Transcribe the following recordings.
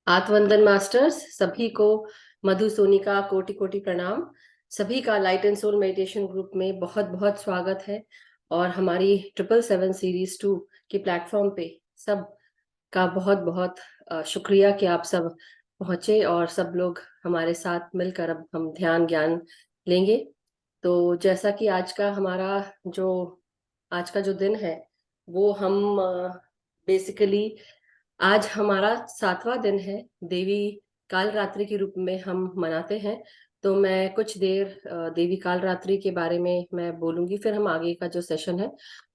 आत्मवंदन masters सभी को मधु सोनिका कोटि कोटि प्रणाम। सभी का light and soul meditation group में बहुत बहुत स्वागत है। और हमारी 777 सीरीज 2 के प्लेटफॉर्म पे सब का बहुत बहुत शुक्रिया कि आप सब पहुंचे और सब लोग हमारे साथ मिलकर अब हम ध्यान ज्ञान लेंगे। तो जैसा कि आज का जो दिन है वो हम बेसिकली आज हमारा 7वां दिन है। देवी काल रात्रि के रूप में हम मनाते हैं। तो मैं कुछ देर देवी काल रात्रि के बारे में मैं बोलूंगी, फिर हम आगे का जो सेशन है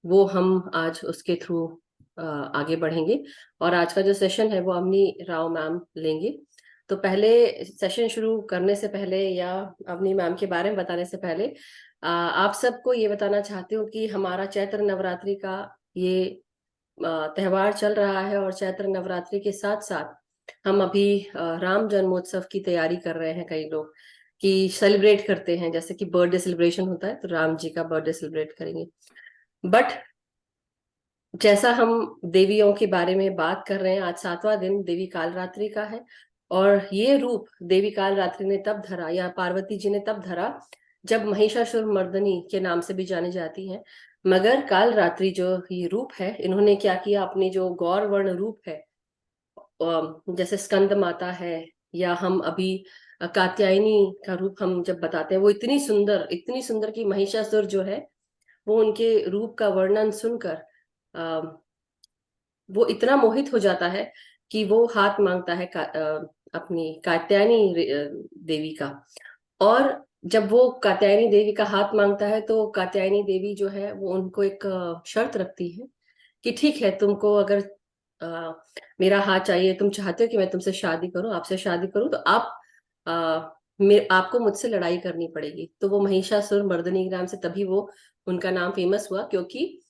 वो हम आज उसके थ्रू आगे बढ़ेंगे। और आज का जो सेशन है वो अवनी राव मैम लेंगे। तो पहले सेशन शुरू करने से पहले या अवनी मैम के बारे में बताने से पहले आप सबको ये बताना चाहती हूँ कि हमारा चैत्र नवरात्रि का ये त्योहार चल रहा है। और चैत्र नवरात्रि के साथ साथ हम अभी राम जन्मोत्सव की तैयारी कर रहे हैं। कई लोग कि सेलिब्रेट करते हैं, जैसे कि बर्थडे सेलिब्रेशन होता है तो राम जी का बर्थडे सेलिब्रेट करेंगे। बट जैसा हम देवियों के बारे में बात कर रहे हैं, आज 7वां दिन देवी कालरात्रि का है। और ये रूप देवी कालरात्रि ने तब धरा, या पार्वती जी ने तब धरा, जब महिषासुर मर्दनी के नाम से भी जानी जाती हैं। मगर कालरात्रि जो ये रूप है, इन्होंने क्या किया, अपनी जो गौर वर्ण रूप है, जैसे स्कंद माता है, या हम अभी कात्यायनी का रूप हम जब बताते हैं, वो इतनी सुंदर कि महिषासुर जो है वो उनके रूप का वर्णन सुनकर वो इतना मोहित हो जाता है कि वो हाथ मांगता है अपनी कात्यायनी देवी का। और जब वो कात्यायनी देवी का हाथ मांगता है तो कात्यायनी देवी जो है वो उनको एक शर्त रखती है कि ठीक है, तुमको अगर आ, मेरा हाथ चाहिए, तुम चाहते हो कि मैं तुमसे शादी करूं, आपसे शादी करूं, तो आपको मुझसे लड़ाई करनी पड़ेगी। तो वो महिषासुर मर्दनी के नाम से तभी वो उनका नाम फेमस हुआ, क्योंकि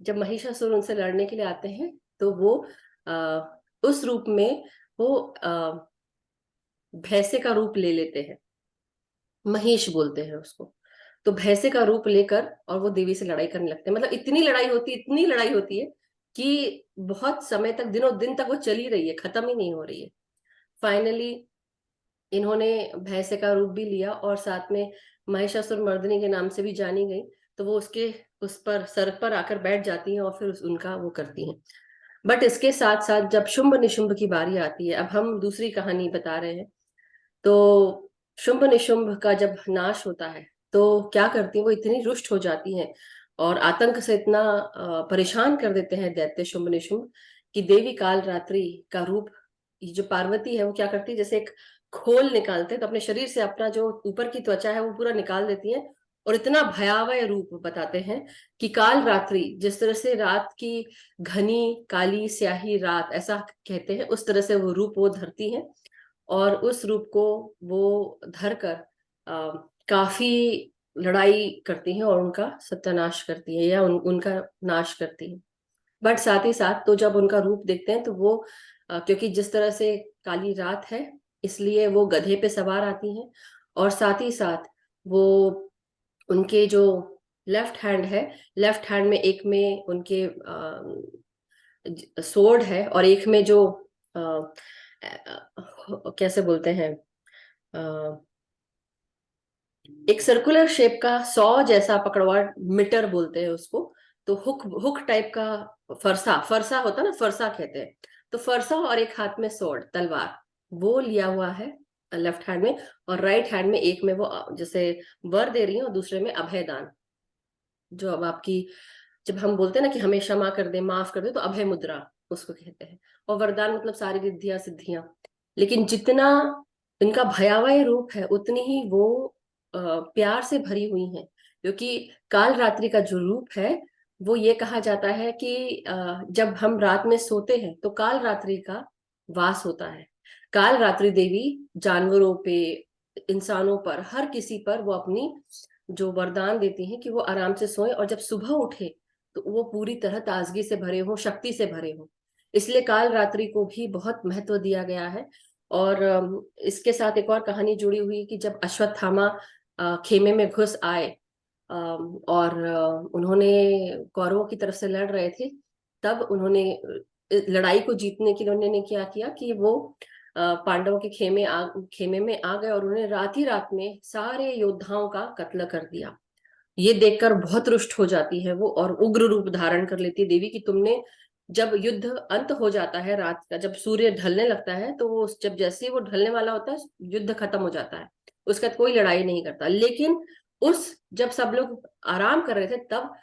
जब महिषासुर उनसे लड़ने के लिए आते हैं तो वो आ, उस रूप में वो भैंसे का रूप ले लेते हैं। महेश बोलते हैं उसको। तो भैंसे का रूप लेकर और वो देवी से लड़ाई करने लगते हैं। मतलब इतनी लड़ाई होती है कि बहुत समय तक, दिनों दिन तक वो चली रही है, खत्म ही नहीं हो रही है। फाइनली इन्होंने भैंसे का रूप भी लिया और साथ में महिषासुर मर्दिनी के नाम से भी जानी गई। तो वो उसके उस पर सर पर आकर बैठ जाती हैं और फिर उनका वो करती हैं। बट इसके साथ साथ जब शुंभ निशुंभ की बारी आती है, अब हम दूसरी कहानी बता रहे हैं। तो शुंभ निशुंभ का जब नाश होता है तो क्या करती है, वो इतनी रुष्ट हो जाती हैं और आतंक से इतना परेशान कर देते हैं दैत्य शुंभ निशुंभ, कि देवी काल रात्रि का रूप, ये जो पार्वती है वो क्या करती है, जैसे एक खोल निकालते हैं तो अपने शरीर से अपना जो ऊपर की त्वचा है वो पूरा निकाल देती है। और इतना भयावह रूप बताते हैं कि काल रात्रि, जिस तरह से रात की घनी काली स्याही रात ऐसा कहते हैं, उस तरह से वो रूप वो धरती हैं। और उस रूप को वो धर कर काफी लड़ाई करती हैं और उनका सत्यानाश करती है, या उनका नाश करती है। बट साथ ही साथ तो जब उनका रूप देखते हैं तो वो क्योंकि जिस तरह से काली रात है, इसलिए वो गधे पे सवार आती हैं। और साथ ही साथ वो उनके जो लेफ्ट हैंड है, लेफ्ट हैंड में एक में उनके सोर्ड है, और एक में जो कैसे बोलते हैं, एक सर्कुलर शेप का सौ जैसा पकड़वा, मीटर बोलते हैं उसको। तो हुक हुक टाइप का फरसा फरसा होता ना, फरसा कहते हैं। तो फरसा और एक हाथ में सोर्ड तलवार वो लिया हुआ है लेफ्ट हैंड में। और राइट हैंड में एक में वो जैसे वर दे रही है और दूसरे में अभय दान। जो अब आपकी, जब हम बोलते हैं ना कि हमें क्षमा कर दे, माफ कर दे, तो अभय मुद्रा उसको कहते हैं। और वरदान मतलब सारी रिद्धियां सिद्धियां। लेकिन जितना इनका भयावह रूप है उतनी ही वो प्यार से भरी हुई हैं। क्योंकि काल रात्रि का जो रूप है, वो ये कहा जाता है कि जब हम रात में सोते हैं तो काल रात्रि का वास होता है। काल रात्रि देवी जानवरों पे, इंसानों पर, हर किसी पर वो अपनी जो वरदान देती हैं कि वो आराम से सोए और जब सुबह उठे तो वो पूरी तरह ताजगी से भरे हो, शक्ति से भरे हो। इसलिए काल रात्रि को भी बहुत महत्व दिया गया है। और इसके साथ एक और कहानी जुड़ी हुई कि जब अश्वत्थामा खेमे में घुस आए और उन्होंने कौरवों की तरफ से लड़ रहे थे, तब उन्होंने लड़ाई को जीतने के लिए उन्होंने क्या किया कि वो पांडवों के खेमे में आ गए और उन्हें रात ही रात में सारे योद्धाओं का कत्ल कर दिया। ये देखकर बहुत रुष्ट हो जाती है वो और उग्र रूप धारण कर लेती है देवी कि तुमने, जब युद्ध अंत हो जाता है रात का, जब सूर्य ढलने लगता है तो वो जब जैसे ही वो ढलने वाला होता है युद्ध खत्म हो जाता है, उसके बाद कोई लड़ाई नहीं करता। लेकिन उस जब सब लोग आराम कर रहे थे तब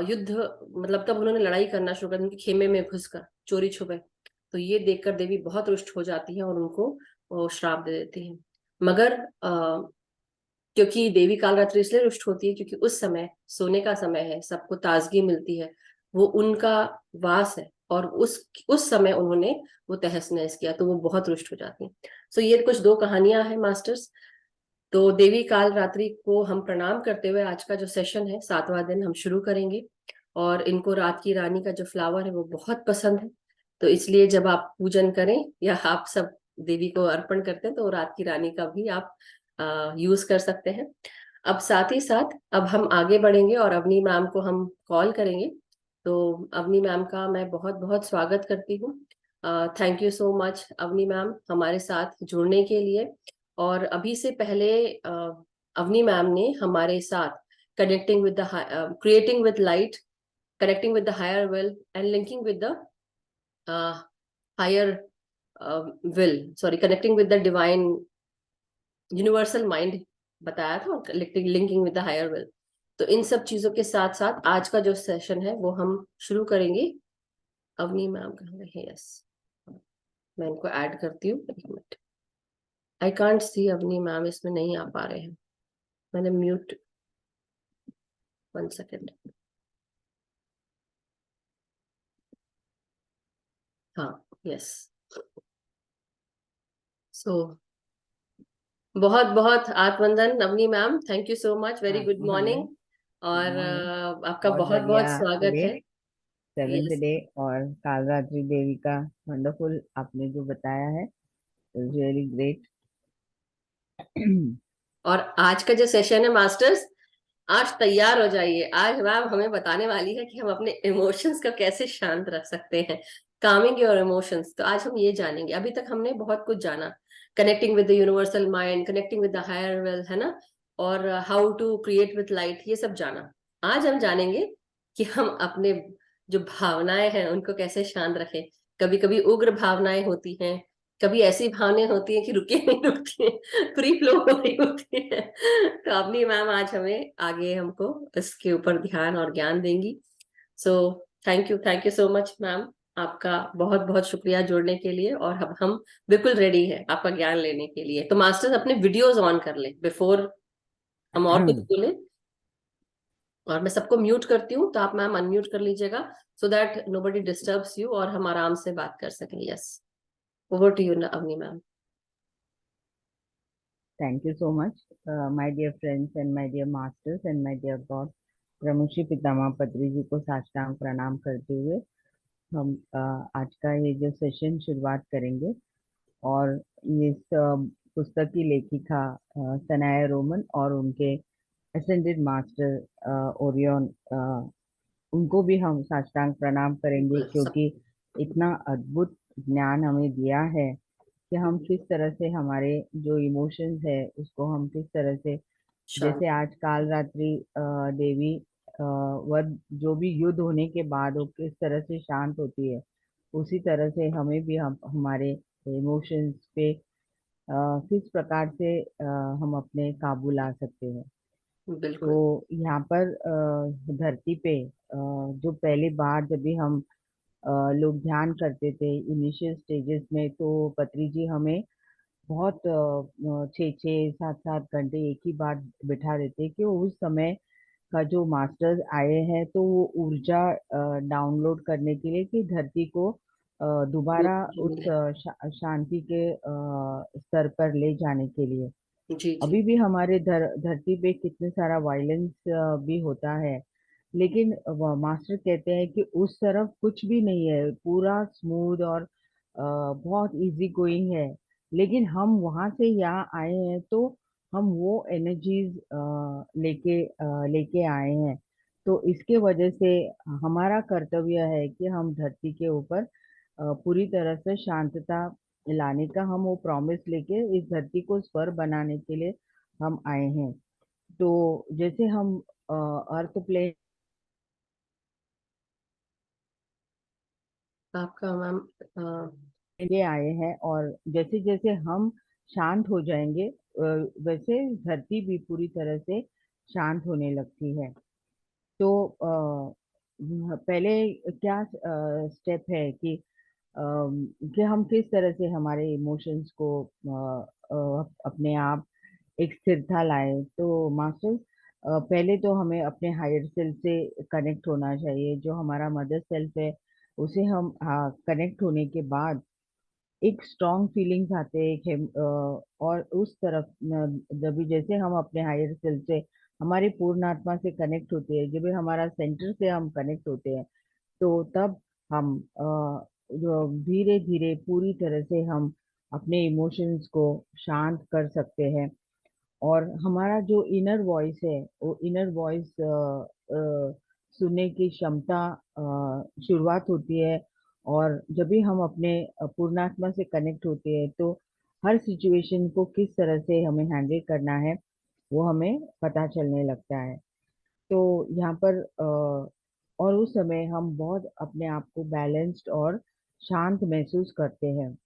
युद्ध मतलब तब उन्होंने लड़ाई करना शुरू कर दी, उनके खेमे में घुसकर चोरी छुपे। तो ये देखकर देवी बहुत रुष्ट हो जाती है और उनको वो श्राप दे देती है। मगर क्योंकि देवी कालरात्रि इसलिए रुष्ट होती है क्योंकि उस समय सोने का समय है, सबको ताजगी मिलती है, वो उनका वास है, और उस समय उन्होंने वो तहस नहस किया, तो वो बहुत रुष्ट हो जाती है। सो ये कुछ दो कहानियां हैं मास्टर्स। तो देवी कालरात्रि को हम प्रणाम करते हुए आज का जो सेशन है 7वां दिन हम शुरू करेंगे। और इनको रात की रानी का जो फ्लावर है वो बहुत पसंद है, तो इसलिए जब आप पूजन करें या आप सब देवी को अर्पण करते हैं तो रात की रानी का भी आप यूज कर सकते हैं। अब साथ ही साथ अब हम आगे बढ़ेंगे और अवनी मैम को हम कॉल करेंगे। तो अवनी मैम का मैं बहुत बहुत स्वागत करती हूँ। Thank you so much Avani ma'am हमारे साथ जुड़ने के लिए। और अभी से पहले अवनी मैम ने हमारे साथ connecting with the creating with light, connecting with the higher will and linking with the higher will, sorry, connecting with the divine universal mind बताया था, linking with the higher will। तो इन सब चीजों के साथ साथ आज का जो सेशन है वो हम शुरू करेंगे। अवनी मैम कहाँ गए? यस, मैं इनको ऐड करती हूँ, एक मिनट। I can't see Avani ma'am, इसमें नहीं आ पा रहे हैं, मैंने म्यूट, 1 सेकेंड। हाँ, यस। सो बहुत बहुत आत्मवंदन Avani ma'am, thank you so much, very good आत्मवंदन। मॉर्निंग। गुड और मॉर्निंग। आपका बहुत बहुत बढ़िया बहुत स्वागत डे, है। Seventh yes. डे। और कालरात्रि देवी का वंडरफुल आपने जो बताया है, रियली ग्रेट। और आज का जो सेशन है मास्टर्स, आज तैयार हो जाइए। आज मैम हमें बताने वाली है कि हम अपने इमोशंस को कैसे शांत रख सकते हैं, कामिंग योर इमोशंस। तो आज हम ये जानेंगे। अभी तक हमने बहुत कुछ जाना, connecting with the universal mind, connecting with the higher well, है ना, और how to create with light, ये सब जाना। आज हम जानेंगे कि हम अपने जो भावनाएं हैं उनको कैसे शांत रखें। कभी कभी उग्र भावनाएं होती हैं, कभी ऐसी भावनाएं होती हैं कि रुके नहीं रुकती हैं, फ्री फ्लो हो रही होती है। तो अपनी मैम आज हमें आगे हमको इसके ऊपर ध्यान और ज्ञान देंगी। सो thank you so much ma'am, आपका बहुत बहुत शुक्रिया जुड़ने के लिए। और अब हम बिल्कुल रेडी है आपका ज्ञान लेने के लिए। तो मास्टर्स अपने वीडियोस ऑन कर ले बिफोर हम और कुछ बोले। और मैं सबको म्यूट करती हूँ, तो आप मैम अनम्यूट कर लीजिएगा, so that nobody disturbs you और हम आराम से बात कर सकें। Yes, over to you Avani ma'am. Thank you so much my dear friends and my dear masters and my dear God. Brahmarshi Pitamah Patri ji को साष्टांग प्रणाम करते हुए हम आज का ये जो सेशन शुरुआत करेंगे। और इस पुस्तक की लेखिका सनाया रोमन और उनके असेंडेड मास्टर ओरियन, उनको भी हम साष्टांग प्रणाम करेंगे, बिल्कुल सब। क्योंकि इतना अद्भुत ज्ञान हमें दिया है कि हम किस तरह से हमारे जो इमोशंस है उसको हम किस तरह से, शांत। जैसे आज काल रात्रि देवी वध जो भी युद्ध होने के बाद वो किस तरह से शांत होती है, उसी तरह से हमें भी हम हमारे इमोशंस पे किस प्रकार से हम अपने काबू ला सकते हैं। बिल्कुल। तो यहाँ पर धरती पे जो पहली बार जब भी हम लोग ध्यान करते थे इनिशियल स्टेजेस में, तो पत्री जी हमें बहुत 6-6, 7-7 घंटे एक ही बार बिठा देते कि उस समय का जो मास्टर्स आए हैं तो वो ऊर्जा डाउनलोड करने के लिए कि धरती को दोबारा उस शांति के स्तर पर ले जाने के लिए। जी जी। अभी भी हमारे धरती पे कितने सारा वायलेंस भी होता है, लेकिन मास्टर कहते हैं कि उस तरफ कुछ भी नहीं है, पूरा स्मूथ और बहुत इजी गोइंग है। लेकिन हम वहां से यहाँ आए हैं तो हम वो एनर्जीज लेके आए हैं। तो इसके वजह से हमारा कर्तव्य है कि हम धरती के ऊपर पूरी तरह से शांतता लाने का, हम वो प्रॉमिस लेके इस धरती को स्वर्ग बनाने के लिए हम आए हैं। तो जैसे हम अर्थ प्लेन आपका मैम लिए आए हैं, और जैसे जैसे हम शांत हो जाएंगे वैसे धरती भी पूरी तरह से शांत होने लगती है। तो पहले क्या स्टेप है कि हम किस तरह से हमारे इमोशंस को अपने आप एक स्थिरता लाए। तो मास्टर्स, पहले तो हमें अपने हायर सेल्फ से कनेक्ट होना चाहिए। जो हमारा मदर सेल्फ है उसे हम कनेक्ट होने के बाद एक स्ट्रॉन्ग फीलिंग्स आते हैं और उस तरफ जब भी जैसे हम अपने हायर सेल्फ से, हमारी पूर्ण आत्मा से कनेक्ट होते हैं, जब भी हमारा सेंटर से हम कनेक्ट होते हैं, तो तब हम जो धीरे धीरे पूरी तरह से हम अपने इमोशंस को शांत कर सकते हैं। और हमारा जो इनर वॉइस है, वो इनर वॉइस सुनने की क्षमता शुरुआत होती है। और जब भी हम अपने पूर्णात्मा से कनेक्ट होते हैं, तो हर सिचुएशन को किस तरह से हमें हैंडल करना है वो हमें पता चलने लगता है। तो यहाँ पर और उस समय हम बहुत अपने आप को बैलेंस्ड और शांत महसूस करते हैं।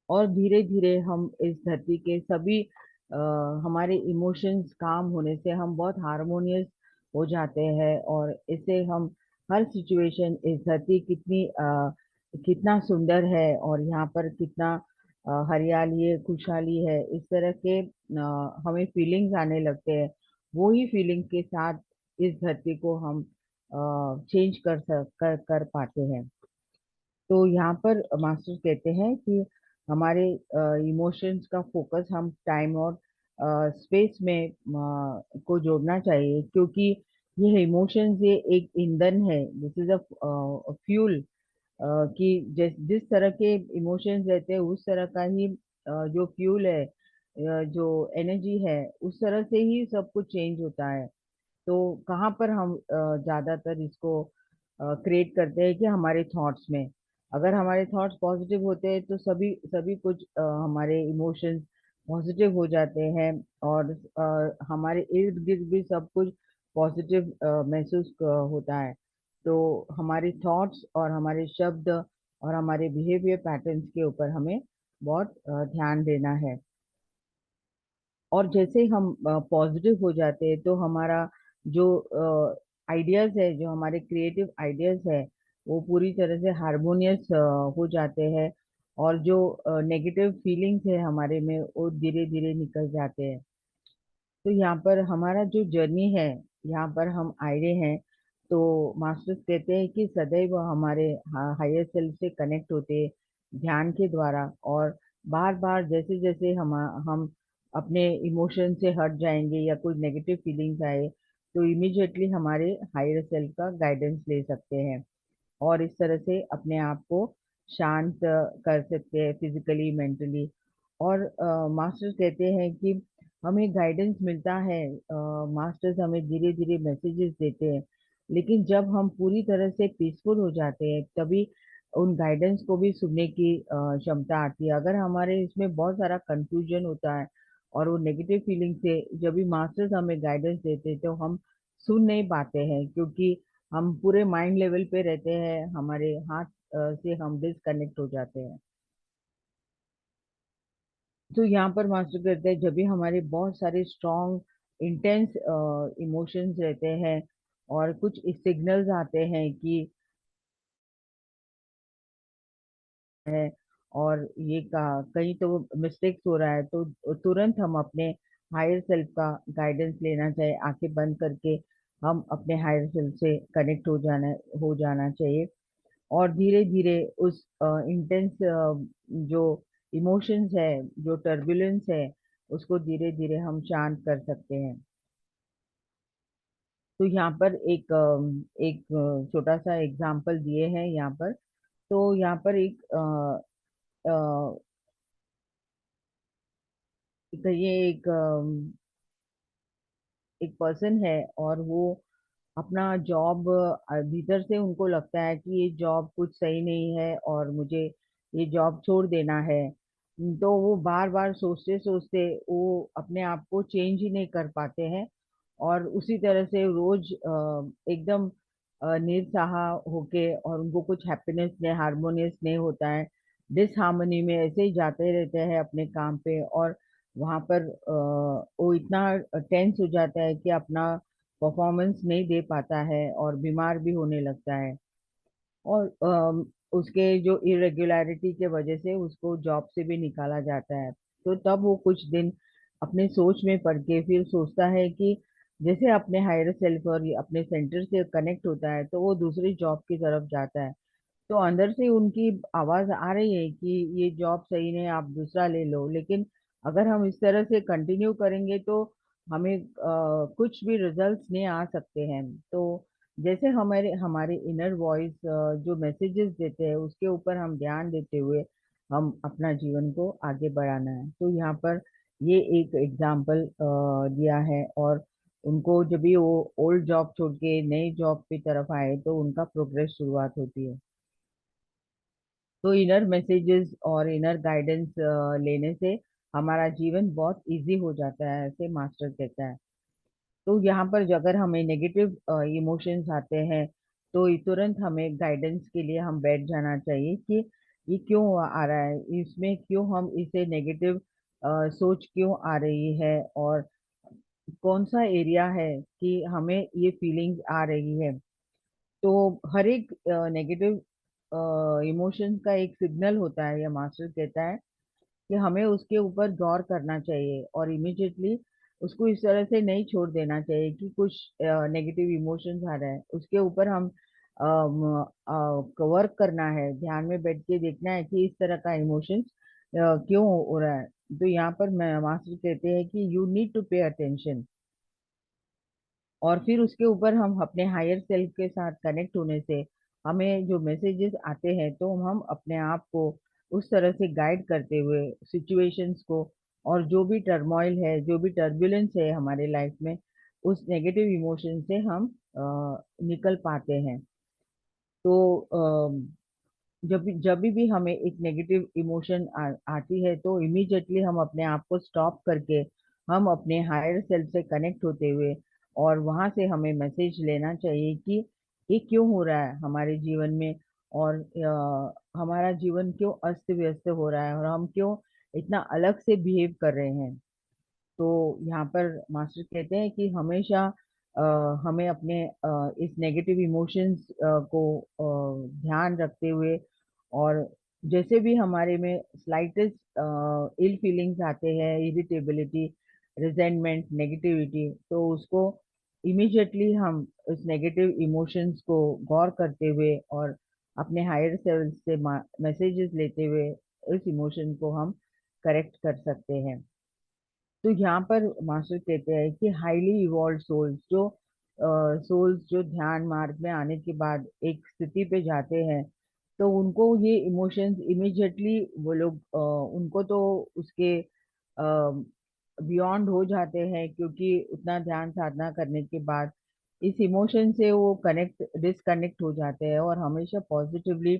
और धीरे धीरे हम इस धरती के सभी अ, हमारे इमोशंस काम होने से हम बहुत हारमोनियस हो जाते हैं। और इससे हम हर सिचुएशन, इस धरती कितना सुंदर है और यहाँ पर कितना हरियाली है, खुशहाली है, इस तरह के हमें फीलिंग्स आने लगते हैं। वो ही फीलिंग के साथ इस धरती को हम चेंज कर पाते हैं। तो यहाँ पर मास्टर कहते हैं कि हमारे इमोशंस का फोकस हम टाइम और स्पेस में को जोड़ना चाहिए, क्योंकि ये इमोशंस ये एक ईंधन है, दिस इज अ फ्यूल। कि जिस तरह के इमोशंस रहते हैं उस तरह का ही जो फ्यूल है, जो एनर्जी है, उस तरह से ही सब कुछ चेंज होता है। तो कहाँ पर हम ज्यादातर इसको क्रिएट करते हैं कि हमारे थॉट्स में। अगर हमारे थॉट्स पॉजिटिव होते हैं तो सभी सभी कुछ हमारे इमोशंस पॉजिटिव हो जाते हैं। और हमारे इर्द गिर्द भी सब कुछ पॉजिटिव महसूस होता है। तो हमारे थॉट्स और हमारे शब्द और हमारे बिहेवियर पैटर्न्स के ऊपर हमें बहुत ध्यान देना है। और जैसे हम पॉजिटिव हो जाते हैं तो हमारा जो आइडियाज है, जो हमारे क्रिएटिव आइडियाज है, वो पूरी तरह से हारमोनियस हो जाते हैं। और जो नेगेटिव फीलिंग्स है हमारे में, वो धीरे धीरे निकल जाते हैं। तो यहाँ पर हमारा जो जर्नी है, यहाँ पर हम आए हैं। तो मास्टर्स कहते हैं कि सदैव हमारे हायर सेल्फ से कनेक्ट होते ध्यान के द्वारा। और बार बार जैसे जैसे हम अपने इमोशन से हट जाएंगे या कोई नेगेटिव फीलिंग्स आए, तो इमिजिएटली हमारे हायर सेल्फ का गाइडेंस ले सकते हैं। और इस तरह से अपने आप को शांत कर सकते हैं, फिजिकली, मेंटली। और मास्टर्स कहते हैं कि हमें गाइडेंस मिलता है, मास्टर्स हमें धीरे धीरे मैसेजेस देते हैं, लेकिन जब हम पूरी तरह से पीसफुल हो जाते हैं तभी उन गाइडेंस को भी सुनने की क्षमता आती है। अगर हमारे इसमें बहुत सारा कंफ्यूजन होता है और वो नेगेटिव फीलिंग से जब भी मास्टर्स हमें गाइडेंस देते हैं तो हम सुन नहीं पाते हैं, क्योंकि हम पूरे माइंड लेवल पे रहते हैं, हमारे हाथ से हम डिस्कनेक्ट हो जाते हैं। तो यहाँ पर मास्टर कहते हैं जब भी हमारे बहुत सारे स्ट्रॉन्ग इंटेंस इमोशंस रहते हैं और कुछ सिग्नल्स आते हैं कि है और ये कहीं तो मिस्टेक्स हो रहा है, तो तुरंत हम अपने हायर सेल्फ का गाइडेंस लेना चाहिए। आंखें बंद करके हम अपने हायर सेल्फ से कनेक्ट हो जाना चाहिए। और धीरे धीरे उस इंटेंस जो इमोशंस है, जो टर्बुलेंस है, उसको धीरे धीरे हम शांत कर सकते हैं। तो यहाँ पर एक छोटा सा एग्जाम्पल दिए हैं यहाँ पर। तो यहाँ पर ये एक पर्सन है, और वो अपना जॉब भीतर से उनको लगता है कि ये जॉब कुछ सही नहीं है और मुझे ये जॉब छोड़ देना है, तो वो बार बार सोचते सोचते वो अपने आप को चेंज ही नहीं कर पाते हैं, और उसी तरह से रोज एकदम निरसाह होके, और उनको कुछ हैप्पीनेस नहीं, हार्मोनियस नहीं होता है, डिसहार्मनी में ऐसे ही जाते रहते हैं अपने काम पे। और वहां पर वो इतना टेंस हो जाता है कि अपना परफॉर्मेंस नहीं दे पाता है और बीमार भी होने लगता है। और उसके जो इरेगुलरिटी के वजह से उसको जॉब से भी निकाला जाता है। तो तब वो कुछ दिन अपने सोच में पड़ के फिर सोचता है कि जैसे अपने हायर सेल्फ और ये अपने सेंटर से कनेक्ट होता है, तो वो दूसरी जॉब की तरफ जाता है। तो अंदर से उनकी आवाज आ रही है कि ये जॉब सही नहीं, आप दूसरा ले लो। लेकिन अगर हम इस तरह से कंटिन्यू करेंगे तो हमें कुछ भी रिजल्ट्स नहीं आ सकते हैं। तो जैसे हमारे हमारे इनर वॉइस जो मैसेजेस देते हैं उसके ऊपर हम ध्यान देते हुए हम अपना जीवन को आगे बढ़ाना है। तो यहाँ पर ये एक एग्जाम्पल दिया है। और उनको जब भी वो ओल्ड जॉब छोड़ के नई जॉब की तरफ आए तो उनका प्रोग्रेस शुरुआत होती है। तो इनर मैसेजेस और इनर गाइडेंस लेने से हमारा जीवन बहुत इजी हो जाता है, ऐसे मास्टर कहता है। तो यहाँ पर जो अगर हमें नेगेटिव इमोशंस आते हैं तो तुरंत हमें गाइडेंस के लिए हम बैठ जाना चाहिए कि ये क्यों आ रहा है, इसमें क्यों हम इसे नेगेटिव सोच क्यों आ रही है, और कौन सा एरिया है कि हमें ये फीलिंग्स आ रही है। तो हर एक नेगेटिव इमोशन का एक सिग्नल होता है, यह मास्टर कहता है कि हमें उसके ऊपर गौर करना चाहिए और इमिजिएटली उसको इस तरह से नहीं छोड़ देना चाहिए कि कुछ नेगेटिव इमोशंस आ रहा है उसके ऊपर हम वर्क करना है, ध्यान में बैठ के देखना है कि इस तरह का इमोशंस क्यों हो रहा है। तो यहाँ पर मास्टर कहते हैं कि you need to pay attention. और फिर उसके ऊपर हम अपने हायर सेल्फ के साथ कनेक्ट होने से हमें जो मैसेजेस आते हैं तो हम अपने आप को उस तरह से गाइड करते हुए सिचुएशंस को, और जो भी टर्मोइल है, जो भी टर्बुलेंस है हमारे लाइफ में, उस नेगेटिव इमोशन से हम निकल पाते हैं। तो जब भी हमें एक नेगेटिव इमोशन आती है तो इमीडिएटली हम अपने आप को स्टॉप करके हम अपने हायर सेल्फ से कनेक्ट होते हुए, और वहां से हमें मैसेज लेना चाहिए कि ये क्यों हो रहा है हमारे जीवन में, और हमारा जीवन क्यों अस्त व्यस्त हो रहा है और हम क्यों इतना अलग से बिहेव कर रहे हैं। तो यहाँ पर मास्टर कहते हैं कि हमेशा अ, हमें अपने इस नेगेटिव इमोशंस को ध्यान रखते हुए, और जैसे भी हमारे में स्लाइटेस्ट इल फीलिंग्स आते हैं, इरिटेबिलिटी, रिजेंटमेंट, नेगेटिविटी, तो उसको इमीडिएटली हम उस नेगेटिव इमोशंस को गौर करते हुए और अपने हायर सेल्फ से मैसेजेस लेते हुए इस इमोशन को हम करेक्ट कर सकते हैं। तो यहाँ पर मास्टर कहते हैं कि हाईली इवॉल्व सोल्स जो ध्यान मार्ग में आने के बाद एक स्थिति पे जाते हैं, तो उनको ये इमोशंस इमिजिएटली वो लोग उनको तो उसके बियॉन्ड हो जाते हैं, क्योंकि उतना ध्यान साधना करने के बाद इस इमोशन से वो कनेक्ट डिसकनेक्ट हो जाते हैं और हमेशा पॉजिटिवली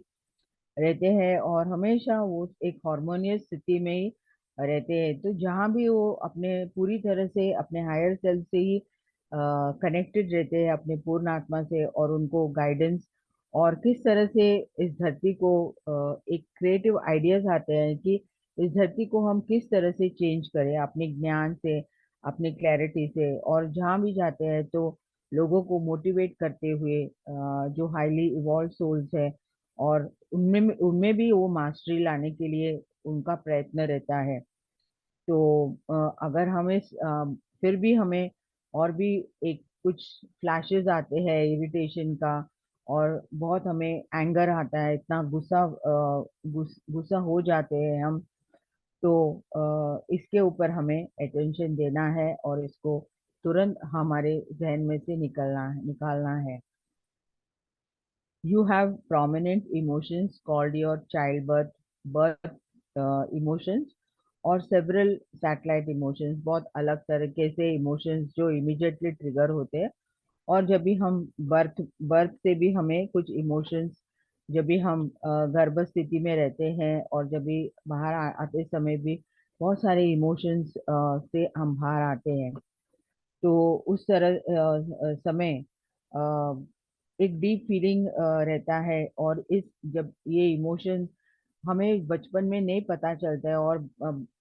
रहते हैं, और हमेशा वो एक हार्मोनियस स्थिति में ही रहते हैं। तो जहाँ भी वो अपने पूरी तरह से अपने हायर सेल्फ से ही कनेक्टेड रहते हैं, अपने पूर्ण आत्मा से, और उनको गाइडेंस और किस तरह से इस धरती को एक क्रिएटिव आइडियाज आते हैं कि इस धरती को हम किस तरह से चेंज करें अपने ज्ञान से, अपने क्लैरिटी से। और जहाँ भी जाते हैं तो लोगों को मोटिवेट करते हुए जो हाईली इवॉल्व सोल्स है, और उनमें उनमें भी वो मास्टरी लाने के लिए उनका प्रयत्न रहता है। तो अगर हमें फिर भी हमें और भी एक कुछ फ्लैशेस आते हैं इरिटेशन का, और बहुत हमें एंगर आता है, इतना गुस्सा हो जाते हैं हम, तो इसके ऊपर हमें अटेंशन देना है और इसको तुरंत हमारे जहन में से निकालना है। You have prominent emotions called your childbirth birth emotions और several satellite emotions, बहुत अलग तरीके से इमोशंस जो इमीडिएटली ट्रिगर होते हैं। और जब भी हम बर्थ बर्थ से भी हमें कुछ इमोशंस जब भी हम गर्भ स्थिति में रहते हैं और जब भी बाहर आते समय भी बहुत सारे इमोशंस से हम बाहर आते हैं। तो उस तरह समय अ, एक डीप फीलिंग रहता है, और इस जब ये इमोशंस हमें बचपन में नहीं पता चलता है और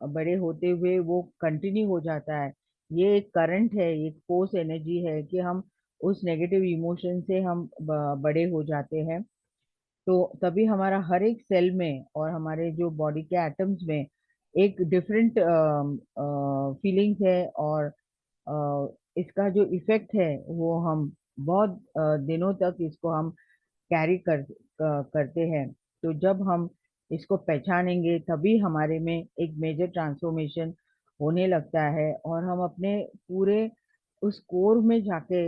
बड़े होते हुए वो कंटिन्यू हो जाता है। ये एक करंट है, एक फोर्स एनर्जी है कि हम उस नेगेटिव इमोशन से हम बड़े हो जाते हैं। तो तभी हमारा हर एक सेल में और हमारे जो बॉडी के एटम्स में एक डिफरेंट फीलिंग्स है, और इसका जो इफेक्ट है वो हम बहुत दिनों तक इसको हम कैरी करते हैं। तो जब हम इसको पहचानेंगे तभी हमारे में एक मेजर ट्रांसफॉर्मेशन होने लगता है, और हम अपने पूरे उस कोर में जाके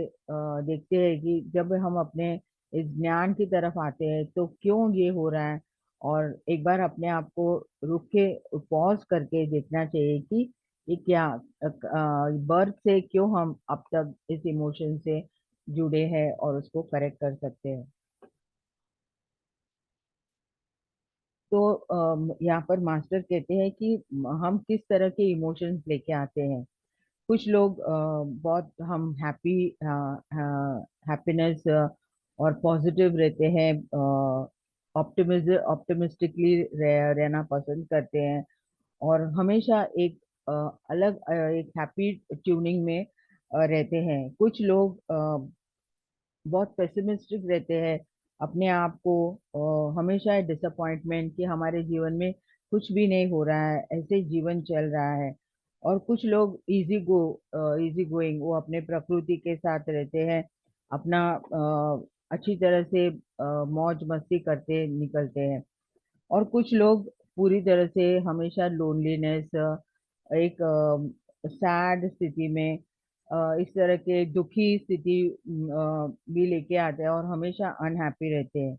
देखते हैं कि जब हम अपने इस ज्ञान की तरफ आते हैं तो क्यों ये हो रहा है। और एक बार अपने आप को रुक के पॉज करके देखना चाहिए कि ये क्या बर्थ से क्यों हम अब तक इस इमोशन से जुड़े हैं, और उसको करेक्ट कर सकते हैं। तो यहाँ पर मास्टर कहते हैं कि हम किस तरह के इमोशंस लेके आते हैं। कुछ लोग बहुत हम हैप्पीनेस और पॉजिटिव रहते हैं, ऑप्टिमिस्टिकली रहना पसंद करते हैं, और हमेशा एक एक हैप्पी ट्यूनिंग में रहते हैं। कुछ लोग बहुत पेसिमिस्टिक रहते हैं, अपने आप को हमेशा डिसअपॉइंटमेंट कि हमारे जीवन में कुछ भी नहीं हो रहा है, ऐसे जीवन चल रहा है। और कुछ लोग इजी गोइंग, वो अपने प्रकृति के साथ रहते हैं, अपना अच्छी तरह से मौज मस्ती करते निकलते हैं। और कुछ लोग पूरी तरह से हमेशा लोनलीनेस, एक सैड स्थिति में, इस तरह के दुखी स्थिति भी लेके आते हैं और हमेशा अनहैप्पी रहते हैं।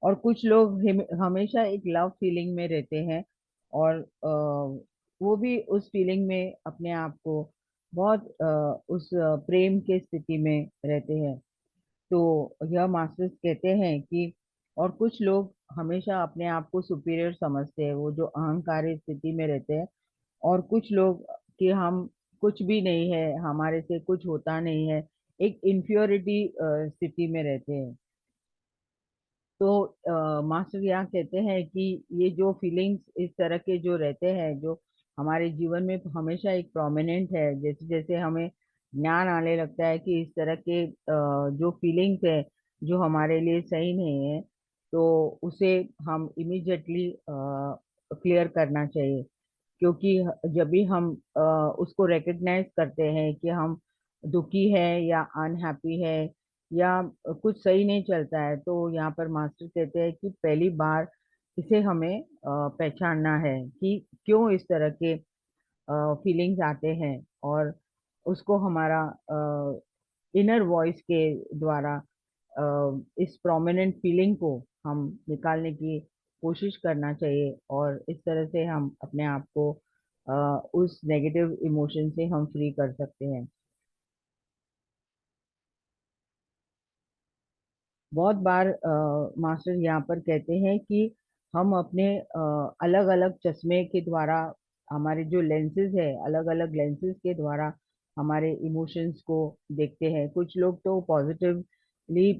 और कुछ लोग हमेशा एक लव फीलिंग में रहते हैं, और वो भी उस फीलिंग में अपने आप को बहुत उस प्रेम के स्थिति में रहते हैं। तो यह मास्टर्स कहते हैं कि और कुछ लोग हमेशा अपने आप को सुपीरियर समझते हैं, वो जो अहंकारी स्थिति में रहते हैं। और कुछ लोग कि हम कुछ भी नहीं है, हमारे से कुछ होता नहीं है, एक इंफ्योरिटी स्थिति में रहते हैं। तो मास्टर यहाँ कहते हैं कि ये जो फीलिंग्स इस तरह के जो रहते हैं, जो हमारे जीवन में हमेशा एक प्रोमिनेंट है, जैसे जैसे हमें ज्ञान आने लगता है कि इस तरह के जो फीलिंग्स है जो हमारे लिए सही नहीं है, तो उसे हम इमिजिएटली क्लियर करना चाहिए। क्योंकि जब भी हम उसको रिकग्नाइज करते हैं कि हम दुखी है या अनहैप्पी है या कुछ सही नहीं चलता है, तो यहाँ पर मास्टर कहते हैं कि पहली बार इसे हमें पहचानना है कि क्यों इस तरह के फीलिंग्स आते हैं, और उसको हमारा इनर वॉइस के द्वारा इस प्रोमिनेंट फीलिंग को हम निकालने की कोशिश करना चाहिए, और इस तरह से हम अपने आप को उस नेगेटिव इमोशन से हम फ्री कर सकते हैं। बहुत बार मास्टर यहाँ पर कहते हैं कि हम अपने अलग अलग चश्मे के द्वारा, हमारे जो लेंसेज है, अलग अलग लेंसेज के द्वारा हमारे इमोशंस को देखते हैं। कुछ लोग तो पॉजिटिवली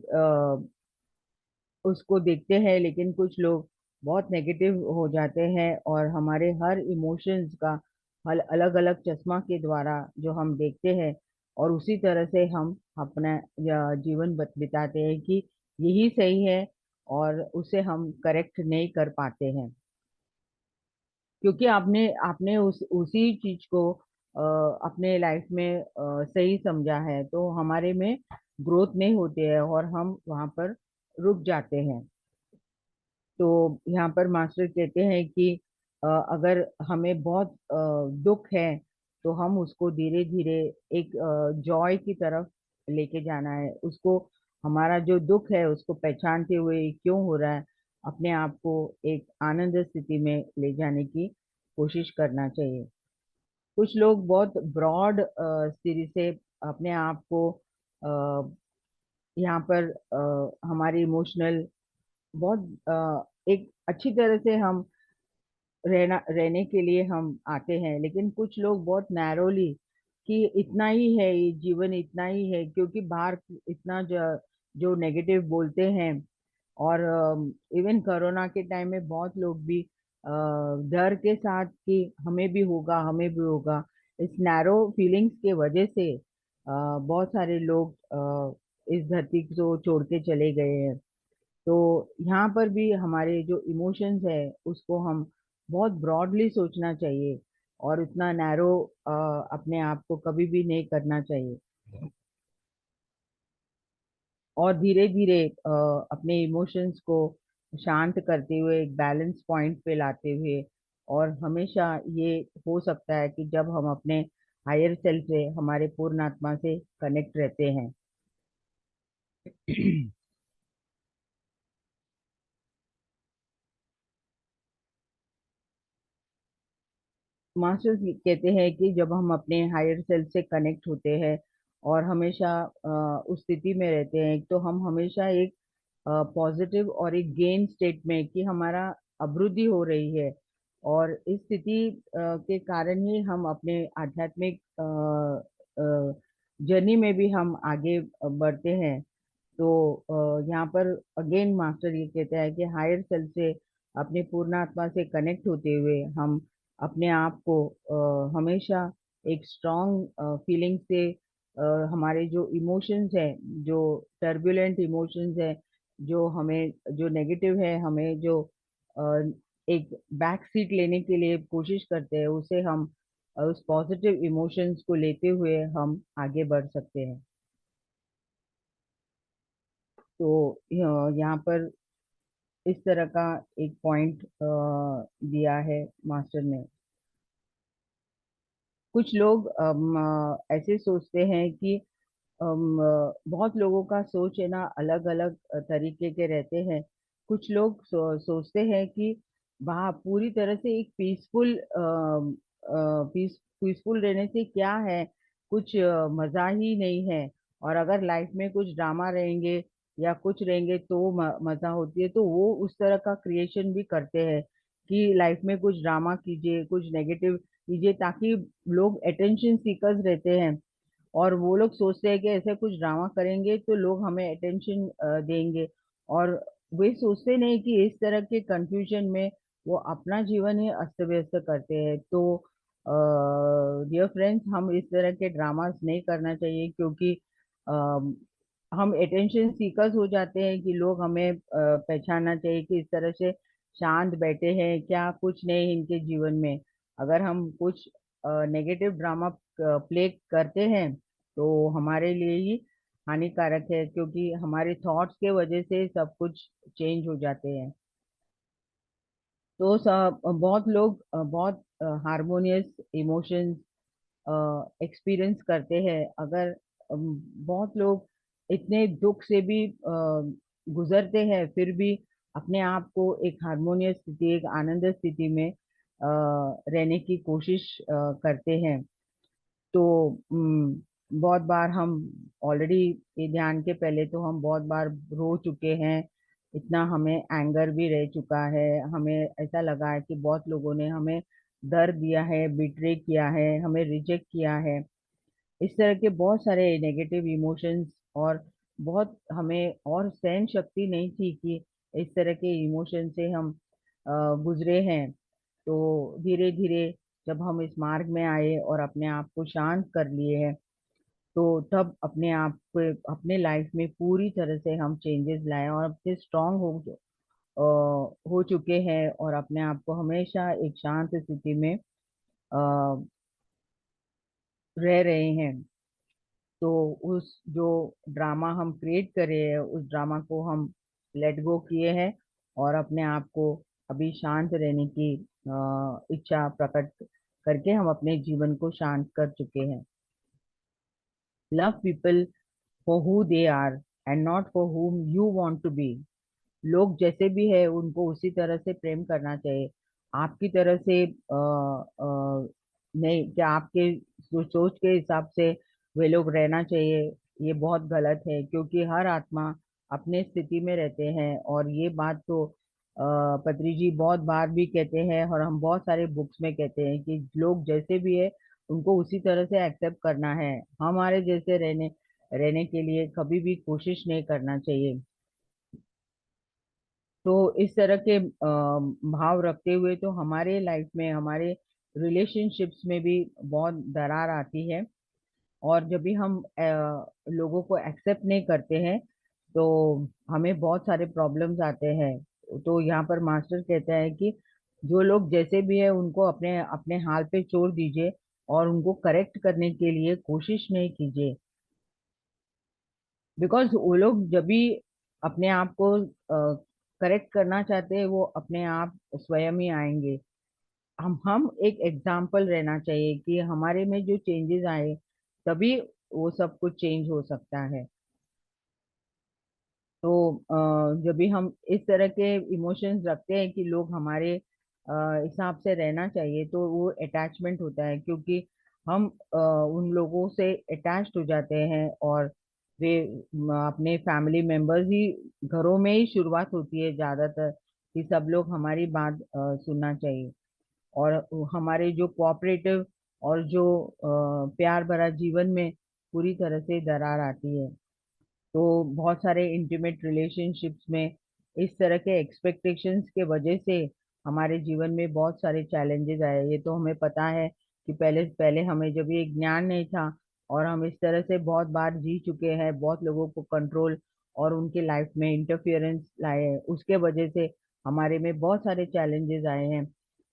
उसको देखते हैं, लेकिन कुछ लोग बहुत नेगेटिव हो जाते हैं, और हमारे हर इमोशंस का हल अलग अलग चश्मा के द्वारा जो हम देखते हैं, और उसी तरह से हम अपना जीवन बिताते हैं कि यही सही है, और उसे हम करेक्ट नहीं कर पाते हैं। क्योंकि आपने आपने उसी चीज को अपने लाइफ में सही समझा है, तो हमारे में ग्रोथ नहीं होती है और हम वहां पर रुक जाते हैं। तो यहाँ पर मास्टर कहते हैं कि अगर हमें बहुत दुख है, तो हम उसको धीरे धीरे एक जॉय की तरफ लेके जाना है। उसको, हमारा जो दुख है उसको पहचानते हुए क्यों हो रहा है, अपने आप को एक आनंद स्थिति में ले जाने की कोशिश करना चाहिए। कुछ लोग बहुत ब्रॉड स्थिति से अपने आप को यहाँ पर हमारी इमोशनल बहुत एक अच्छी तरह से हम रहने के लिए हम आते हैं, लेकिन कुछ लोग बहुत नैरोली कि इतना ही है ये जीवन, इतना ही है, क्योंकि बाहर इतना जो नेगेटिव बोलते हैं। और इवन कोरोना के टाइम में बहुत लोग भी डर के साथ कि हमें भी होगा, हमें भी होगा, इस नैरो फीलिंग्स के वजह से बहुत सारे लोग इस धरती को छोड़ के चले गए हैं। तो यहाँ पर भी हमारे जो इमोशंस है उसको हम बहुत ब्रॉडली सोचना चाहिए, और उतना नैरो अपने आप को कभी भी नहीं करना चाहिए। और धीरे धीरे अपने इमोशंस को शांत करते हुए एक बैलेंस पॉइंट पे लाते हुए, और हमेशा ये हो सकता है कि जब हम अपने हायर सेल्फ से, हमारे पूर्ण आत्मा से कनेक्ट रहते हैं। मास्टर्स कहते हैं कि जब हम अपने हायर सेल्फ से कनेक्ट होते हैं और हमेशा उस स्थिति में रहते हैं, तो हम हमेशा एक पॉजिटिव और एक गेन स्टेट में, कि हमारा अभिवृद्धि हो रही है। और इस स्थिति के कारण ही हम अपने आध्यात्मिक जर्नी में भी हम आगे बढ़ते हैं। तो यहाँ पर अगेन मास्टर ये कहता है कि हायर सेल्फ से, अपने पूर्ण आत्मा से कनेक्ट होते हुए, हम अपने आप को हमेशा एक स्ट्रॉन्ग फीलिंग से, हमारे जो इमोशंस है, जो टर्बुलेंट इमोशंस है, जो हमें जो नेगेटिव है, हमें जो अ, एक बैक सीट लेने के लिए कोशिश करते हैं, उसे हम उस पॉजिटिव इमोशंस को लेते हुए हम आगे बढ़ सकते हैं। तो यहाँ पर इस तरह का एक पॉइंट दिया है मास्टर ने। कुछ लोग ऐसे सोचते हैं कि बहुत लोगों का सोच है ना, अलग अलग तरीके के रहते हैं। कुछ लोग सोचते हैं कि वहाँ पूरी तरह से एक पीसफुल रहने से क्या है, कुछ मजा ही नहीं है। और अगर लाइफ में कुछ ड्रामा रहेंगे या कुछ रहेंगे तो मजा होती है, तो वो उस तरह का क्रिएशन भी करते हैं कि लाइफ में कुछ ड्रामा कीजिए, कुछ नेगेटिव कीजिए, ताकि लोग अटेंशन सीकर्स रहते हैं। और वो लोग सोचते हैं कि ऐसे कुछ ड्रामा करेंगे तो लोग हमें अटेंशन देंगे। और वे सोचते नहीं कि इस तरह के कंफ्यूजन में वो अपना जीवन ही अस्त व्यस्त करते हैं। तो डियर फ्रेंड्स, हम इस तरह के ड्रामास नहीं करना चाहिए, क्योंकि अम, हम अटेंशन सीकर्स हो जाते हैं कि लोग हमें पहचानना चाहिए कि इस तरह से शांत बैठे हैं, क्या कुछ नहीं इनके जीवन में। अगर हम कुछ नेगेटिव ड्रामा प्ले करते हैं तो हमारे लिए ही हानिकारक है, क्योंकि हमारे थॉट्स के वजह से सब कुछ चेंज हो जाते हैं। तो सब बहुत लोग बहुत हारमोनियस इमोशंस एक्सपीरियंस करते हैं। अगर बहुत लोग इतने दुख से भी गुजरते हैं, फिर भी अपने आप को एक हारमोनियस स्थिति, एक आनंद स्थिति में रहने की कोशिश करते हैं। तो बहुत बार हम ऑलरेडी, ये ध्यान के पहले तो हम बहुत बार रो चुके हैं, इतना हमें एंगर भी रह चुका है, हमें ऐसा लगा है कि बहुत लोगों ने हमें दर्द दिया है, बिट्रे किया है, हमें रिजेक्ट किया है। इस तरह के बहुत सारे नेगेटिव इमोशंस, और बहुत हमें और सहन शक्ति नहीं थी कि इस तरह के इमोशन से हम गुजरे हैं। तो धीरे धीरे जब हम इस मार्ग में आए और अपने आप को शांत कर लिए हैं, तो तब अपने आप को, अपने लाइफ में पूरी तरह से हम चेंजेस लाए और अब स्ट्रांग हो चुके हैं, और अपने आप को हमेशा एक शांत स्थिति में रह रहे हैं। तो उस जो ड्रामा हम क्रिएट करे हैं, उस ड्रामा को हम लेट गो किए हैं, और अपने आप को अभी शांत रहने की इच्छा प्रकट करके हम अपने जीवन को शांत कर चुके हैं। Love people for who they are and not for whom you want to be. लोग जैसे भी है उनको उसी तरह से प्रेम करना चाहिए। आपकी तरह से नहीं, क्या आपके सोच के हिसाब से वे लोग रहना चाहिए, ये बहुत गलत है, क्योंकि हर आत्मा अपने स्थिति में रहते हैं। और ये बात तो पत्री जी बहुत बार भी कहते हैं, और हम बहुत सारे बुक्स में कहते हैं कि लोग जैसे भी है उनको उसी तरह से एक्सेप्ट करना है। हमारे जैसे रहने रहने के लिए कभी भी कोशिश नहीं करना चाहिए। तो इस तरह के भाव रखते हुए तो हमारे लाइफ में, हमारे रिलेशनशिप्स में भी बहुत दरार आती है। और जब भी हम लोगों को एक्सेप्ट नहीं करते हैं तो हमें बहुत सारे प्रॉब्लम्स आते हैं। तो यहाँ पर मास्टर कहता है कि जो लोग जैसे भी है उनको अपने अपने हाल पे छोड़ दीजिए, और उनको करेक्ट करने के लिए कोशिश नहीं कीजिए। बिकॉज वो लोग जब भी अपने आप को करेक्ट करना चाहते हैं वो अपने आप स्वयं ही आएंगे। हम एक एग्जाम्पल रहना चाहिए कि हमारे में जो चेंजेस आए तभी वो सब कुछ चेंज हो सकता है। तो जब भी हम इस तरह के इमोशंस रखते हैं कि लोग हमारे हिसाब से रहना चाहिए, तो वो अटैचमेंट होता है, क्योंकि हम उन लोगों से अटैच्ड हो जाते हैं। और वे अपने फैमिली मेंबर्स ही, घरों में ही शुरुआत होती है ज्यादातर कि सब लोग हमारी बात सुनना चाहिए। और हमारे जो कोऑपरेटिव और जो प्यार भरा जीवन में पूरी तरह से दरार आती है। तो बहुत सारे इंटीमेट रिलेशनशिप्स में इस तरह के एक्सपेक्टेशंस के वजह से हमारे जीवन में बहुत सारे चैलेंजेस आए। ये तो हमें पता है कि पहले पहले हमें जब ये ज्ञान नहीं था, और हम इस तरह से बहुत बार जी चुके हैं, बहुत लोगों को कंट्रोल और उनके लाइफ में इंटरफियरेंस लाए हैं, उसके वजह से हमारे में बहुत सारे चैलेंजेस आए हैं।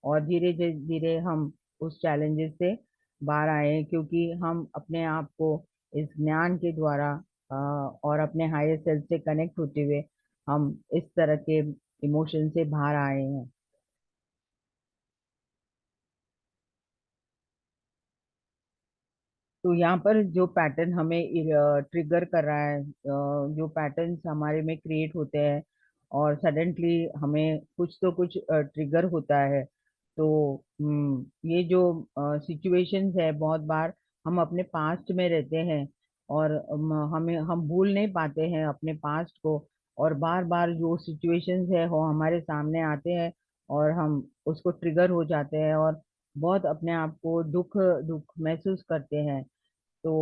और धीरे धीरे हम उस चैलेंजेस से बाहर आए हैं, क्योंकि हम अपने आप को इस ज्ञान के द्वारा और अपने हायर सेल्फ से कनेक्ट होते हुए हम इस तरह के इमोशन से बाहर आए हैं। तो यहाँ पर जो पैटर्न हमें ट्रिगर कर रहा है, जो पैटर्न्स हमारे में क्रिएट होते हैं, और सडनली हमें कुछ तो कुछ ट्रिगर होता है। तो ये जो सिचुएशंस है, बहुत बार हम अपने पास्ट में रहते हैं, और हम भूल नहीं पाते हैं अपने पास्ट को। और बार बार जो सिचुएशंस है वो हमारे सामने आते हैं, और हम उसको ट्रिगर हो जाते हैं, और बहुत अपने आप को दुख दुख महसूस करते हैं। तो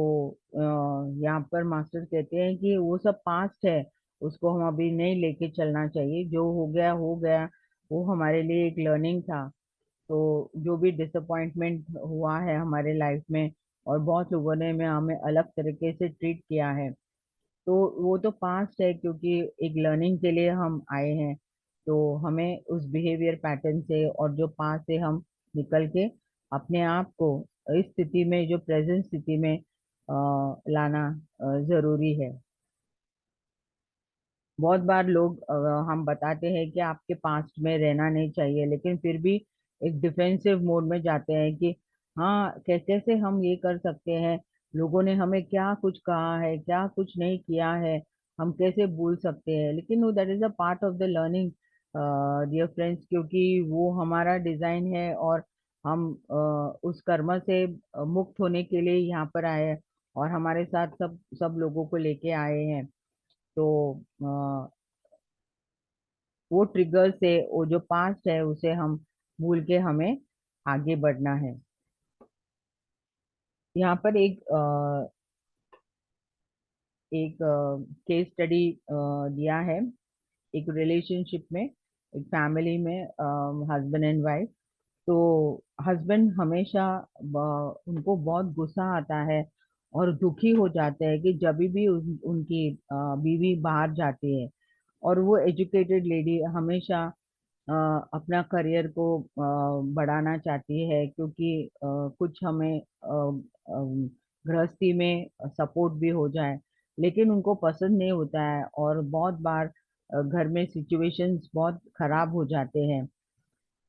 यहाँ पर मास्टर कहते हैं कि वो सब पास्ट है, उसको हम अभी नहीं लेके चलना चाहिए। जो हो गया हो गया, वो हमारे लिए एक लर्निंग था। तो जो भी डिसअपॉइंटमेंट हुआ है हमारे लाइफ में, और बहुत लोगों ने में हमें अलग तरीके से ट्रीट किया है, तो वो तो पास्ट है, क्योंकि एक लर्निंग के लिए हम आए हैं। तो हमें उस बिहेवियर पैटर्न से और जो पास्ट से हम निकल के अपने आप को इस स्थिति में, जो प्रेजेंट स्थिति में लाना जरूरी है। बहुत बार लोग हम बताते हैं कि आपके पास्ट में रहना नहीं चाहिए, लेकिन फिर भी एक डिफेंसिव मोड में जाते हैं कि हाँ, कैसे हम ये कर सकते हैं, लोगों ने हमें क्या कुछ कहा है, क्या कुछ नहीं किया है, हम कैसे भूल सकते हैं। लेकिन वो that is a part of the learning dear friends, क्योंकि वो हमारा डिजाइन है, और हम उस कर्म से मुक्त होने के लिए यहाँ पर आए हैं, और हमारे साथ सब सब लोगों को लेके आए हैं। तो वो ट्रिगर से, वो जो पास्ट है उसे हम भूल के हमें आगे बढ़ना है। यहाँ पर एक केस स्टडी दिया है। एक रिलेशनशिप में, एक फैमिली में, हस्बैंड एंड वाइफ। तो हस्बैंड हमेशा उनको बहुत गुस्सा आता है और दुखी हो जाते हैं कि जब भी उनकी बीवी बाहर जाती है। और वो एजुकेटेड लेडी हमेशा अपना करियर को बढ़ाना चाहती है, क्योंकि कुछ हमें गृहस्थी में सपोर्ट भी हो जाए। लेकिन उनको पसंद नहीं होता है, और बहुत बार घर में सिचुएशंस बहुत खराब हो जाते हैं।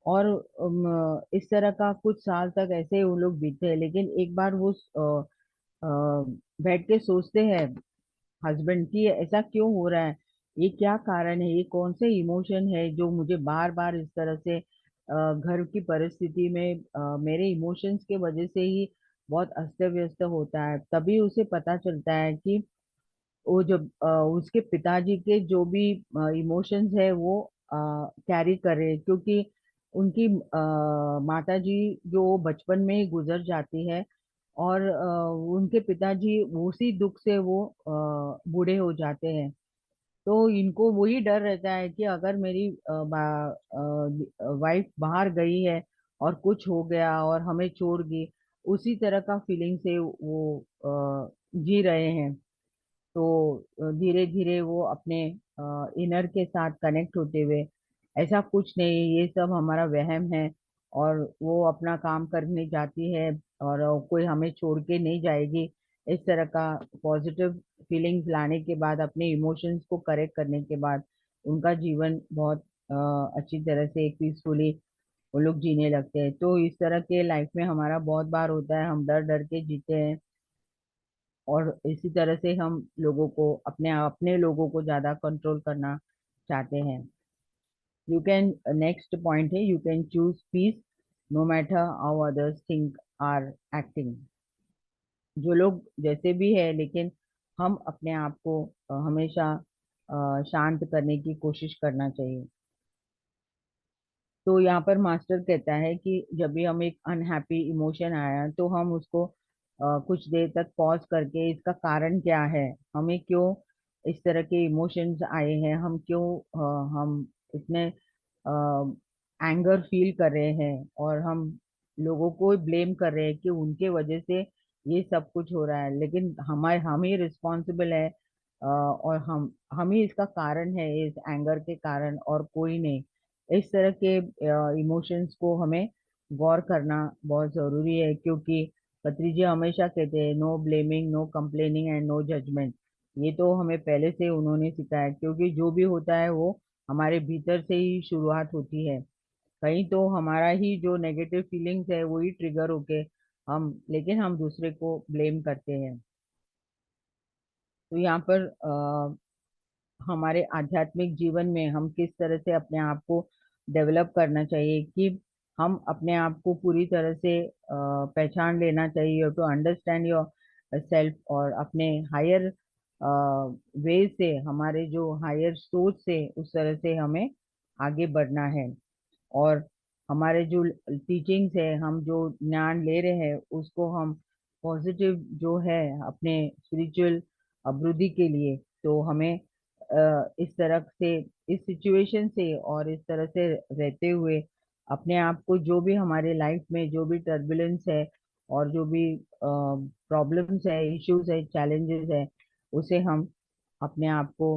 और इस तरह का कुछ साल तक ऐसे ही वो लोग बीते हैं। लेकिन एक बार वो बैठ के सोचते हैं हस्बैंड की, ऐसा क्यों हो रहा है, ये क्या कारण है, ये कौन से इमोशन है जो मुझे बार बार इस तरह से घर की परिस्थिति में मेरे इमोशंस के वजह से ही बहुत अस्त व्यस्त होता है। तभी उसे पता चलता है कि वो जब उसके पिताजी के जो भी इमोशंस है वो कैरी करे, क्योंकि उनकी माता जी जो बचपन में ही गुजर जाती है, और उनके पिताजी उसी दुख से वो बूढ़े हो जाते हैं। तो इनको वही डर रहता है कि अगर मेरी वाइफ बाहर गई है और कुछ हो गया और हमें छोड़ गई, उसी तरह का फीलिंग से वो जी रहे हैं। तो धीरे धीरे वो अपने इनर के साथ कनेक्ट होते हुए, ऐसा कुछ नहीं, ये सब हमारा वहम है, और वो अपना काम करने जाती है, और कोई हमें छोड़ के नहीं जाएगी, इस तरह का पॉजिटिव फीलिंग्स लाने के बाद, अपने इमोशंस को करेक्ट करने के बाद, उनका जीवन बहुत अच्छी तरह से पीसफुली वो लोग जीने लगते हैं। तो इस तरह के लाइफ में हमारा बहुत बार होता है, हम डर डर के जीते हैं, और इसी तरह से हम लोगों को, अपने अपने लोगों को ज्यादा कंट्रोल करना चाहते हैं। यू कैन, नेक्स्ट पॉइंट है, you can choose peace no matter how others think are acting. जो लोग जैसे भी है, लेकिन हम अपने आप को हमेशा शांत करने की कोशिश करना चाहिए। तो यहाँ पर मास्टर कहता है कि जब भी हम एक अनहैप्पी इमोशन आया, तो हम उसको कुछ देर तक पॉज करके, इसका कारण क्या है, हमें क्यों इस तरह के इमोशंस आए हैं, हम क्यों हम इतने एंगर फील कर रहे हैं, और हम लोगों को ब्लेम कर रहे हैं कि उनके वजह से ये सब कुछ हो रहा है, लेकिन हमारे हम ही रिस्पॉन्सिबल है, और हम ही इसका कारण है, इस एंगर के कारण, और कोई नहीं। इस तरह के इमोशंस को हमें गौर करना बहुत जरूरी है, क्योंकि पत्री जी हमेशा कहते हैं, no blaming, no complaining and no judgement. ये तो हमें पहले से उन्होंने सिखाया है, क्योंकि जो भी होता है वो हमारे भीतर से ही शुरुआत होती है। कहीं तो हमारा ही जो नेगेटिव फीलिंग्स है वही ट्रिगर होके हम, लेकिन हम दूसरे को ब्लेम करते हैं। तो यहाँ पर हमारे आध्यात्मिक जीवन में हम किस तरह से अपने आप को डेवलप करना चाहिए, कि हम अपने आप को पूरी तरह से पहचान लेना चाहिए, टू अंडरस्टैंड योर सेल्फ, और अपने हायर वे से, हमारे जो हायर सोच से, उस तरह से हमें आगे बढ़ना है। और हमारे जो टीचिंग्स है, हम जो ज्ञान ले रहे हैं, उसको हम पॉजिटिव जो है अपने स्पिरिचुअल अभिवृद्धि के लिए, तो हमें इस तरह से, इस सिचुएशन से और इस तरह से रहते हुए, अपने आप को, जो भी हमारे लाइफ में जो भी टर्बुलेंस है, और जो भी प्रॉब्लम्स है, इश्यूज है, चैलेंजेस है, उसे हम अपने आप को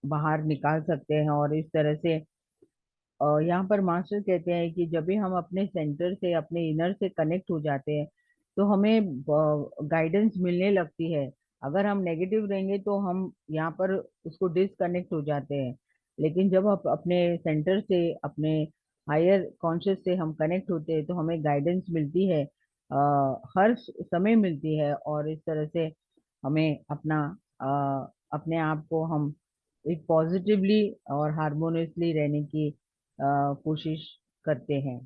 बाहर निकाल सकते हैं। और इस तरह से यहाँ पर मास्टर कहते हैं कि जब भी हम अपने सेंटर से, अपने इनर से कनेक्ट हो जाते हैं, तो हमें गाइडेंस मिलने लगती है। अगर हम नेगेटिव रहेंगे तो हम यहाँ पर उसको डिसकनेक्ट हो जाते हैं, लेकिन जब हम अपने सेंटर से, अपने हायर कॉन्शियस से हम कनेक्ट होते हैं, तो हमें गाइडेंस मिलती है, हर समय मिलती है, और इस तरह से हमें अपना अपने आप को हम एक पॉजिटिवली और हार्मोनियसली रहने की कोशिश करते हैं।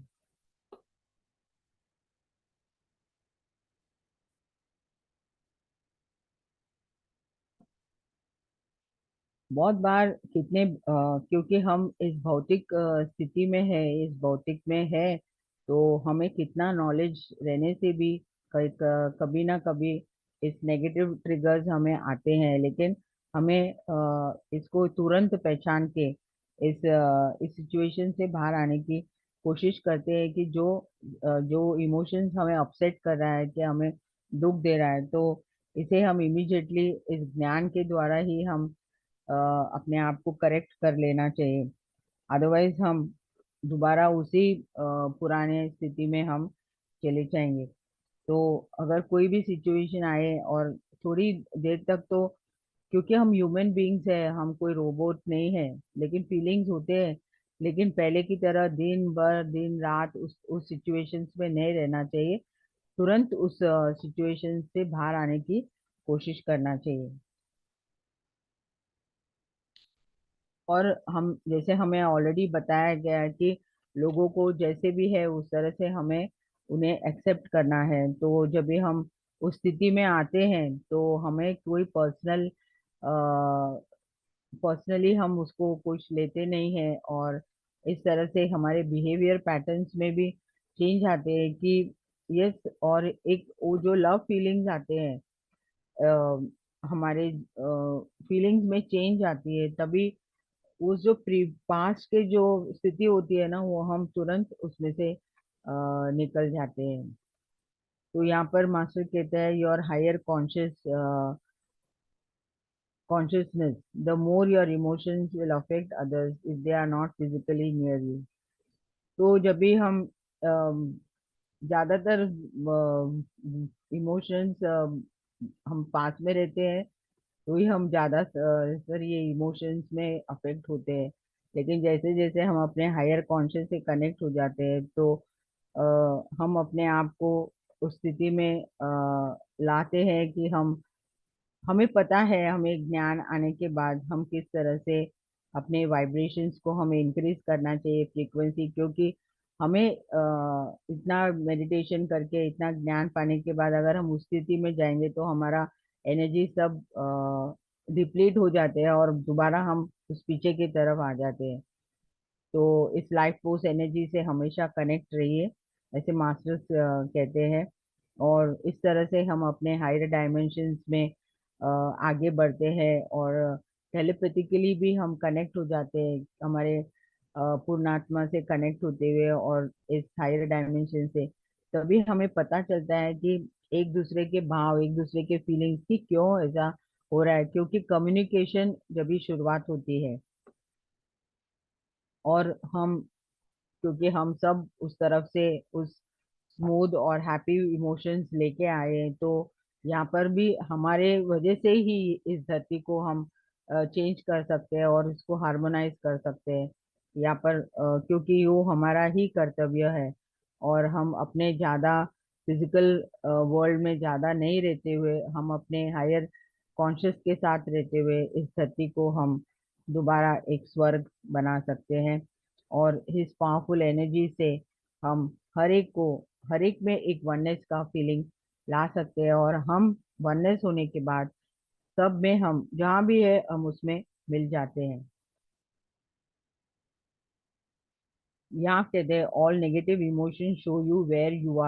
बहुत बार क्योंकि हम इस भौतिक स्थिति में है, इस भौतिक में है, तो हमें कितना नॉलेज रहने से भी कभी ना कभी इस नेगेटिव ट्रिगर्स हमें आते हैं, लेकिन हमें इसको तुरंत पहचान के इस सिचुएशन से बाहर आने की कोशिश करते हैं, कि जो इमोशंस हमें अपसेट कर रहा है, कि हमें दुख दे रहा है, तो इसे हम इमिजिएटली इस ज्ञान के द्वारा ही हम अपने आप को करेक्ट कर लेना चाहिए। अदरवाइज हम दोबारा उसी पुराने स्थिति में हम चले जाएंगे। तो अगर कोई भी सिचुएशन आए, और थोड़ी देर तक तो, क्योंकि हम ह्यूमन बीइंग्स है, हम कोई रोबोट नहीं है, लेकिन फीलिंग्स होते हैं, लेकिन पहले की तरह दिन भर दिन रात उस सिचुएशंस में नहीं रहना चाहिए। तुरंत उस सिचुएशन से बाहर आने की कोशिश करना चाहिए। और हम, जैसे हमें ऑलरेडी बताया गया है कि लोगों को जैसे भी है उस तरह से हमें उन्हें एक्सेप्ट करना है। तो जब भी हम उस स्थिति में आते हैं, तो हमें कोई पर्सनल पर्सनली हम उसको कुछ लेते नहीं है, और इस तरह से हमारे बिहेवियर पैटर्न्स में भी चेंज आते हैं कि यस, और एक वो जो लव फीलिंग्स आते हैं, हमारे फीलिंग्स में चेंज आती है, तभी उस जो प्री पास्ट के जो स्थिति होती है ना, वो हम तुरंत उसमें से निकल जाते हैं। तो यहाँ पर मास्टर कहता है your higher consciousness, the more your emotions will affect others if they are not physically near you। तो जब भी हम ज्यादातर इमोशंस हम पास में रहते हैं, तो ही हम ज्यादा सर ये इमोशंस में अफेक्ट होते हैं। लेकिन जैसे जैसे हम अपने हायर कॉन्शियस से कनेक्ट हो जाते हैं, तो हम अपने आप को उस स्थिति में लाते हैं कि हमें पता है, हमें ज्ञान आने के बाद हम किस तरह से अपने वाइब्रेशंस को हमें इंक्रीज करना चाहिए, फ्रीक्वेंसी। क्योंकि हमें इतना मेडिटेशन करके इतना ज्ञान पाने के बाद अगर हम उस स्थिति में जाएंगे, तो हमारा एनर्जी सब डिप्लीट हो जाते हैं और दोबारा हम उस पीछे की तरफ आ जाते हैं। तो इस लाइफ फोर्स एनर्जी से हमेशा कनेक्ट रहिए, ऐसे मास्टर्स कहते हैं। और इस तरह से हम अपने हायर डायमेंशंस में आगे बढ़ते हैं, और टेलीपैथिकली भी हम कनेक्ट हो जाते हैं हमारे पूर्णात्मा से कनेक्ट होते हुए, और इस हायर डायमेंशन से तभी हमें पता चलता है कि एक दूसरे के भाव, एक दूसरे के फीलिंग्स की क्यों ऐसा हो रहा है। क्योंकि कम्युनिकेशन जब भी शुरुआत होती है, और हम क्योंकि हम सब उस तरफ से उस स्मूथ और हैप्पी इमोशंस लेके आए हैं, तो यहाँ पर भी हमारे वजह से ही इस धरती को हम चेंज कर सकते हैं और इसको हार्मोनाइज कर सकते हैं यहाँ पर, क्योंकि वो हमारा ही कर्तव्य है। और हम अपने ज्यादा फिजिकल वर्ल्ड में ज्यादा नहीं रहते हुए, हम अपने हायर कॉन्शियस के साथ रहते हुए इस धरती को हम दोबारा एक स्वर्ग बना सकते हैं। और इस पावरफुल एनर्जी से हम हर एक में एक वननेस का फीलिंग ला सकते हैं, और हम वननेस होने के बाद सब में हम जहाँ भी है हम उसमें मिल जाते हैं। यहाँ कहते हैं all negative emotion show you where you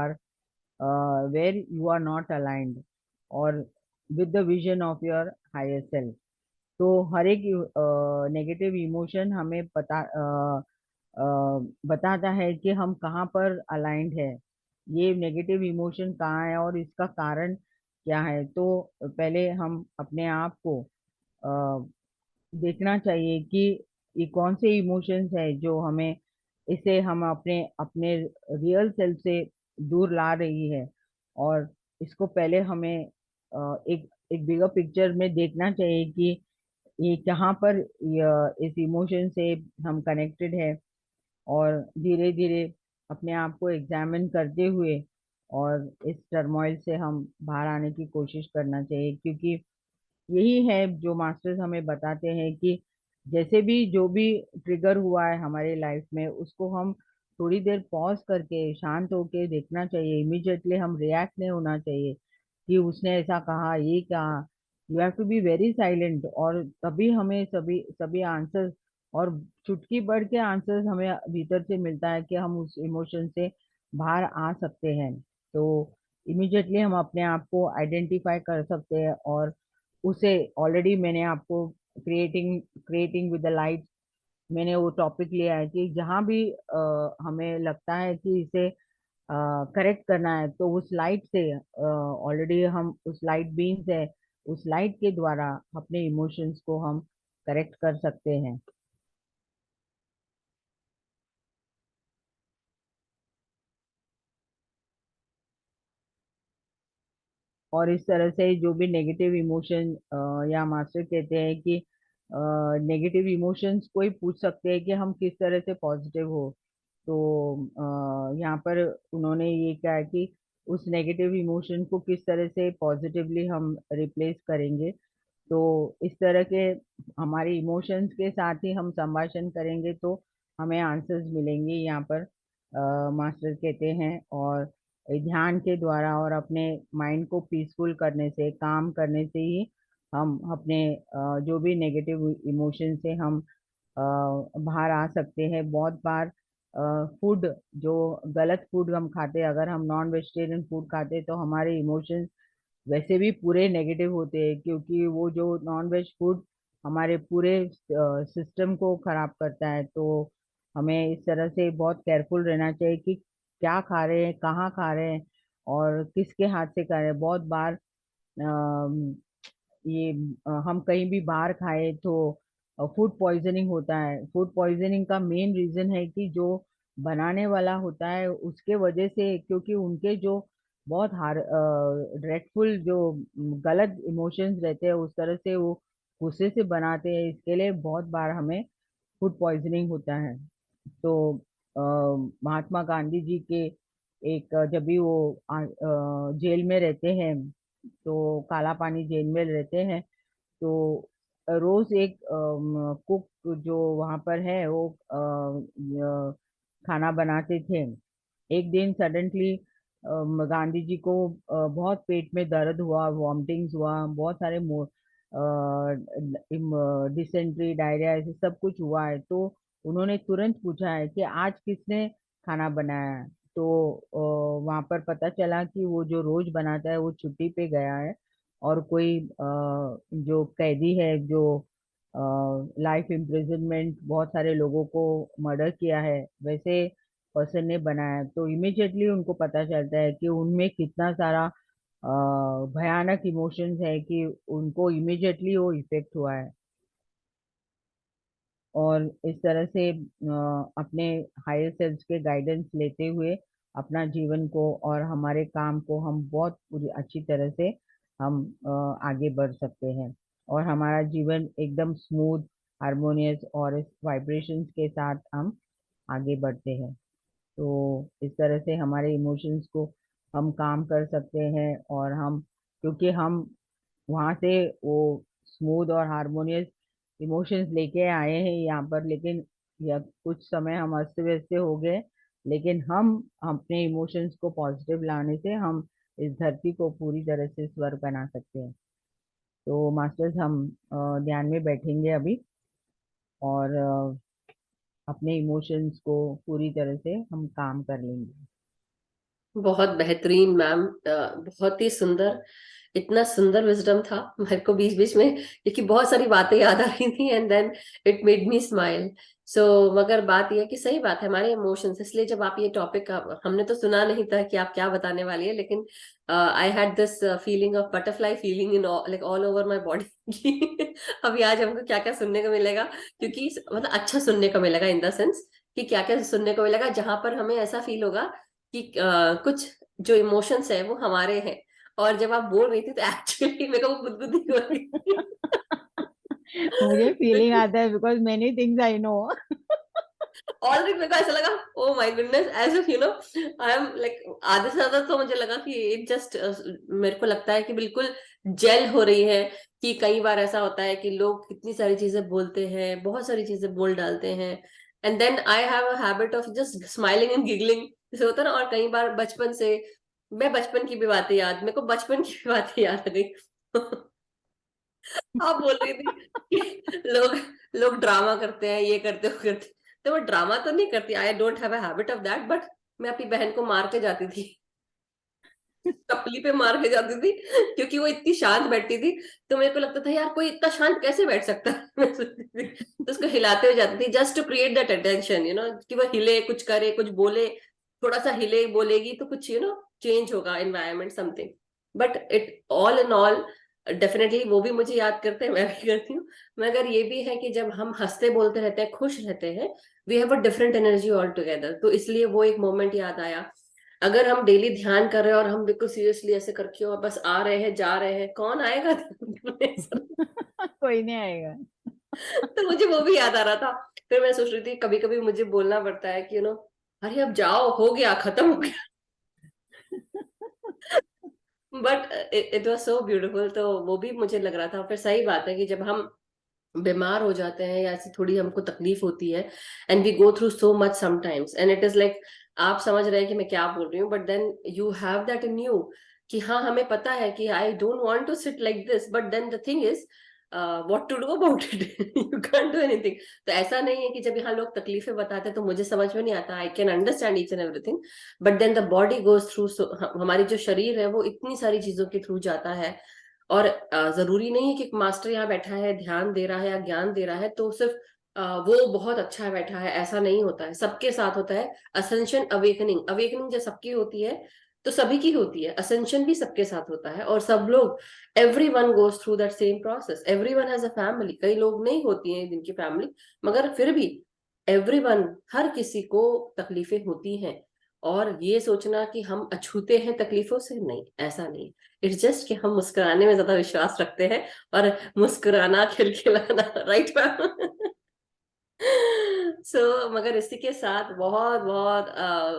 are not aligned, और with the vision of your higher self. तो हर एक नेगेटिव इमोशन हमें बताता है कि हम कहाँ पर अलाइंड है, ये नेगेटिव इमोशन कहाँ है और इसका कारण क्या है। तो पहले हम अपने आप को देखना चाहिए कि ये कौन से इमोशंस है जो हमें इसे हम अपने अपने रियल सेल्फ से दूर ला रही है। और इसको पहले हमें एक बिगर पिक्चर में देखना चाहिए कि ये कहाँ पर इस इमोशन से हम कनेक्टेड है, और धीरे धीरे अपने आप को एग्जामिन करते हुए और इस टर्मोइल से हम बाहर आने की कोशिश करना चाहिए। क्योंकि यही है जो मास्टर्स हमें बताते हैं कि जैसे भी जो भी ट्रिगर हुआ है हमारे लाइफ में, उसको हम थोड़ी देर पॉज करके शांत होके देखना चाहिए। इमीडिएटली हम रिएक्ट नहीं होना चाहिए कि उसने ऐसा कहा, ये कहा। You have to be very silent, और तभी हमें सभी सभी आंसर्स, और चुटकी बढ़ के आंसर्स हमें भीतर से मिलता है कि हम उस इमोशन से बाहर आ सकते हैं। तो इमीडिएटली हम अपने आप को आइडेंटिफाई कर सकते हैं, और उसे ऑलरेडी मैंने आपको creating creating with the light, मैंने वो टॉपिक लिया है कि जहाँ भी हमें लगता है कि इसे करेक्ट करना है, तो उस लाइट से ऑलरेडी हम उस लाइट बीम से उस लाइट के द्वारा अपने इमोशंस को हम करेक्ट कर सकते हैं। और इस तरह से जो भी नेगेटिव इमोशन, या मास्टर कहते हैं कि नेगेटिव इमोशंस कोई पूछ सकते हैं कि हम किस तरह से पॉजिटिव हो। तो यहाँ पर उन्होंने ये कहा है कि उस नेगेटिव इमोशन को किस तरह से पॉजिटिवली हम रिप्लेस करेंगे। तो इस तरह के हमारे इमोशंस के साथ ही हम संभाषण करेंगे, तो हमें आंसर्स मिलेंगे यहाँ पर, मास्टर कहते हैं। और ध्यान के द्वारा और अपने माइंड को पीसफुल करने से, काम करने से ही हम अपने जो भी नेगेटिव इमोशन से हम बाहर आ सकते हैं। बहुत बार फूड, जो गलत फूड हम खाते हैं, अगर हम नॉन वेजिटेरियन फूड खाते हैं तो हमारे इमोशंस वैसे भी पूरे नेगेटिव होते हैं, क्योंकि वो जो नॉन वेज फूड हमारे पूरे सिस्टम को खराब करता है। तो हमें इस तरह से बहुत केयरफुल रहना चाहिए कि क्या खा रहे हैं, कहाँ खा रहे हैं, और किसके हाथ से खा रहे हैं। बहुत बार ये हम कहीं भी बाहर खाए तो फूड पॉइजनिंग होता है। फूड पॉइजनिंग का मेन रीजन है कि जो बनाने वाला होता है उसके वजह से, क्योंकि उनके जो बहुत हार ड्रेडफुल जो गलत इमोशंस रहते हैं, उस तरह से वो गुस्से से बनाते हैं, इसके लिए बहुत बार हमें फूड पॉइजनिंग होता है। तो अ, महात्मा गांधी जी के एक जब भी वो जेल में रहते हैं, तो काला पानी जेल में रहते हैं, तो रोज एक कुक जो वहां पर है वो खाना बनाते थे। एक दिन सडनली गांधी जी को बहुत पेट में दर्द हुआ, वॉमिटिंग्स हुआ, बहुत सारे डिसेंट्री, डायरिया, ऐसे सब कुछ हुआ है। तो उन्होंने तुरंत पूछा है कि आज किसने खाना बनाया है। तो वहां पर पता चला कि वो जो रोज बनाता है वो छुट्टी पे गया है, और कोई जो कैदी है जो लाइफ इम्प्रिजनमेंट, बहुत सारे लोगों को मर्डर किया है, वैसे पर्सन ने बनाया। तो इमिजिएटली उनको पता चलता है कि उनमें कितना सारा भयानक इमोशंस है कि उनको इमिजिएटली वो इफेक्ट हुआ है। और इस तरह से अपने हायर सेल्फ के गाइडेंस लेते हुए अपना जीवन को और हमारे काम को हम बहुत पूरी अच्छी तरह से हम आगे बढ़ सकते हैं, और हमारा जीवन एकदम स्मूथ, हार्मोनियस और इस वाइब्रेशंस के साथ हम आगे बढ़ते हैं। तो इस तरह से हमारे इमोशंस को हम काम कर सकते हैं, और हम, क्योंकि हम वहां से वो स्मूथ और हार्मोनियस इमोशंस लेके आए हैं यहाँ पर, लेकिन या कुछ समय हम अस्त व्यस्त हो गए, लेकिन हम अपने इमोशंस को पॉजिटिव लाने से हम इस धरती को पूरी तरह से स्वर्ग बना सकते हैं। तो मास्टर्स, हम ध्यान में बैठेंगे अभी, और अपने इमोशंस को पूरी तरह से हम काम कर लेंगे। बहुत बेहतरीन मैम, बहुत ही सुंदर, इतना सुंदर विजडम था मेरे को बीच बीच में, क्योंकि बहुत सारी बातें याद आ रही थी and then it made me smile. So मगर बात यह है कि सही बात है, हमारे इमोशंस, इसलिए जब आप ये टॉपिक, हमने तो सुना नहीं था कि आप क्या बताने वाली है, लेकिन I had this feeling of butterfly feeling in like all over my body. अभी आज हमको क्या क्या सुनने को मिलेगा, क्योंकि मतलब अच्छा सुनने को मिलेगा इन द सेंस कि क्या क्या सुनने को मिलेगा, जहां पर हमें ऐसा फील होगा कि कुछ जो इमोशंस है वो हमारे हैं। और जब आप बोल रही थी तो एक्चुअली मेरे को वो गुदगुदी हो रही थी। मुझे फीलिंग आता है because many things I know. Already मेरे को ऐसा लगा, oh my goodness, as if you know I am like, आधे से ज्यादा तो मुझे लगा कि इट जस्ट, मेरे को लगता है कि बिल्कुल जेल हो रही है। कि कई बार ऐसा होता है कि लोग कितनी सारी चीजें बोलते हैं, बहुत सारी चीजें बोल डालते हैं, and then I have a habit of just smiling and giggling, जैसे होता है ना। और कई बार बचपन से, मैं बचपन की भी बातें याद, मेरे को बचपन की भी बातें याद आ गई। आप बोल रही थी कि लोग लोग ड्रामा करते हैं, ये करते हो करते, तो वो ड्रामा तो नहीं करती, I don't have a habit of that, but मैं अपनी बहन को मार के जाती थी, टपली पे मार के जाती थी, क्योंकि वो इतनी शांत बैठती थी। तो मेरे को लगता था यार कोई इतना शांत कैसे बैठ सकता है। मैं सोचती थी, तो उसको हिलाते हुए जाती थी just to create that attention, कि वो हिले, कुछ करे, कुछ बोले, थोड़ा सा हिले बोलेगी तो कुछ चेंज होगा environment something. But it all in all definitely वो भी मुझे याद करते हैं, मैं भी करती हूँ। मगर ये भी है कि जब हम हंसते बोलते रहते हैं, खुश रहते हैं, we have a different energy all together, तो इसलिए वो एक मोमेंट याद आया। अगर हम डेली ध्यान कर रहे हैं और हम बिल्कुल सीरियसली ऐसे करके और बस आ रहे हैं जा रहे हैं, कौन आएगा ध्यान करने सर? कोई नहीं आएगा। तो मुझे वो भी याद आ रहा था। फिर मैं सोच रही थी कभी कभी मुझे बोलना पड़ता है कि अरे अब जाओ, हो गया, खत्म हो गया। But it was so beautiful, तो वो भी मुझे लग रहा था। फिर सही बात है कि जब हम बीमार हो जाते हैं या ऐसी थोड़ी हमको तकलीफ होती है, and we go through so much sometimes, and it is like, आप समझ रहे हैं कि मैं क्या बोल रही हूँ, but then you have that in you, कि हाँ हमें पता है कि I don't want to sit like this, but then the thing is what to do about it, you can't do anything. तो ऐसा नहीं है कि जब यहाँ लोग तकलीफें बताते हैं तो मुझे समझ में नहीं आता, I can understand each and everything, but then the body goes through, हमारी जो शरीर है वो इतनी सारी चीजों के थ्रू जाता है। और जरूरी नहीं है कि एक मास्टर यहाँ बैठा है ध्यान दे रहा है या ज्ञान दे रहा है तो सिर्फ वो बहुत अच्छा है बैठा है, ऐसा नहीं होता है, सबके साथ होता है। असेंशन अवेकनिंग, अवेकनिंग जब सबकी होती है तो सभी की होती है, असेंशन भी सबके साथ होता है, और सब लोग, every one goes through that same process, every one has a family. कई लोग नहीं होती हैं जिनकी फैमिली, मगर फिर भी एवरी वन, हर किसी को तकलीफें होती हैं। और ये सोचना कि हम अछूते हैं तकलीफों से, नहीं, ऐसा नहीं। इट्स जस्ट कि हम मुस्कुराने में ज्यादा विश्वास रखते हैं, और मुस्कुराना खिलखिलाना, राइट मैम? मगर इसी के साथ बहुत बहुत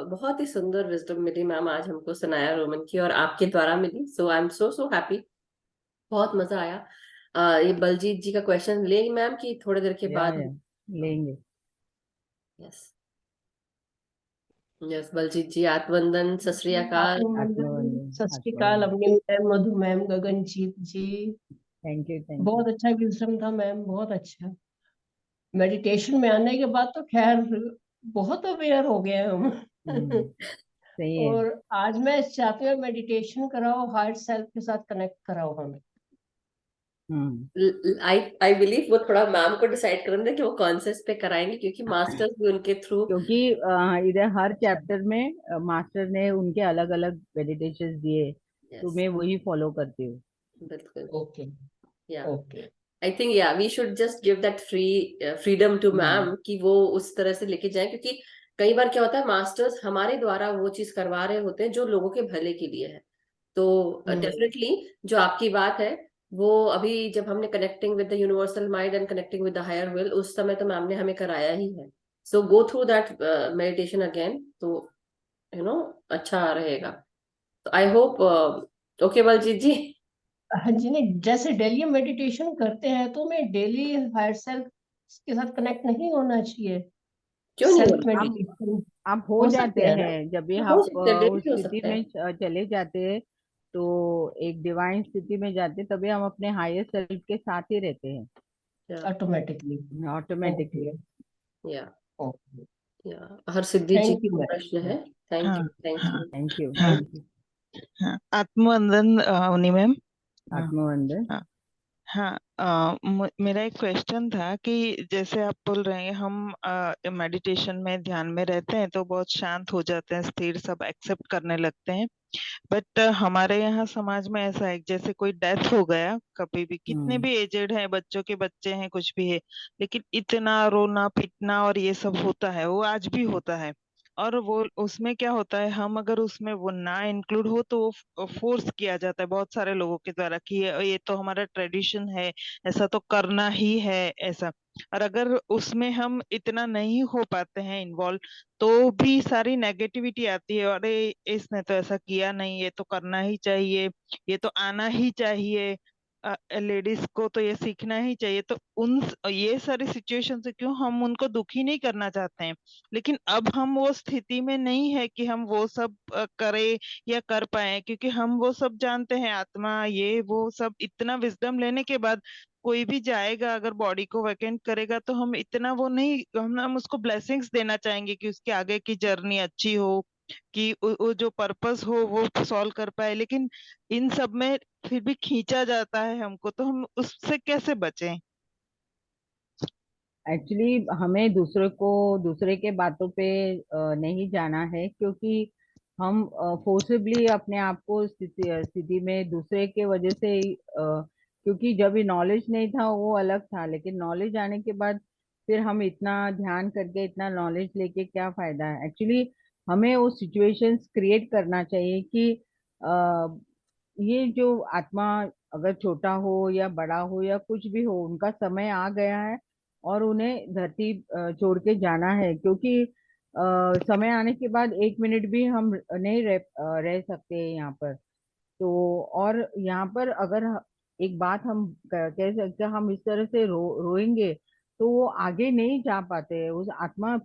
बहुत ही सुंदर विजडम मिली मैम आज हमको सनाया रोमन की, और आपके द्वारा मिली। सो I am so so happy, बहुत मजा आया। ये बलजीत जी का क्वेश्चन लेंगे मैम कि थोड़ी देर के बाद? या लेंगे। यस, यस बलजीत जी, आत्मवंदन, सत श्री अकाल। आत्मवंदन, आत्मबंधन। सत श्री अकाल आत्मबंधन। Avani ma'am, Madhu ma'am, Gaganjit ji. Thank you, thank you. बहुत अच्छा विजडम था मैम, बहुत अच्छा। मेडिटेशन में आने के बाद तो खैर बहुत अवेयर हो गए हम। सही है। और आज मैं चाहती हूँ मेडिटेशन कराओ, हायर सेल्फ के साथ कनेक्ट कराओ हमें। हम्म आई बिलीव वो थोड़ा मैम को डिसाइड करने कि वो कौन से इस पे कराएंगे, क्योंकि मास्टर्स भी उनके थ्रू। क्योंकि इधर हर अच्छा। चैप्टर में मास्टर ने उनके अलग अलग मेडिटेशन दिए, तो यस, मैं वही फॉलो करती हूँ। बिल्कुल। Okay. Yeah okay. I think yeah we should just give that freedom to hmm ma'am कि वो उस तरह से लेके जाए, क्योंकि कई बार क्या होता है, मास्टर्स हमारे द्वारा वो चीज करवा रहे होते हैं जो लोगों के भले के लिए है। तो हम्म। डेफिनेटली जो आपकी बात है, वो अभी जब हमने connecting with the universal mind and connecting with the higher will, उस समय तो मैम ने हमें कराया ही है। So go through that meditation again, तो अच्छा रहेगा। तो I hope, okay Baljit ji. हाँ जी, नहीं जैसे डेली हम मेडिटेशन करते हैं तो मैं डेली हायर सेल्फ के साथ कनेक्ट नहीं होना चाहिए? क्यों नहीं सेल्फ होना? आप मेडिटेशन आप हो हो जाते सकते हैं ना? हैं, जब भी हो आप सकता है, उस डेली हो स्थिति सकता है। में चले जाते हैं, तो एक डिवाइन स्थिति में जाते हैं, तभी हम अपने हायर सेल्फ के साथ ही रहते हैं या automatically. Automatically. Okay. Yeah okay. या हर सिद्धि जी थैंक यू का प्रश्न मैम। है। थैंक हाँ यू, थैंक हाँ यू। थैंक यू, हाँ थैंक यू। हाँ आत्मवंदन उन्हीं मैम। हाँ आत्मवंदन। हाँ हाँ मेरा एक क्वेश्चन था कि जैसे आप बोल रहे हैं हम मेडिटेशन में ध्यान में रहते हैं तो बहुत शांत हो जाते हैं, स्थिर, सब एक्सेप्ट करने लगते हैं। बट हमारे यहाँ समाज में ऐसा है कि जैसे कोई डेथ हो गया कभी भी, कितने हम्म भी एजेड हैं, बच्चों के बच्चे हैं, कुछ भी है, लेकिन इतना रोना पीटना और ये सब होता है, वो आज भी होता है। और वो उसमें क्या होता है, हम अगर उसमें वो ना इंक्लूड हो तो वो फोर्स किया जाता है बहुत सारे लोगों के द्वारा कि ये तो हमारा ट्रेडिशन है, ऐसा तो करना ही है, ऐसा। और अगर उसमें हम इतना नहीं हो पाते हैं इन्वॉल्व, तो भी सारी नेगेटिविटी आती है, अरे इसने तो ऐसा किया नहीं, ये तो करना ही चाहिए, ये तो आना ही चाहिए, लेडीज को तो ये सीखना ही चाहिए। तो उन ये सारी सिचुएशन से क्यों हम उनको दुखी नहीं करना चाहते हैं, लेकिन अब हम वो स्थिति में नहीं है कि हम वो सब करें या कर पाए, क्योंकि हम वो सब जानते हैं, आत्मा ये वो सब इतना विजडम लेने के बाद कोई भी जाएगा अगर बॉडी को वैकेंट करेगा, तो हम इतना वो नहीं, हम उसको ब्लेसिंग्स देना चाहेंगे कि उसके आगे की जर्नी अच्छी हो, कि वो जो पर्पस हो वो सॉल्व कर पाए। लेकिन इन सब में फिर भी खींचा जाता है हमको, तो हम उससे कैसे बचें? एक्चुअली हमें दूसरे के बातों पे नहीं जाना है, क्योंकि हम फोर्सिबली अपने आप को स्थिति में दूसरे के वजह से क्योंकि जब भी नॉलेज नहीं था वो अलग था, लेकिन नॉलेज आने के बाद फिर हम इतना ध्यान करके इतना नॉलेज लेके क्या फायदा है। एक्चुअली हमें वो सिचुएशंस क्रिएट करना चाहिए कि ये जो आत्मा, अगर छोटा हो या बड़ा हो या कुछ भी हो, उनका समय आ गया है और उन्हें धरती छोड़ के जाना है। क्योंकि समय आने के बाद एक मिनट भी हम नहीं रह सकते हैं यहाँ पर। तो और यहाँ पर अगर एक बात हम कह सकते हैं, हम इस तरह से रोएंगे तो वो आगे नहीं जा पाते, उस आत्मा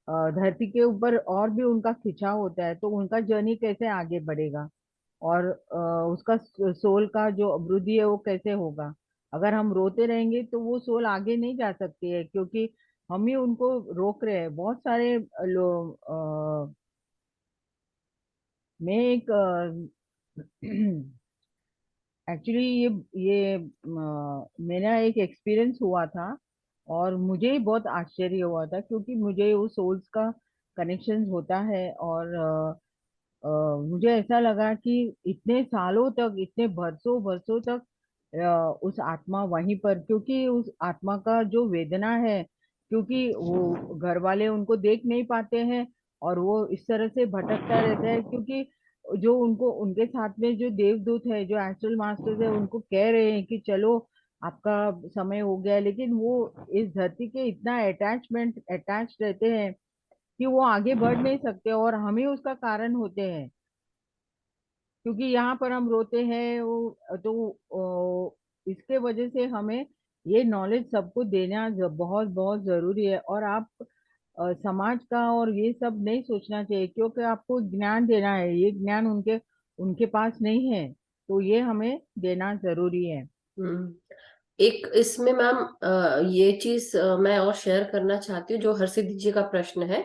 धरती के ऊपर और भी उनका खिंचाव होता है, तो उनका जर्नी कैसे आगे बढ़ेगा, और उसका सोल का जो अभिवृद्धि है वो कैसे होगा। अगर हम रोते रहेंगे तो वो सोल आगे नहीं जा सकती है, क्योंकि हम ही उनको रोक रहे हैं। बहुत सारे लोग मैं एक एक्चुअली ये मेरा एक एक्सपीरियंस हुआ था, और मुझे ही बहुत आश्चर्य हुआ था, क्योंकि मुझे वो सोल्स का कनेक्शन होता है। और मुझे ऐसा लगा कि इतने सालों तक, इतने बरसों बरसों तक उस आत्मा वहीं पर, क्योंकि उस आत्मा का जो वेदना है, क्योंकि वो घर वाले उनको देख नहीं पाते हैं, और वो इस तरह से भटकता रहता है, क्योंकि जो उनको, उनके साथ में जो देवदूत है, जो एस्ट्रल मास्टर्स है, उनको कह रहे हैं कि चलो आपका समय हो गया है, लेकिन वो इस धरती के इतना अटैच रहते हैं कि वो आगे बढ़ नहीं सकते, और हम ही उसका कारण होते हैं। क्योंकि यहाँ पर हम रोते हैं तो इसके वजह से हमें ये नॉलेज सबको देना बहुत बहुत जरूरी है। और आप समाज का और ये सब नहीं सोचना चाहिए, क्योंकि आपको ज्ञान देना है, ये ज्ञान उनके उनके पास नहीं है, तो ये हमें देना जरूरी है। हम्म। एक इसमें मैम ये चीज मैं और शेयर करना चाहती हूँ, जो हरसिद्धि जी का प्रश्न है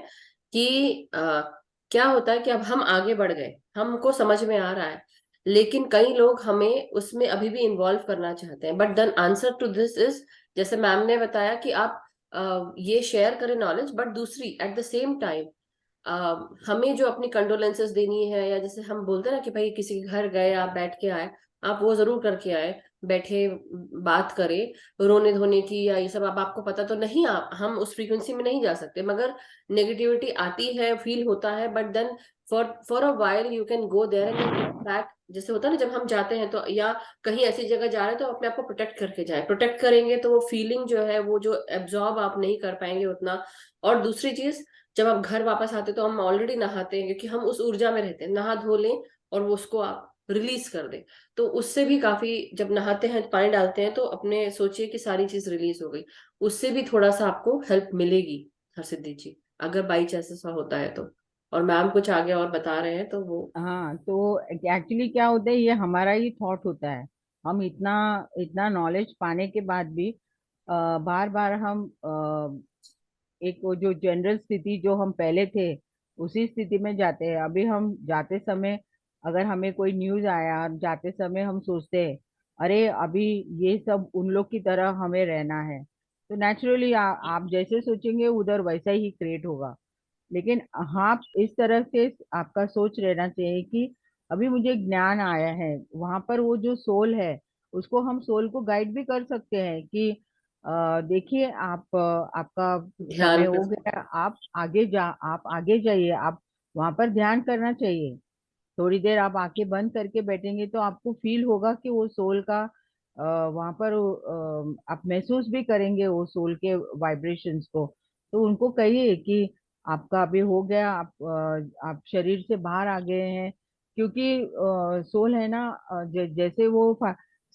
कि क्या होता है कि अब हम आगे बढ़ गए, हमको समझ में आ रहा है, लेकिन कई लोग हमें उसमें अभी भी इन्वॉल्व करना चाहते हैं। But then answer to this is, जैसे मैम ने बताया कि आप ये शेयर करें नॉलेज, बट दूसरी एट द सेम टाइम हमें जो अपनी कंडोलेंसेस देनी है, या जैसे हम बोलते हैं ना कि भाई किसी के घर गए, आप बैठ के आए, आप वो जरूर करके आए, बैठे बात करें रोने धोने की या ये सब। अब आपको पता तो नहीं, आप हम उस फ्रीक्वेंसी में नहीं जा सकते, मगर नेगेटिविटी आती है, फील होता है, but then for for a while you can go there and then come back. जैसे होता है ना, जब हम जाते हैं तो, या कहीं ऐसी जगह जा रहे हैं, तो अपने आप को प्रोटेक्ट करके जाए, प्रोटेक्ट करेंगे तो वो फीलिंग जो है, वो जो एब्जॉर्ब आप नहीं कर पाएंगे उतना। और दूसरी चीज, जब आप घर वापस आते तो हम ऑलरेडी नहाते हैं, क्योंकि हम उस ऊर्जा में रहते हैं, नहा धो लें और वो उसको आप रिलीज कर दें, तो उससे भी काफी, जब नहाते हैं पानी डालते हैं तो अपने सोचिए कि सारी चीज रिलीज हो गई, उससे भी थोड़ा सा आपको हेल्प मिलेगी हरसिद्धि जी, अगर बाई चांस ऐसा होता है तो। और मैम कुछ आगे और बता रहे हैं तो वो। हाँ, तो एक्चुअली क्या होता है, ये हमारा ही थॉट होता है। हम इतना इतना नॉलेज पाने के बाद भी बार बार हम एक वो जो जनरल स्थिति जो हम पहले थे, उसी स्थिति में जाते हैं। अभी हम जाते समय, अगर हमें कोई न्यूज आया, जाते समय हम सोचते हैं अरे अभी ये सब उन लोग की तरह हमें रहना है, तो नेचुरली आप जैसे सोचेंगे उधर वैसा ही क्रिएट होगा। लेकिन हाँ, इस तरह से आपका सोच रहना चाहिए कि अभी मुझे ज्ञान आया है, वहां पर वो जो सोल है, उसको हम सोल को गाइड भी कर सकते हैं कि देखिए आप आपका समय ध्यान हो कर। गया, आप आगे जाइए, आप वहां पर ध्यान करना चाहिए। थोड़ी देर आप आंखें बंद करके बैठेंगे तो आपको फील होगा कि वो सोल का वहां पर आप महसूस भी करेंगे वो सोल के वाइब्रेशंस को। तो उनको कहिए कि आपका अभी हो गया, आप शरीर से बाहर आ गए हैं। क्योंकि सोल है ना, जैसे वो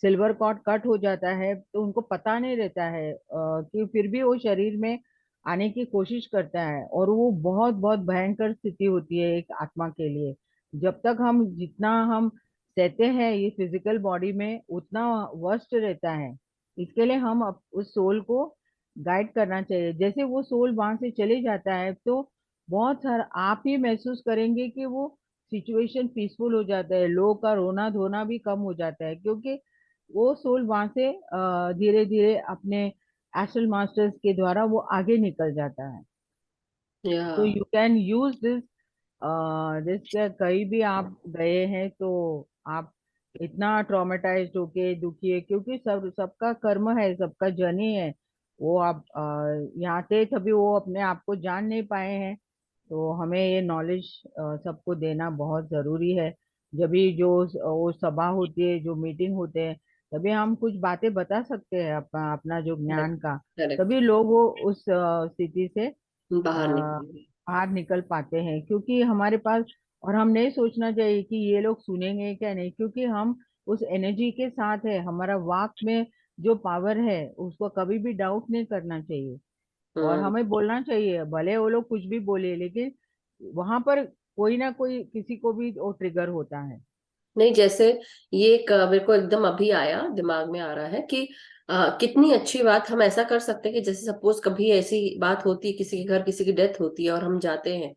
सिल्वर कॉर्ड कट हो जाता है तो उनको पता नहीं रहता है कि फिर भी वो शरीर में आने की कोशिश करता है, और वो बहुत बहुत भयंकर स्थिति होती है एक आत्मा के लिए। जब तक हम जितना हम सहते हैं ये फिजिकल बॉडी में, उतना वर्स्ट रहता है। इसके लिए हम उस सोल को गाइड करना चाहिए। जैसे वो सोल वहां से चले जाता है तो बहुत सारा आप ही महसूस करेंगे कि वो सिचुएशन पीसफुल हो जाता है, लोगों का रोना धोना भी कम हो जाता है, क्योंकि वो सोल वहां से धीरे धीरे अपने एस्ट्रल मास्टर्स के द्वारा वो आगे निकल जाता है। या तो यू कैन यूज दिस जिस कहीं भी आप गए हैं तो आप इतना ट्रॉमेटाइज्ड होके दुखी है, क्योंकि सबका कर्म है, सबका जर्नी है। वो आप यहाँ थे तभी वो अपने आप को जान नहीं पाए हैं। तो हमें ये नॉलेज सबको देना बहुत जरूरी है। जब भी जो वो सभा होती है, जो मीटिंग होते हैं, तभी हम कुछ बातें बता सकते हैं अपना जो ज्ञान करेक्ट, का। करेक्ट, तभी लोग वो उस स्थिति से बाहर अ, निकलेंगे। बाहर निकल पाते हैं, क्योंकि हमारे पास, और हम नहीं सोचना चाहिए कि ये लोग सुनेंगे क्या नहीं, क्योंकि हम उस एनर्जी के साथ है। हमारा वाक में जो पावर है उसको कभी भी डाउट नहीं करना चाहिए। और हमें बोलना चाहिए, भले वो लोग कुछ भी बोले, लेकिन वहां पर कोई ना कोई किसी को भी वो ट्रिगर होता है। नहीं, जैसे ये एक मेरे को एकदम अभी आया, दिमाग में आ रहा है कि कितनी अच्छी बात हम ऐसा कर सकते हैं कि जैसे सपोज कभी ऐसी बात होती है, किसी के घर किसी की डेथ होती है और हम जाते हैं,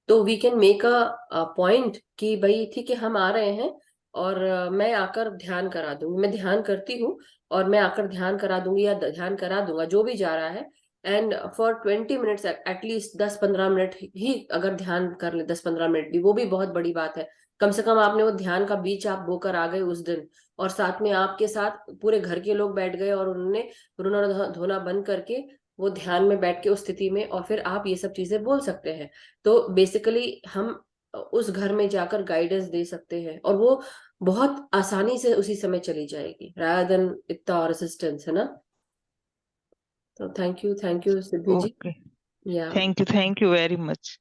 तो we can make a point कि भाई ठीक है, हम आ रहे हैं और मैं आकर ध्यान करा दूंगी, मैं ध्यान करती हूँ और मैं आकर ध्यान करा दूंगी या ध्यान करा दूंगा जो भी जा रहा है। And for 20 minutes at least, 10-15 minute ही अगर ध्यान कर ले, 10-15 मिनट भी, वो भी बहुत बड़ी बात है। कम से कम आपने वो ध्यान का बीच आप बोकर आ गए उस दिन, और साथ में आपके साथ पूरे घर के लोग बैठ गए और उन्होंने रोना धोना बंद करके वो ध्यान में बैठ के उस स्थिति में, और फिर आप ये सब चीजें बोल सकते हैं। तो बेसिकली हम उस घर में जाकर गाइडेंस दे सकते हैं, और वो बहुत आसानी से उसी समय चली जाएगी, रादर देन इतना और असिस्टेंस, है ना। तो thank you Siddhi ji. Okay, ya thank you very much.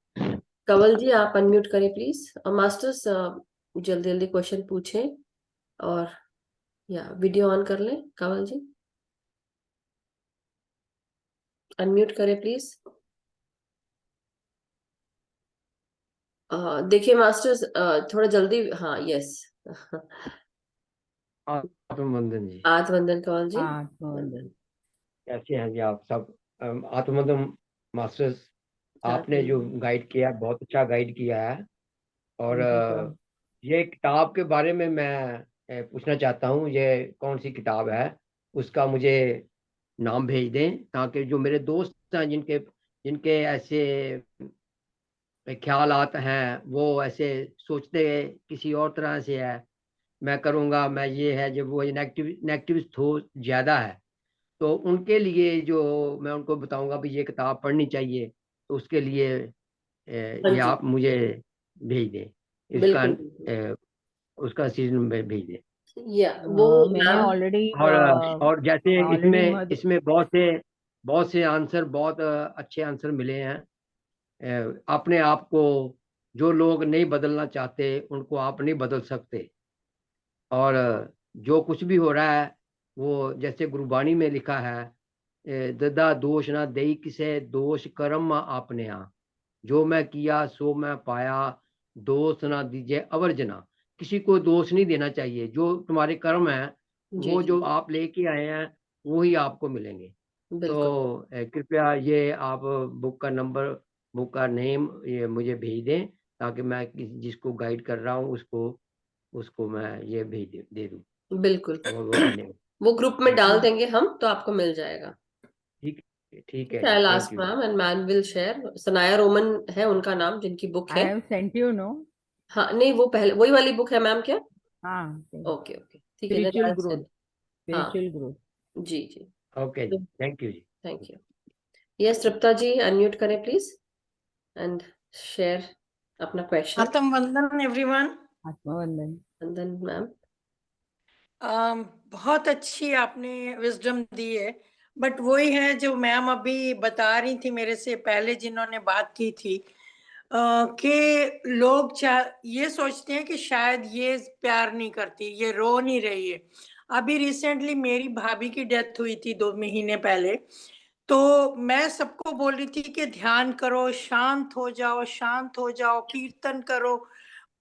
Kanwal ji, आप अनम्यूट करें प्लीज, और मास्टर्स जल्दी जल्दी क्वेश्चन पूछें, और या वीडियो ऑन कर लें कंवल जी, अनम्यूट करें प्लीज। देखिए मास्टर्स, थोड़ा जल्दी, हाँ, यस। आत्मबंधन जी, आत्मवंदन कंवल जी। हाँ तो वंदन। कैसे हैं जी आप सब? आत्मबंधन मास्टर्स, आपने जो आत्मवंदन। गाइड किया है बहुत अच्छा गाइड किया है। और वेलकम। ये किताब के बारे में मैं पूछना चाहता हूँ, ये कौन सी किताब है? उसका मुझे नाम भेज दें, ताकि जो मेरे दोस्त हैं जिनके जिनके ऐसे ख्यालात हैं, वो ऐसे सोचते किसी और तरह से है, मैं करूँगा, मैं ये है, जब वो नेगेटिव सोच ज़्यादा है, तो उनके लिए जो मैं उनको बताऊंगा भी ये किताब पढ़नी चाहिए, तो उसके लिए हाँ ये जी, आप मुझे भेज दें, इसका बिल्कुल बिल्कुल। उसका सीजन में भेज दें। या वो मैंने मैम। ऑलरेडी और जैसे ऑलरेडी इसमें मद इसमें बहुत से आंसर, बहुत अच्छे आंसर मिले हैं। अपने आप को, जो लोग नहीं बदलना चाहते उनको आप नहीं बदल सकते। और जो कुछ भी हो रहा है, वो जैसे गुरबाणी में लिखा है, ददा दोष ना दई किसे, दोष कर्म आपने आ, जो मैं किया सो मैं पाया, दोष ना दीजिए अवर जना। किसी को दोष नहीं देना चाहिए, जो तुम्हारे कर्म है जी वो जी, जो आप लेके आए हैं वो ही आपको मिलेंगे। बिल्कुल तो कृपया ये आप बुक का नंबर, बुक का नेम ये मुझे भेज दें, ताकि मैं जिसको गाइड कर रहा हूँ उसको उसको मैं ये दे दूँ। बिल्कुल। बहुत बहुत धन्यवाद। वो ग्रुप में ठीक डाल देंगे हम, तो आपको मिल जाएगा। ठीक ठीक ठीक है है, जी, आई थैंक आस्क यू जी। Ma'am and ma'am will share. Sanaya Roman है उनका नाम, जिनकी बुक आई है। Have sent you no. हाँ, नहीं, वो पहले वही वाली बुक है मैम क्या? हाँ, ओके ओके, ठीक है, then spiritual I'll growth, send। हाँ, स्पिरिचुअल ग्रोथ। जी जी। ओके जी, थैंक यू जी। Thank you. Yes Trupta ji, unmute करें प्लीज एंड शेयर अपना क्वेश्चन। आत्म वंदन एवरीवन। आत्मवंदन। वंदन मैम। बहुत अच्छी आपने विजडम दी है, बट वही है जो मैम अभी बता रही थी मेरे से पहले जिन्होंने बात की थी, कि लोग ये सोचते हैं कि शायद ये प्यार नहीं करती, ये रो नहीं रही है। अभी रिसेंटली मेरी भाभी की डेथ हुई थी 2 महीने पहले, तो मैं सबको बोल रही थी कि ध्यान करो, शांत हो जाओ, शांत हो जाओ, कीर्तन करो,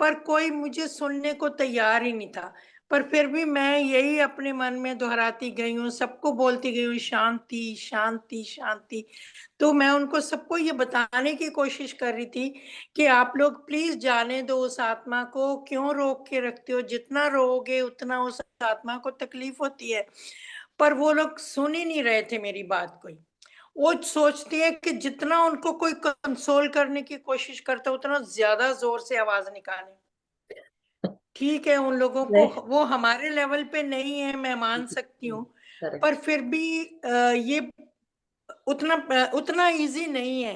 पर कोई मुझे सुनने को तैयार ही नहीं था। पर फिर भी मैं यही अपने मन में दोहराती गई हूँ, सबको बोलती गई हूँ शांति शांति शांति। तो मैं उनको सबको ये बताने की कोशिश कर रही थी कि आप लोग प्लीज जाने दो उस आत्मा को, क्यों रोक के रखते हो, जितना रोओगे उतना उस आत्मा को तकलीफ होती है। पर वो लोग सुन ही नहीं रहे थे मेरी बात कोई। वो सोचती है कि जितना उनको कोई कंसोल करने की कोशिश करता है उतना ज्यादा जोर से आवाज निकाले। ठीक है, उन लोगों को नहीं, वो हमारे लेवल पे नहीं है, मैं मान सकती हूँ, करेक्ट। पर फिर भी ये उतना उतना इजी नहीं है।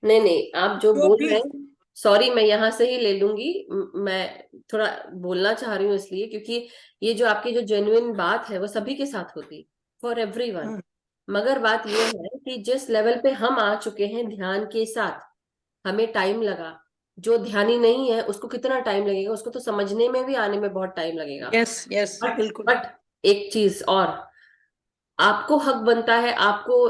नहीं नहीं, आप जो जो बोल भी रहे हैं, सॉरी, मैं यहाँ से ही ले लूंगी। मैं थोड़ा बोलना चाह रही हूँ इसलिए, क्योंकि ये जो आपकी जो जेन्युइन बात है वो सभी के साथ होती, फॉर एवरीवन। हम्म, मगर बात ये है कि जिस लेवल पे हम आ चुके हैं ध्यान के साथ, हमें टाइम लगा। जो ध्यानी नहीं है उसको कितना टाइम लगेगा, उसको तो समझने में भी, आने में बहुत टाइम लगेगा। यस यस बट बिल्कुल। बट एक चीज और, आपको हक बनता है, आपको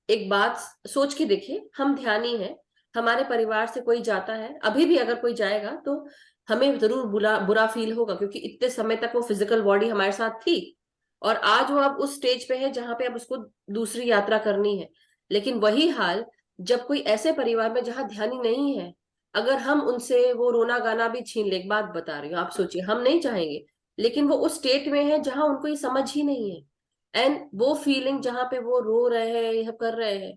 एक बात सोच के देखिए, हम ध्यानी हैं, हमारे परिवार से कोई जाता है, अभी भी अगर कोई जाएगा तो हमें जरूर बुरा बुरा फील होगा, क्योंकि इतने समय तक वो फिजिकल बॉडी हमारे साथ थी और आज वो अब उस स्टेज पे है जहां पे अब उसको दूसरी यात्रा करनी है। लेकिन वही हाल जब कोई ऐसे परिवार में जहां ध्यानी नहीं है, अगर हम उनसे वो रोना गाना भी छीन ले, एक बात बता रही हूँ, आप सोचिए, हम नहीं चाहेंगे, लेकिन वो उस स्टेट में है जहां उनको ये समझ ही नहीं है। एंड वो फीलिंग जहां पे वो रो रहे हैं, यह कर रहे हैं,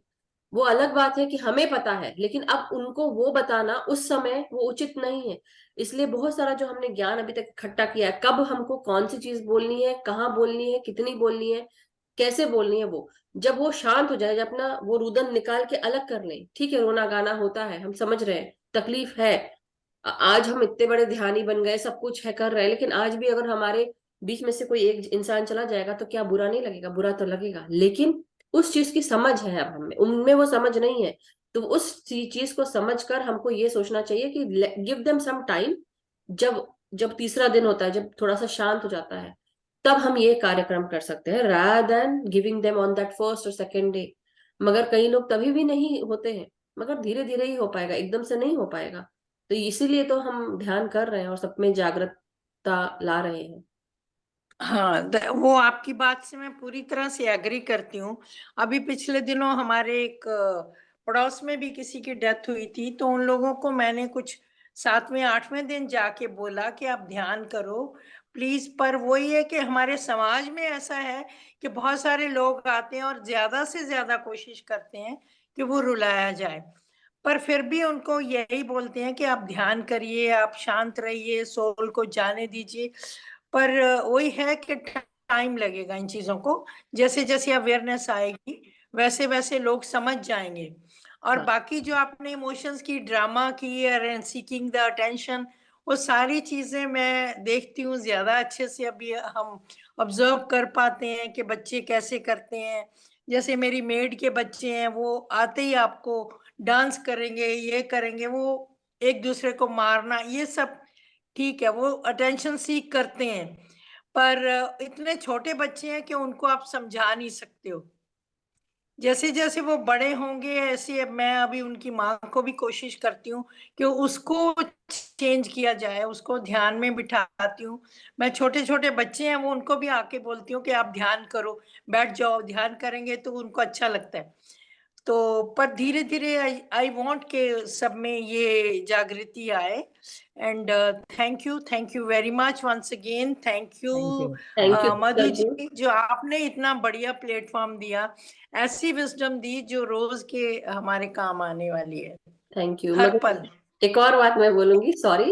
वो अलग बात है कि हमें पता है, लेकिन अब उनको वो बताना उस समय वो उचित नहीं है। इसलिए बहुत सारा जो हमने ज्ञान अभी तक इकट्ठा किया है, कब हमको कौन सी चीज बोलनी है, कहाँ बोलनी है, कितनी बोलनी है, कैसे बोलनी है, वो जब वो शांत हो जाए, जब अपना वो रुदन निकाल के अलग कर लें, ठीक है रोना गाना होता है, हम समझ रहे हैं, तकलीफ है, आज हम इतने बड़े ध्यानी बन गए, सब कुछ है कर रहे हैं, लेकिन आज भी अगर हमारे बीच में से कोई एक इंसान चला जाएगा तो क्या बुरा नहीं लगेगा? बुरा तो लगेगा, लेकिन उस चीज की समझ है अब हमें, उनमें वो समझ नहीं है। तो उस चीज को समझकर हमको ये सोचना चाहिए कि गिव देम सम टाइम। जब जब तीसरा दिन होता है, जब थोड़ा सा शांत हो जाता है, तब हम ये कार्यक्रम कर सकते हैं, rather than giving them on that first और सेकेंड डे। मगर कई लोग तभी भी नहीं होते हैं, मगर धीरे धीरे ही हो पाएगा, एकदम से नहीं हो पाएगा। तो इसीलिए तो हम ध्यान कर रहे हैं और सब में जागरूकता ला रहे हैं। हाँ, वो आपकी बात से मैं पूरी तरह से एग्री करती हूँ। अभी पिछले दिनों हमारे एक पड़ोस में भी किसी की डेथ हुई थी, तो उन लोगों को मैंने कुछ 7वें 8वें दिन जाके बोला कि आप ध्यान करो प्लीज। पर वही है कि हमारे समाज में ऐसा है कि बहुत सारे लोग आते हैं और ज्यादा से ज्यादा कोशिश करते हैं कि वो रुलाया जाए, पर फिर भी उनको यही बोलते हैं कि आप ध्यान करिए, आप शांत रहिए, सोल को जाने दीजिए। पर वही है कि टाइम लगेगा इन चीजों को। जैसे जैसे अवेयरनेस आएगी वैसे वैसे लोग समझ जाएंगे। और हाँ, बाकी जो आपने इमोशंस की, ड्रामा की और सीकिंग द अटेंशन, वो सारी चीजें मैं देखती हूँ ज्यादा अच्छे से। अभी हम ऑब्जर्व कर पाते हैं कि बच्चे कैसे करते हैं। जैसे मेरी मेड के बच्चे हैं, वो आते ही आपको डांस करेंगे, ये करेंगे, वो एक दूसरे को मारना, ये सब ठीक है, वो अटेंशन सीख करते हैं। पर इतने छोटे बच्चे हैं कि उनको आप समझा नहीं सकते हो। जैसे जैसे वो बड़े होंगे ऐसे मैं अभी उनकी माँ को भी कोशिश करती हूँ कि उसको चेंज किया जाए, उसको ध्यान में बिठाती हूँ। मैं छोटे छोटे बच्चे हैं वो, उनको भी आके बोलती हूँ कि आप ध्यान करो, बैठ जाओ, ध्यान करेंगे तो उनको अच्छा लगता है। तो पर धीरे धीरे आई आई वांट के सब में ये जागृति आए। And thank you very much once again, thank you thank you. Thank you, Madhu thank you, जी, जो आपने इतना बढ़िया प्लेटफॉर्म दिया, ऐसी विजडम दी जो रोज के हमारे काम आने वाली है थैंक यू। हर मगर पल। एक और बात मैं बोलूंगी, सॉरी,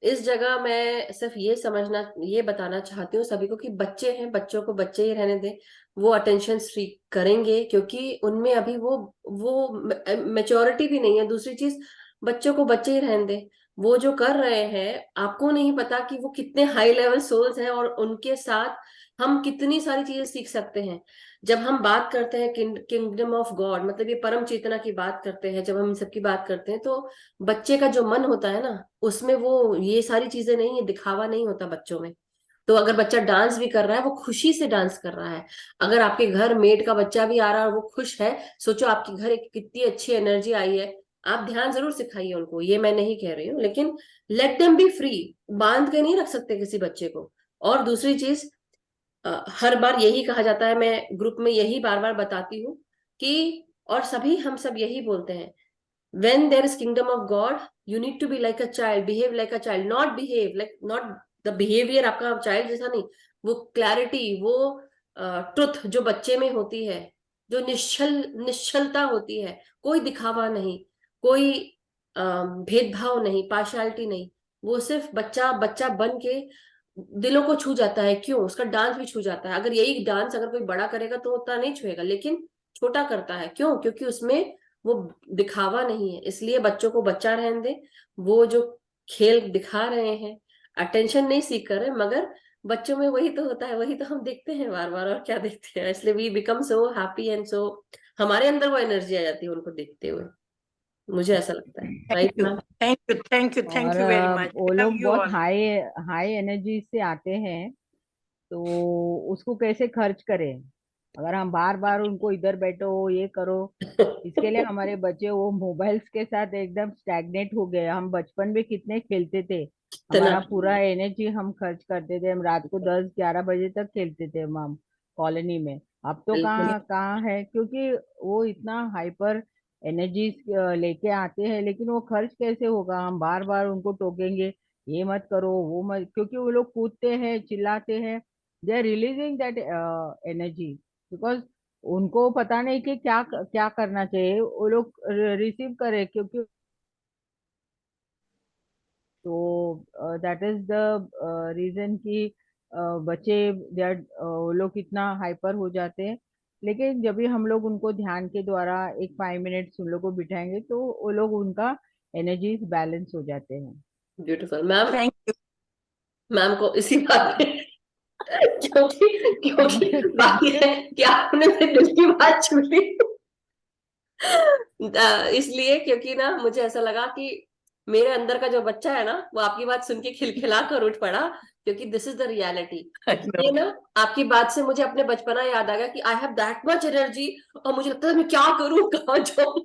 इस जगह मैं सिर्फ ये समझना, ये बताना चाहती हूँ सभी को कि बच्चे हैं, बच्चों को बच्चे ही रहने दें। वो अटेंशन सीक करेंगे क्योंकि उनमें अभी वो मेच्योरिटी भी नहीं है। दूसरी चीज, बच्चों को बच्चे ही रहने दें। वो जो कर रहे हैं, आपको नहीं पता कि वो कितने हाई लेवल सोल्स हैं और उनके साथ हम कितनी सारी चीजें सीख सकते हैं। जब हम बात करते हैं किंगडम ऑफ गॉड, मतलब ये परम चेतना की बात करते हैं, जब हम इन सबकी बात करते हैं, तो बच्चे का जो मन होता है ना, उसमें वो ये सारी चीजें नहीं है, दिखावा नहीं होता बच्चों में। तो अगर बच्चा डांस भी कर रहा है, वो खुशी से डांस कर रहा है। अगर आपके घर मेड का बच्चा भी आ रहा है और वो खुश है, सोचो आपके घर एक कितनी अच्छी एनर्जी आई है। आप ध्यान जरूर सिखाइए उनको, ये मैं नहीं कह रही हूँ, लेकिन लेट देम बी फ्री। बांध के नहीं रख सकते किसी बच्चे को। और दूसरी चीज, हर बार यही कहा जाता है, मैं ग्रुप में यही बार बार बताती हूँ कि, और सभी हम सब यही बोलते हैं, when there is kingdom of god you need to be like a child, behave like a child, not behave like, not the behavior आपका चाइल्ड जैसा नहीं, वो क्लैरिटी, वो ट्रुथ जो बच्चे में होती है, जो निश्चलता होती है, कोई दिखावा नहीं, कोई भेदभाव नहीं, पार्शियलिटी नहीं, वो सिर्फ बच्चा बच्चा बन के दिलों को छू जाता है। क्यों? उसका डांस भी छू जाता है। अगर यही डांस अगर कोई बड़ा करेगा तो उतना नहीं छुएगा, लेकिन छोटा करता है। क्यों? क्योंकि उसमें वो दिखावा नहीं है। इसलिए बच्चों को बच्चा रहने दे। वो जो खेल दिखा रहे हैं, अटेंशन नहीं सीख कर रहे, मगर बच्चों में वही तो होता है, वही तो हम देखते हैं बार बार, और क्या देखते हैं। इसलिए we become so happy and so, हमारे अंदर वो एनर्जी आ जाती है उनको देखते हुए। मुझे ऐसा लगता है, thank right you ma'am? Thank you thank you और थैंक यू वेरी मच। वो लव लोग यू बहुत ऑल। हाई हाई एनर्जी से आते हैं, तो उसको कैसे खर्च करें? अगर हम बार बार उनको इधर बैठो ये करो, इसके लिए हमारे बच्चे वो मोबाइल्स के साथ एकदम स्टैग्नेट हो गए। हम बचपन में कितने खेलते थे, इतना हमारा पूरा एनर्जी हम खर्च करते थे, हम रात को 10-11 बजे तक खेलते थे हम कॉलोनी में। अब तो बिल्कुल। कहाँ कहाँ है, क्योंकि वो इतना हाइपर एनर्जी लेके आते हैं, लेकिन वो खर्च कैसे होगा? हम बार बार उनको टोकेंगे, ये मत करो वो मत, क्योंकि वो लोग कूदते हैं चिल्लाते हैं, they are releasing that energy, because उनको पता नहीं कि क्या क्या करना चाहिए, वो लोग रिसीव करे, क्योंकि तो दैट इज द रीजन कि बच्चे वो लोग कितना हाइपर हो जाते हैं। लेकिन जब भी हम लोग उनको ध्यान के द्वारा एक 5 मिनट्स उन लोग को बिठाएंगे तो वो लोग उनका एनर्जीज बैलेंस हो जाते हैं। Beautiful ma'am. Thank you. Ma'am को इसी बात पे क्योंकि थैंक क्योंकि यू, बात थैंक ये यू। है कि आपने मेरे दिल की बात छू ली। इसलिए क्योंकि ना मुझे ऐसा लगा कि मेरे अंदर का जो बच्चा है ना वो आपकी बात सुन के खिलखिला कर उठ पड़ा, क्योंकि दिस इज द रियलिटी। ये ना आपकी बात से मुझे अपने बचपना याद आ गया कि I have that much energy, और मुझे लगता है मैं क्या करूं कहाँ जाऊं।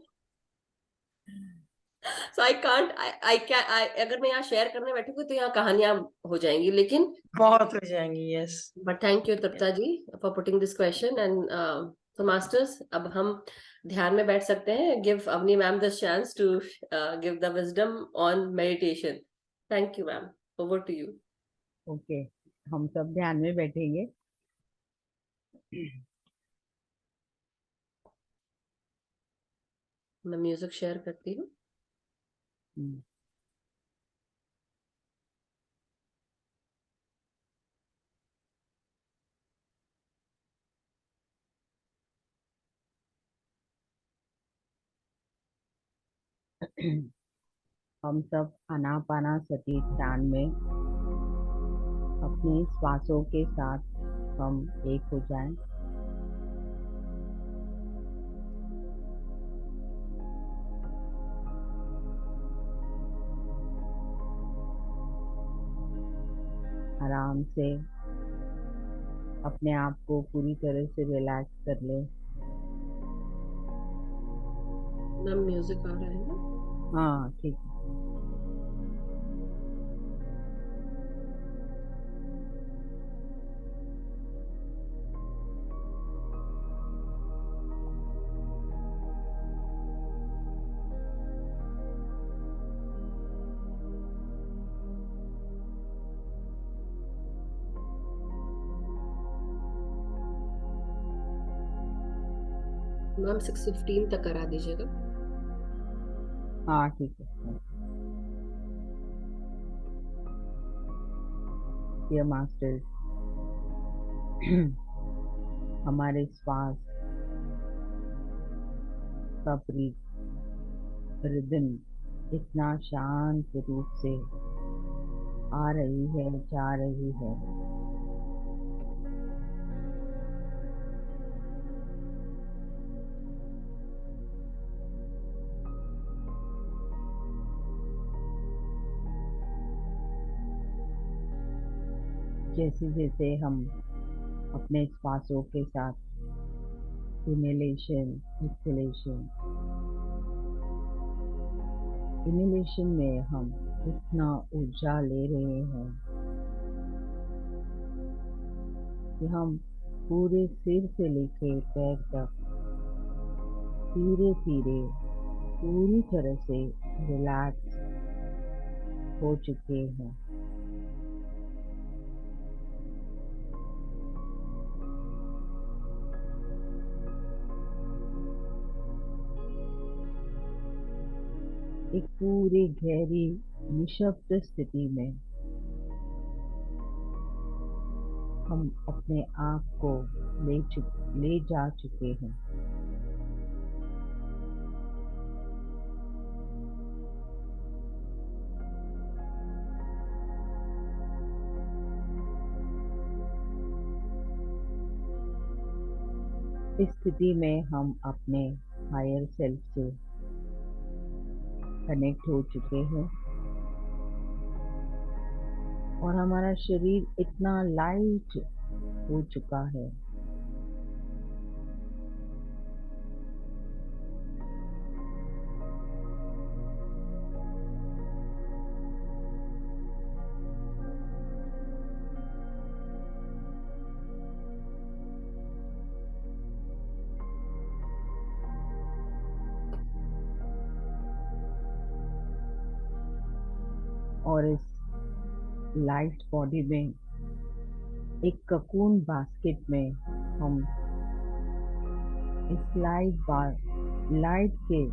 सो आई कांट आई क्या अगर मैं यहाँ शेयर करने बैठूंगी तो यहाँ कहानियां हो जाएंगी, लेकिन बहुत हो जाएंगी। Yes. But thank you Trupta ji for putting this question and तो मास्टर्स अब हम ध्यान में बैठ सकते हैं। Give Avani ma'am this chance to give the wisdom on meditation. Thank you ma'am, over to you. Okay, हम सब ध्यान में बैठेंगे। मैं म्यूजिक शेयर करती हूँ। हम्म। हम सब आनापानासती ध्यान में अपने श्वासों के साथ हम एक हो जाएं। आराम से अपने आप को पूरी तरह से रिलैक्स कर ले। मैम म्यूजिक आ रहा है ना? हाँ ठीक है। मैम 6:15 तक करा दीजिएगा। हाँ ठीक है। डियर मास्टर्स, हमारे श्वास का रिदम इतना शांत रूप से आ रही है, जा रही है। जैसे जैसे हम अपने श्वासों के साथ इनहेलेशन एक्सहेलेशन, इनहेलेशन में हम इतना ऊर्जा ले रहे हैं कि हम पूरे सिर से लेके पैर तक धीरे धीरे पूरी तरह से रिलैक्स हो चुके हैं। एक पूरी गहरी निशब्द स्थिति में हम अपने आप को ले जा चुके हैं। इस स्थिति में हम अपने हायर सेल्फ से कनेक्ट हो चुके हैं और हमारा शरीर इतना लाइट हो चुका है और इस लाइट बॉडी में, एक ककून बास्केट में, हम इस लाइट के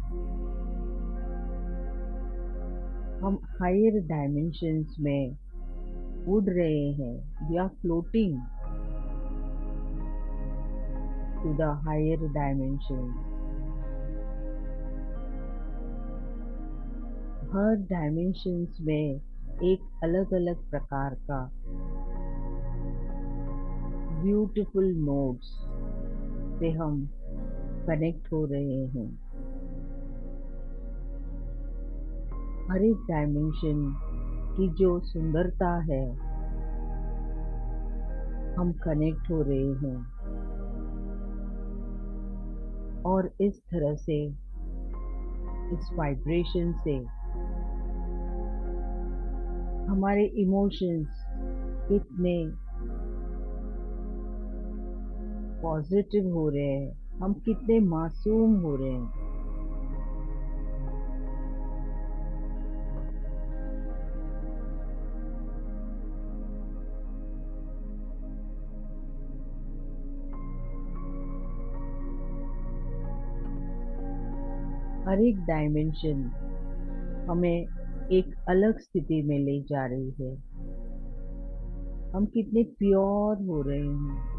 हम हायर डायमेंशंस में उड़ रहे हैं. We are floating to the higher dimensions. हर डायमेंशंस में एक अलग अलग प्रकार का ब्यूटीफुल नोट्स से हम कनेक्ट हो रहे हैं. हर एक डायमेंशन की जो सुंदरता है, हम कनेक्ट हो रहे हैं. और इस तरह से, इस वाइब्रेशन से हमारे इमोशंस कितने पॉजिटिव हो रहे हैं, हम कितने मासूम हो रहे हैं. हर एक डायमेंशन हमें एक अलग स्थिति में ले जा रही है. हम कितने प्योर हो रहे हैं.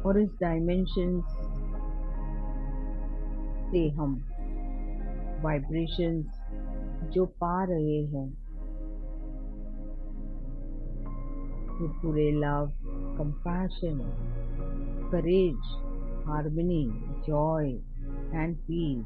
और इस डायमेंशन से हम वाइब्रेशंस जो पा रहे हैं, वो पूरे love, compassion, courage, harmony, joy and peace.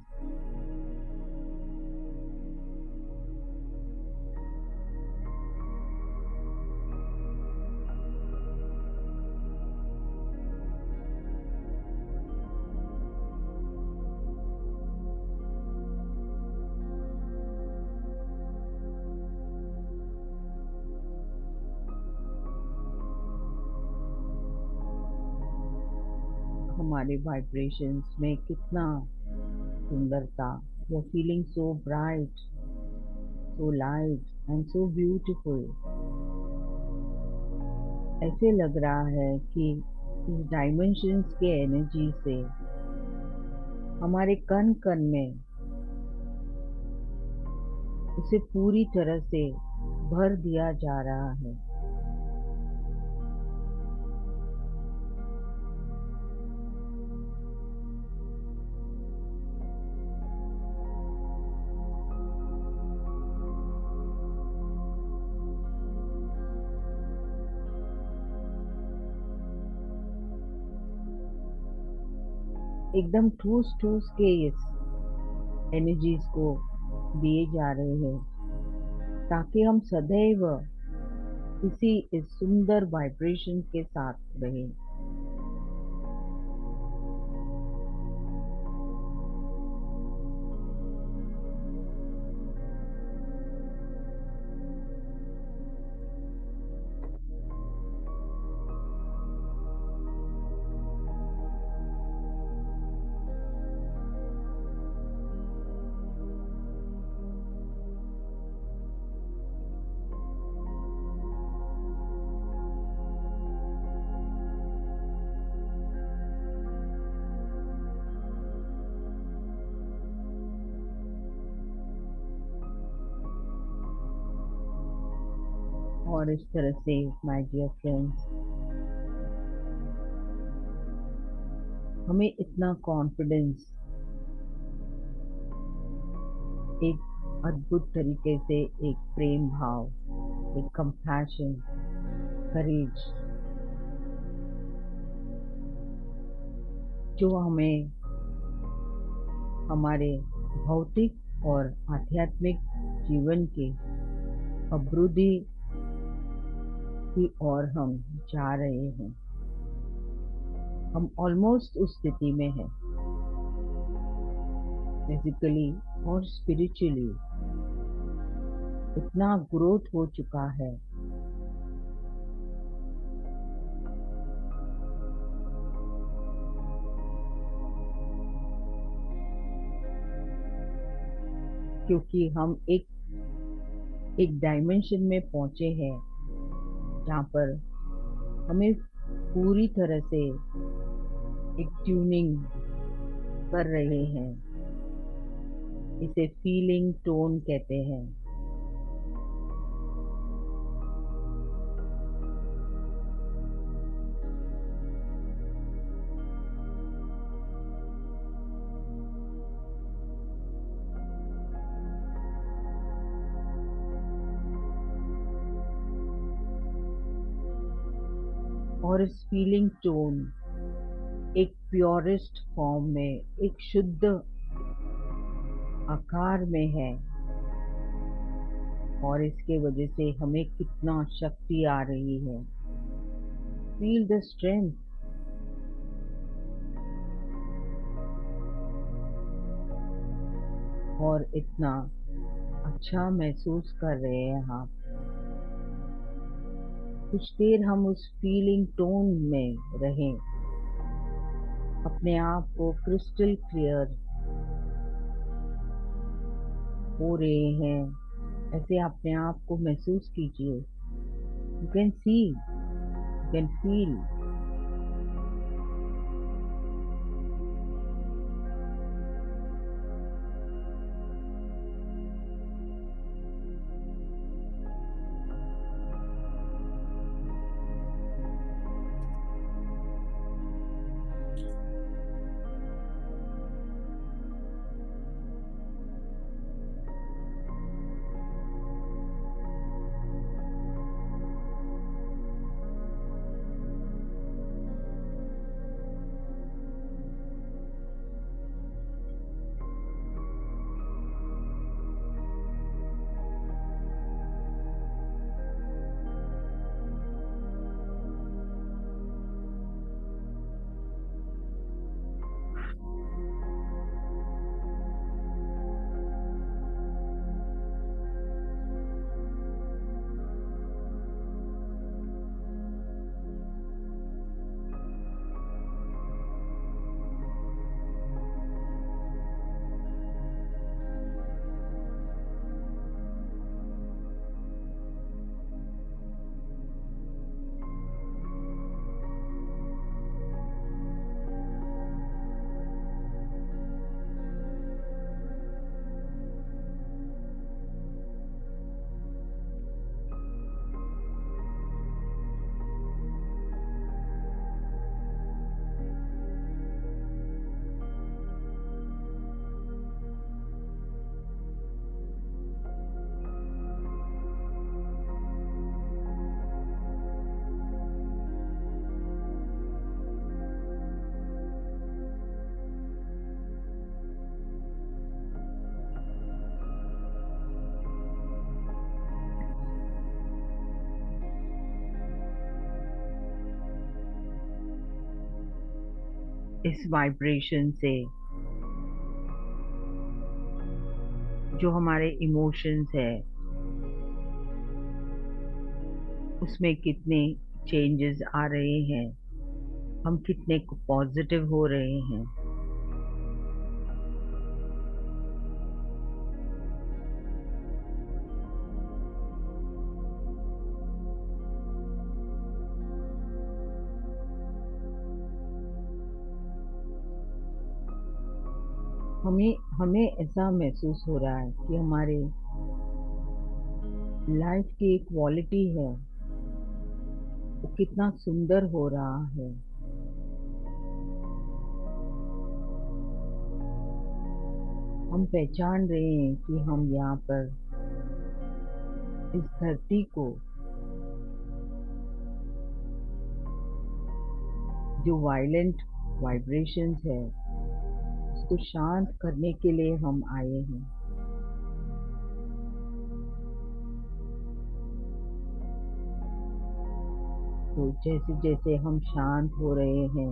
हमारे वाइब्रेशंस में कितना सुंदरता. We are feeling so bright, so light and so beautiful. ऐसे लग रहा है कि इस डायमेंशंस के एनर्जी से हमारे कण कण में उसे पूरी तरह से भर दिया जा रहा है. एकदम ठूस ठूस के इस एनर्जीज को दिए जा रहे हैं, ताकि हम सदैव इस सुंदर वाइब्रेशन के साथ रहें. और इस तरह से, माय डियर फ्रेंड्स, हमें इतना कॉन्फिडेंस एक अद्भुत तरीके से, एक प्रेम भाव, एक कंपैशन, करेज, जो हमें हमारे भौतिक और आध्यात्मिक जीवन के अभिवृद्धि की ओर हम जा रहे हैं. हम ऑलमोस्ट उस स्थिति में हैं, फिजिकली और स्पिरिचुअली इतना ग्रोथ हो चुका है क्योंकि हम एक डायमेंशन में पहुंचे हैं जहाँ पर हमें पूरी तरह से एक ट्यूनिंग कर रहे हैं। इसे फीलिंग टोन कहते हैं। और इस फीलिंग टोन एक प्योरेस्ट फॉर्म में, एक शुद्ध आकार में है और इसके वजह से हमें कितना शक्ति आ रही है। Feel the strength. और इतना अच्छा महसूस कर रहे हैं आप। कुछ देर हम उस फीलिंग टोन में रहें, अपने आप को क्रिस्टल क्लियर हो रहे हैं ऐसे अपने आप को महसूस कीजिए। You can see, you can feel. इस वाइब्रेशन से जो हमारे इमोशंस है उसमें कितने चेंजेस आ रहे हैं, हम कितने पॉजिटिव हो रहे हैं। हमें हमें ऐसा महसूस हो रहा है कि हमारे लाइफ की एक क्वालिटी है वो कितना सुंदर हो रहा है। हम पहचान रहे हैं कि हम यहाँ पर इस धरती को जो वायलेंट वाइब्रेशंस है उसको शांत करने के लिए हम आए हैं। तो जैसे जैसे हम शांत हो रहे हैं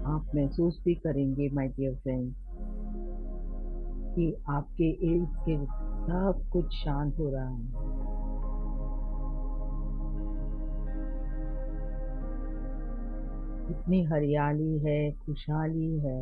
आप महसूस भी करेंगे माय डियर फ्रेंड्स कि आपके इर्द गिर्द सब कुछ शांत हो रहा है। इतनी हरियाली है, खुशहाली है।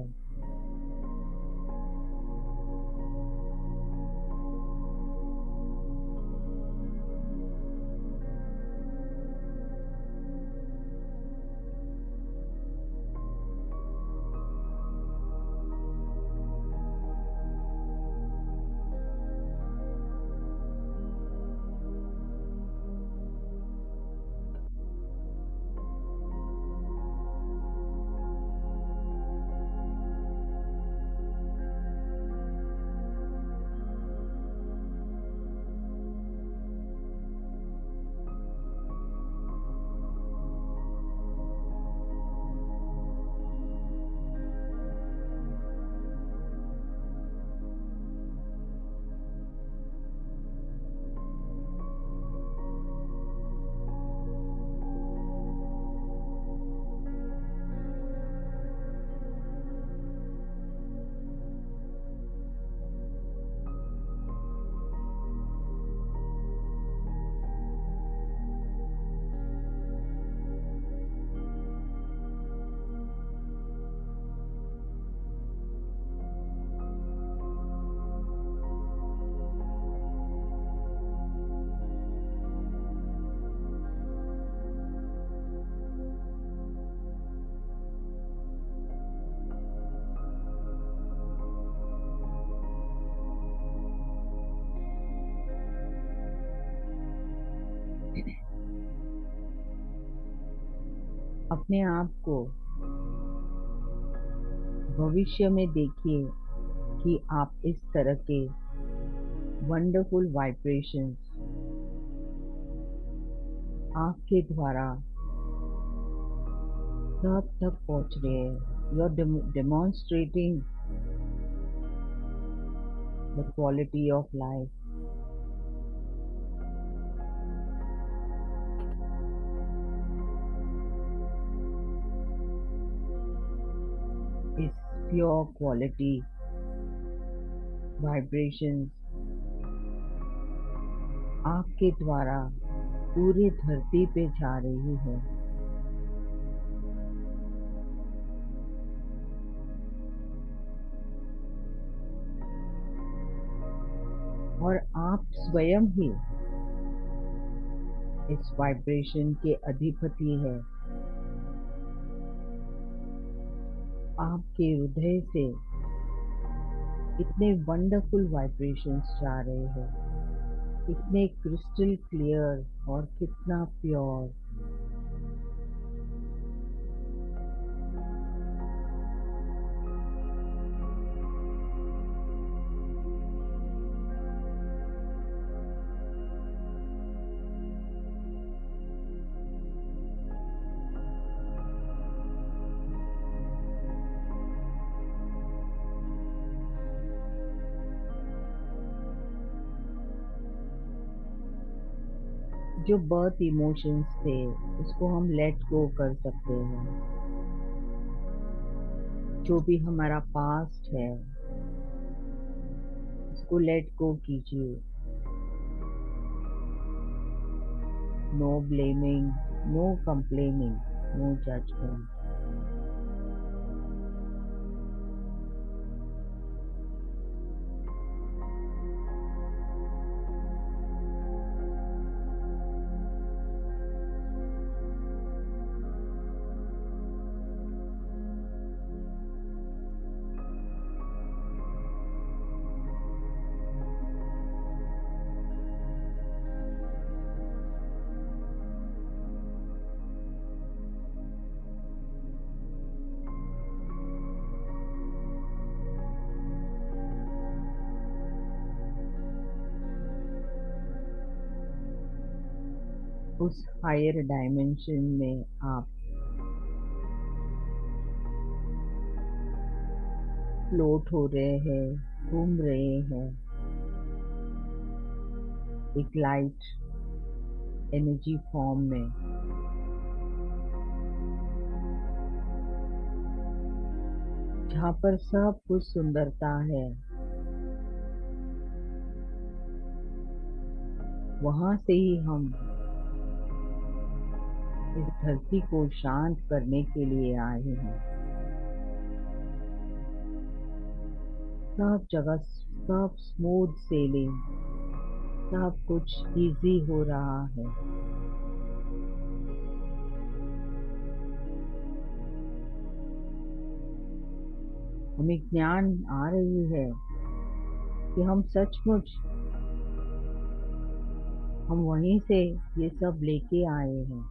अपने आप को भविष्य में देखिए कि आप इस तरह के वंडरफुल वाइब्रेशंस आपके द्वारा सब तक पहुंच रहे हैं। You are demonstrating the quality of life. इस प्योर क्वालिटी वाइब्रेशंस आपके द्वारा पूरी धरती पे जा रही है। और आप स्वयं ही इस वाइब्रेशन के अधिपति है। आपके हृदय से इतने वंडरफुल वाइब्रेशंस जा रहे हैं, इतने क्रिस्टल क्लियर और कितना प्योर। जो बर्थ इमोशंस थे उसको हम लेट गो कर सकते हैं। जो भी हमारा पास्ट है उसको लेट गो कीजिए। No blaming, no complaining, no judgement. उस हायर डायमेंशन में आप फ्लोट हो रहे हैं, घूम रहे हैं एक लाइट एनर्जी फॉर्म में। जहाँ पर सब कुछ सुंदरता है, वहां से ही हम इस धरती को शांत करने के लिए आए हैं। सब जगह सब स्मूथ सेलिंग, सब कुछ इजी हो रहा है। हमें ज्ञान आ रही है कि हम सचमुच हम वहीं से ये सब लेके आए हैं।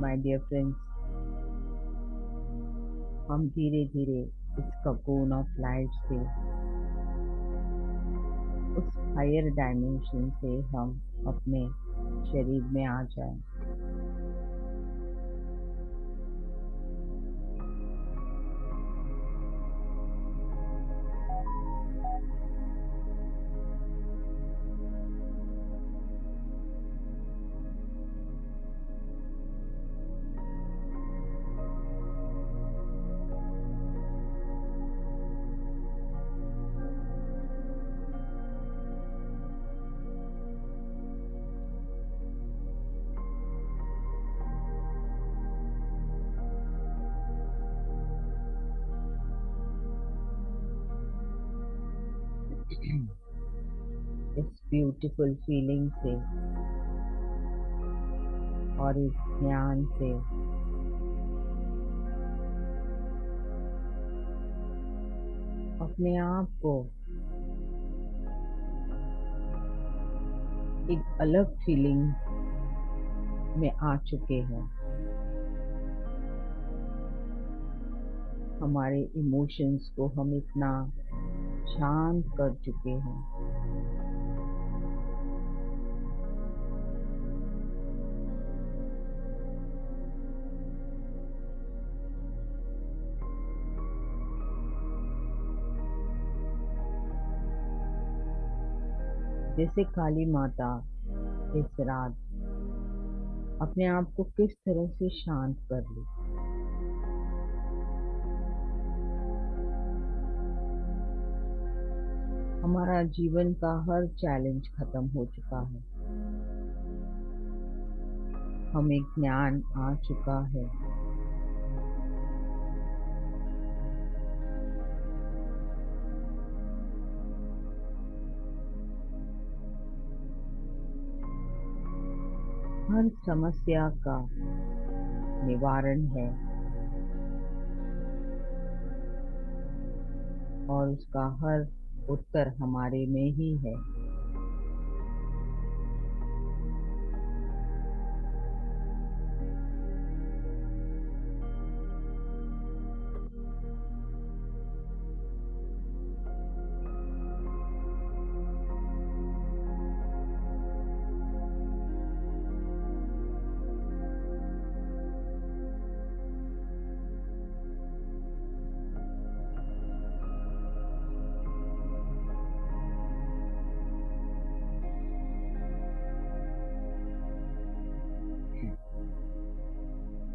माय डियर फ्रेंड्स, हम धीरे धीरे इस ककून ऑफ लाइट से, उस हायर डायमेंशन से हम अपने शरीर में आ जाएं। इस ब्यूटीफुल फीलिंग से और इस ज्ञान से अपने आप को एक अलग फीलिंग में आ चुके हैं। हमारे इमोशंस को हम इतना शांत कर चुके हैं। जैसे काली माता इस रात अपने आप को किस तरह से शांत कर ली। हमारा जीवन का हर चैलेंज खत्म हो चुका है। हमें ज्ञान आ चुका है। हर समस्या का निवारण है और उसका हर उत्तर हमारे में ही है।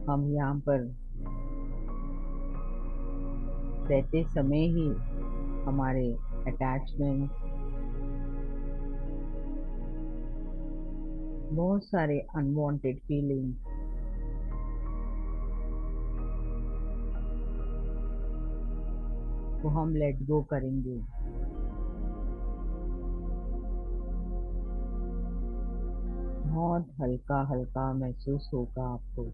हम यहाँ पर रहते समय ही हमारे अटैचमेंट, बहुत सारे अनवांटेड फीलिंग्स को हम लेट गो करेंगे। बहुत हल्का हल्का महसूस होगा आपको।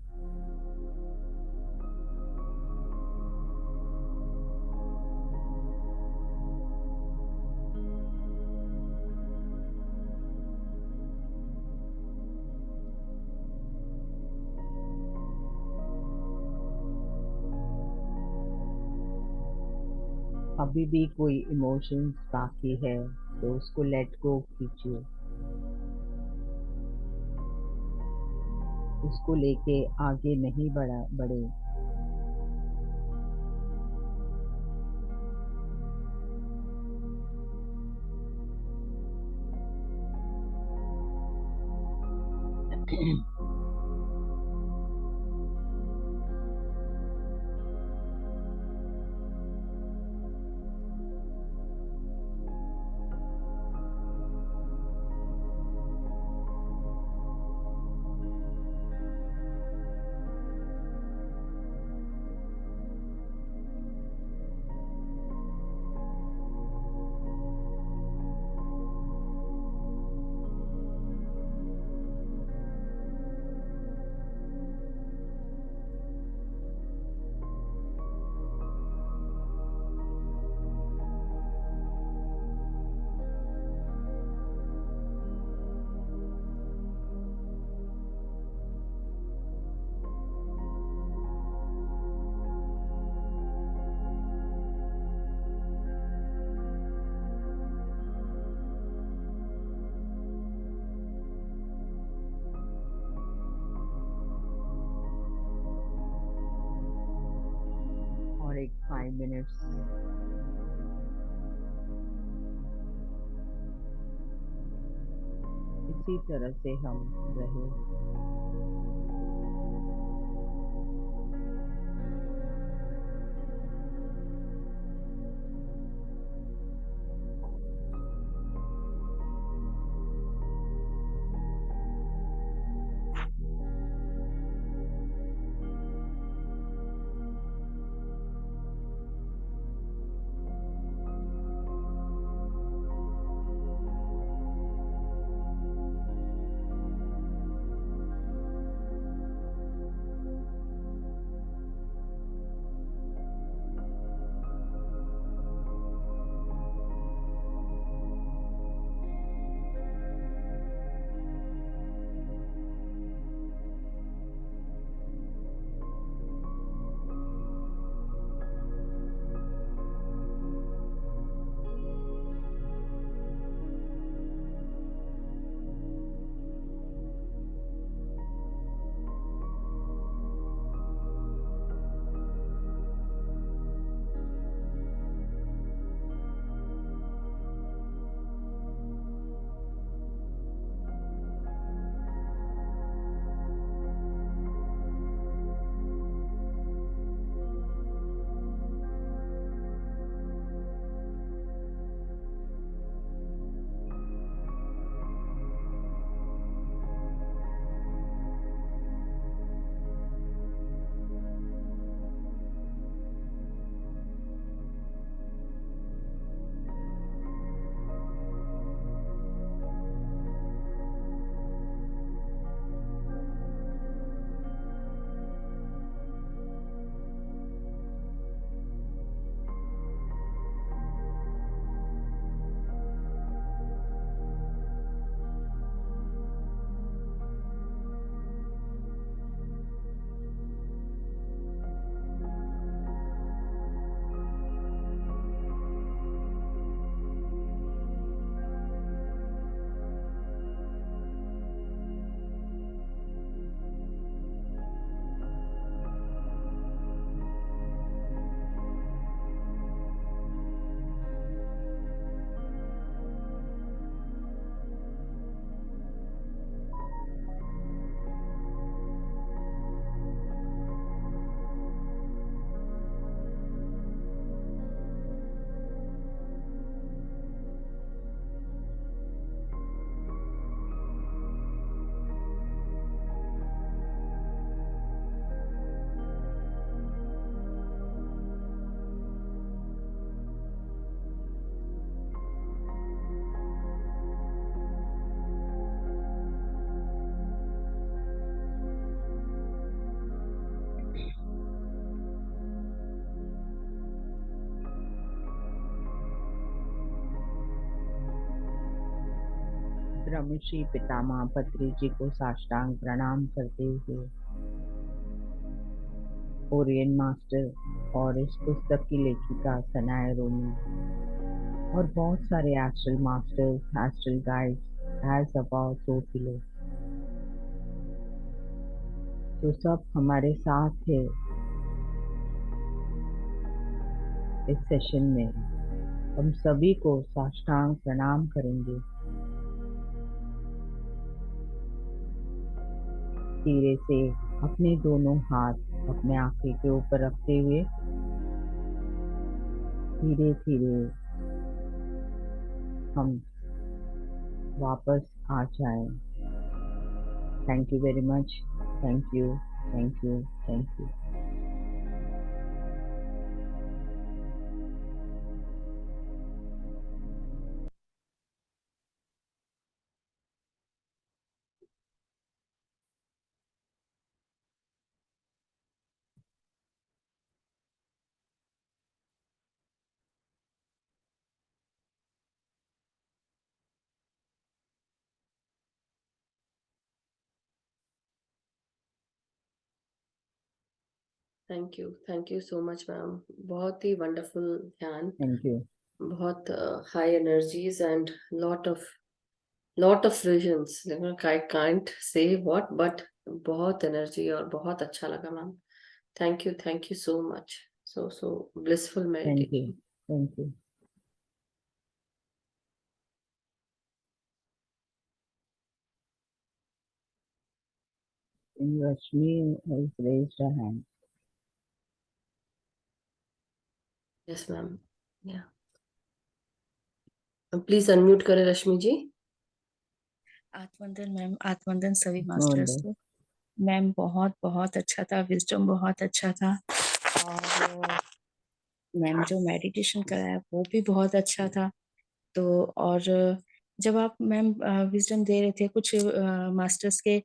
अभी भी कोई इमोशंस बाकी है तो उसको लेट गो कीजिए। उसको लेके आगे नहीं बढ़े। और एक 5 मिनट्स इसी तरह से हम रहे। ब्रह्मश्री पितामह पत्री जी को साष्टांग प्रणाम करते हुए ओरियन मास्टर और इस पुस्तक की लेखिका सनाया रोमी और बहुत सारे astral masters, astral guides, as above so below, जो सब हमारे साथ थे इस सेशन में, हम सभी को साष्टांग प्रणाम करेंगे। धीरे से अपने दोनों हाथ अपने आंखें के ऊपर रखते हुए धीरे धीरे हम वापस आ जाएं। Thank you very much. Thank you, thank you, thank you. Thank you so much ma'am. बहुत ही वंडरफुल ध्यान, थैंक यू। बहुत high energies and lot of visions. I can't say what, but बहुत एनर्जी और बहुत अच्छा लगा ma'am. Thank you so much. So blissful thank you, meditation. Thank you. Rashmi has raised her hand. Yes ma'am, या please unmute करें रश्मि जी। आत्मवंदन ma'am, आत्मवंदन सभी No masters wonder. को। Ma'am बहुत बहुत अच्छा था, विजडम बहुत अच्छा था, और मैम जो मेडिटेशन कराया वो भी बहुत अच्छा था। तो और जब आप मैम विजडम दे रहे थे, कुछ मास्टर्स के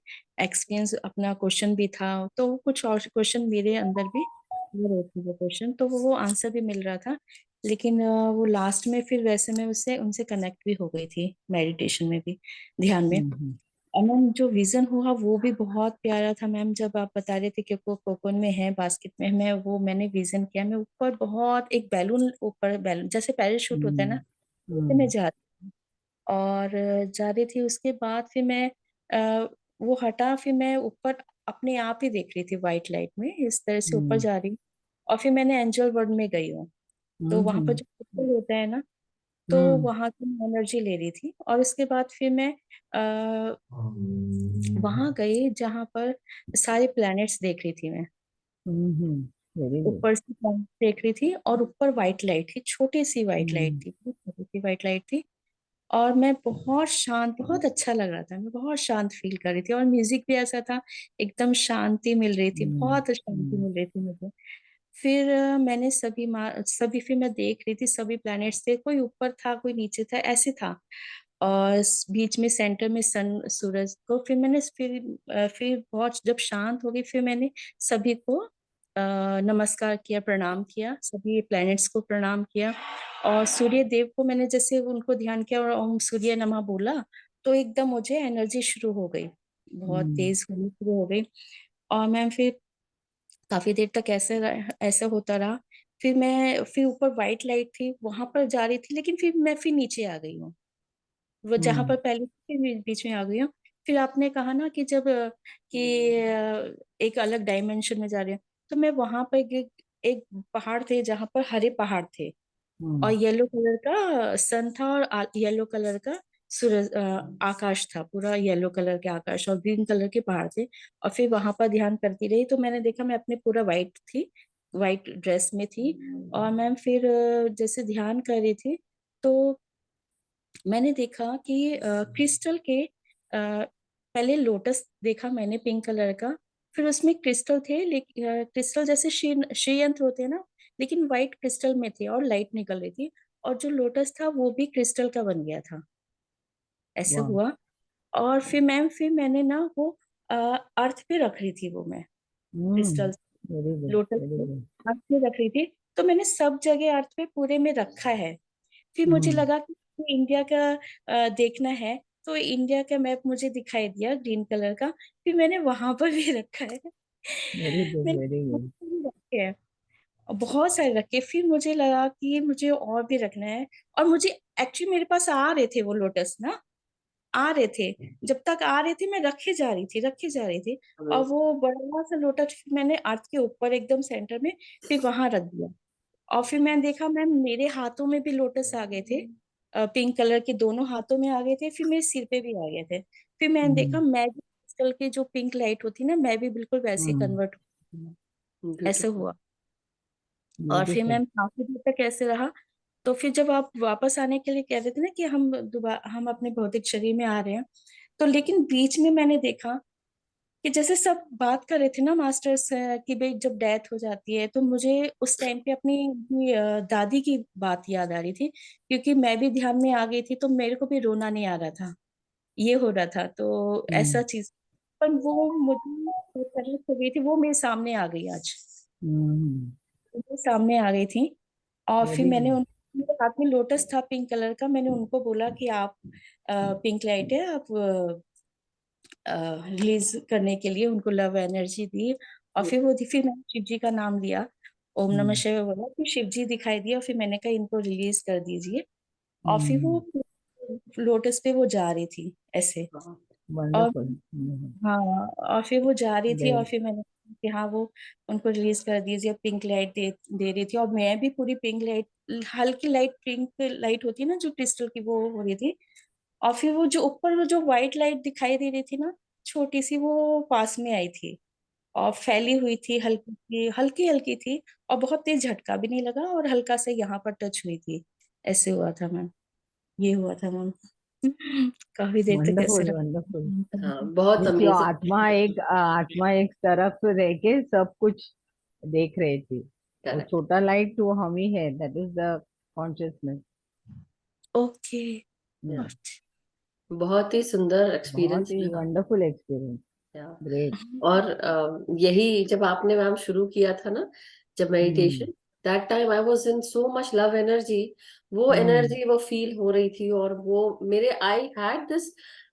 एक्सपीरियंस अपना क्वेश्चन भी था, तो कुछ और क्वेश्चन मेरे अंदर भी हो रहे थे वो क्वेश्चन, तो वो आंसर भी मिल रहा था। लेकिन वो लास्ट में फिर वैसे मैं उससे उनसे कनेक्ट भी हो गई थी, मेडिटेशन में भी, ध्यान में। हम्म, और मैम जो विजन हुआ वो भी बहुत प्यारा था मैम। जब आप बता रहे थे कि वो कोकोन में है, बास्केट में, मैं वो मैंने विजन किया, मैं ऊपर बहुत एक बैलून, ऊपर बैलून जैसे पैराशूट होता है ना, वैसे मैं हम्म, जा रही थी। और जा रही थी, उसके बाद फिर मैं वो हटा, फिर मैं ऊपर अपने आप ही देख रही थी व्हाइट लाइट में, इस तरह से ऊपर हम्म, जा रही। और फिर मैंने एंजल वर्ल्ड में गई हूँ, तो वहां पर हम्म, जो पोर्टल होता है ना, तो वहां की एनर्जी ले रही थी। और उसके बाद फिर मैं आ, वहां गई जहां पर सारे प्लैनेट्स देख रही थी मैं, वेरी गुड। ऊपर से planet देख रही थी, और ऊपर व्हाइट लाइट थी, छोटी सी व्हाइट लाइट थी, बहुत छोटी सी व्हाइट लाइट थी। और मैं बहुत शांत, बहुत अच्छा लग रहा था, मैं बहुत शांत फील कर रही थी, और म्यूजिक भी ऐसा था, एकदम शांति मिल रही थी, बहुत शांति मिल रही थी मुझे। फिर मैंने सभी फिर मैं देख रही थी, सभी प्लैनेट्स थे, कोई ऊपर था कोई नीचे था, ऐसे था। और बीच में सेंटर में सन, सूरज को फिर मैंने फिर बहुत जब शांत हो गई, फिर मैंने सभी को नमस्कार किया, प्रणाम किया, सभी प्लैनेट्स को प्रणाम किया। और सूर्य देव को मैंने जैसे उनको ध्यान किया और ओम सूर्य नमः बोला, तो एकदम मुझे एनर्जी शुरू हो गई, बहुत तेज होनी शुरू हो गई। और मैं फिर काफी देर तक ऐसा होता रहा। फिर ऊपर व्हाइट लाइट थी, वहां पर जा रही थी, लेकिन फिर नीचे आ गई हूँ, वो जहां पर पहले थी, फिर बीच में आ गई हूँ। फिर आपने कहा ना कि जब एक अलग डायमेंशन में जा रहे हैं, तो मैं वहां पर एक पहाड़ थे जहां पर हरे पहाड़ थे, और येलो कलर का सन था, और येलो कलर का सूरज, आकाश था, पूरा येलो कलर के आकाश, और ग्रीन कलर के पहाड़ थे। और फिर वहां पर ध्यान करती रही, तो मैंने देखा मैं अपने पूरा वाइट थी, वाइट ड्रेस में थी। और मैम फिर जैसे ध्यान कर रही थी, तो मैंने देखा कि क्रिस्टल के पहले लोटस देखा मैंने पिंक कलर का, फिर उसमें क्रिस्टल थे, लेकिन क्रिस्टल जैसे श्रीयंत्र होते हैं ना, लेकिन व्हाइट क्रिस्टल में थे और लाइट निकल रही थी। और जो लोटस था वो भी क्रिस्टल का बन गया था, ऐसे वाह। हुआ। और फिर मैंने ना वो अर्थ पे रख रही थी, वो मैं crystal very good, lotus very को गुड। अर्थ पे रख रही थी। तो मैंने सब जगह अर्थ पे पूरे में रखा है। फिर मुझे लगा कि इंडिया का देखना है, तो इंडिया का मैप मुझे दिखाई दिया ग्रीन कलर का, फिर मैंने वहां पर भी रखा है। वेरी गुड, मैंने वेरी वहां गुड। पर भी रखे हैं, और बहुत सारे रखे। फिर मुझे लगा कि मुझे और भी रखना है, और मुझे एक्चुअली मेरे पास आ रहे थे वो लोटस ना, आ रहे थे। जब तक आ रहे थे मैं रखे जा रही थी, रखे जा रही थी। और Amazing. वो बड़ा सा लोटस फिर मैंने अर्थ के ऊपर एकदम सेंटर में फिर वहां रख दिया। और फिर मैंने देखा मैम मेरे हाथों में भी लोटस आ गए थे, पिंक कलर के दोनों हाथों में आ गए थे, फिर मेरे सिर पे भी आ गए थे। फिर मैंने देखा हम्म, मैं भी क्रिस्टल की जो पिंक लाइट होती ना, मैं भी बिल्कुल वैसे हम्म, कन्वर्ट, ऐसे Beautiful. हुआ। और फिर ब्यूटीफुल। मैम काफी देर तक ऐसे रहा। तो फिर जब आप वापस आने के लिए कह रहे थे ना कि हम दोबारा हम अपने भौतिक शरीर में आ रहे हैं, तो लेकिन बीच में मैंने देखा कि जैसे सब बात कर रहे थे ना मास्टर्स, कि भाई जब डेथ हो जाती है, तो मुझे उस टाइम पे अपनी अपनी, दादी की बात याद आ रही थी, क्योंकि मैं भी ध्यान में आ गई थी, तो मेरे को भी रोना नहीं आ रहा था, ये हो रहा था। तो हम्म, ऐसा चीज, पर वो मुझे तकलीफ हो गई थी, वो मेरे सामने आ गई आज, हम्म, मेरे सामने आ गई थी। और फिर वेरी मैंने गुड। मेरे हाथ में लोटस था पिंक कलर का, मैंने उनको बोला कि आप, पिंक लाइट है, आप रिलीज करने के लिए उनको लव एनर्जी दी। और फिर मैंने शिव जी का नाम लिया, ओम नमः हम्म, शिवाय बोला, फिर शिव जी दिखाई दिया, फिर मैंने कहा इनको रिलीज कर दीजिए। और फिर हम्म, वो लोटस पे वो जा रही थी ऐसे। Wow. और वंडरफुल। हाँ, और फिर वो जा रही थी, और ग्रेट। फिर मैंने कहा कि हाँ वो उनको रिलीज कर दीजिए, पिंक लाइट दे रही थी, और मैं भी पूरी पिंक लाइट, हल्की लाइट पिंक लाइट होती है ना जो क्रिस्टल की, वो हो रही थी। और फिर वो जो ऊपर वो जो व्हाइट लाइट दिखाई दे रही थी ना, छोटी सी, वो पास में आई थी और फैली हुई थी, हल्की हल्की थी, और बहुत तेज झटका भी नहीं लगा, और हल्का से यहाँ पर टच हुई थी, ऐसे हुआ था मैम, ये हुआ था मैम। काफी देर तक ऐसे वंडरफुल, वंडरफुल। रहा। हाँ, बहुत मीन्स योर अमेजिंग। आत्मा एक तरफ रह के सब कुछ देख रही थी। वो करेक्ट। छोटा लाइट वो हम ही है, that is the consciousness. Okay. बहुत ही सुंदर बहुत एक्सपीरियंस ही रहा। Wonderful experience. Yeah. ग्रेट। और यही जब आपने मैम शुरू किया था ना, जब hmm, meditation, that time I was in so much love energy. वो हम्म, एनर्जी वो फील हो रही थी, और वो मेरे आई हैड दिस,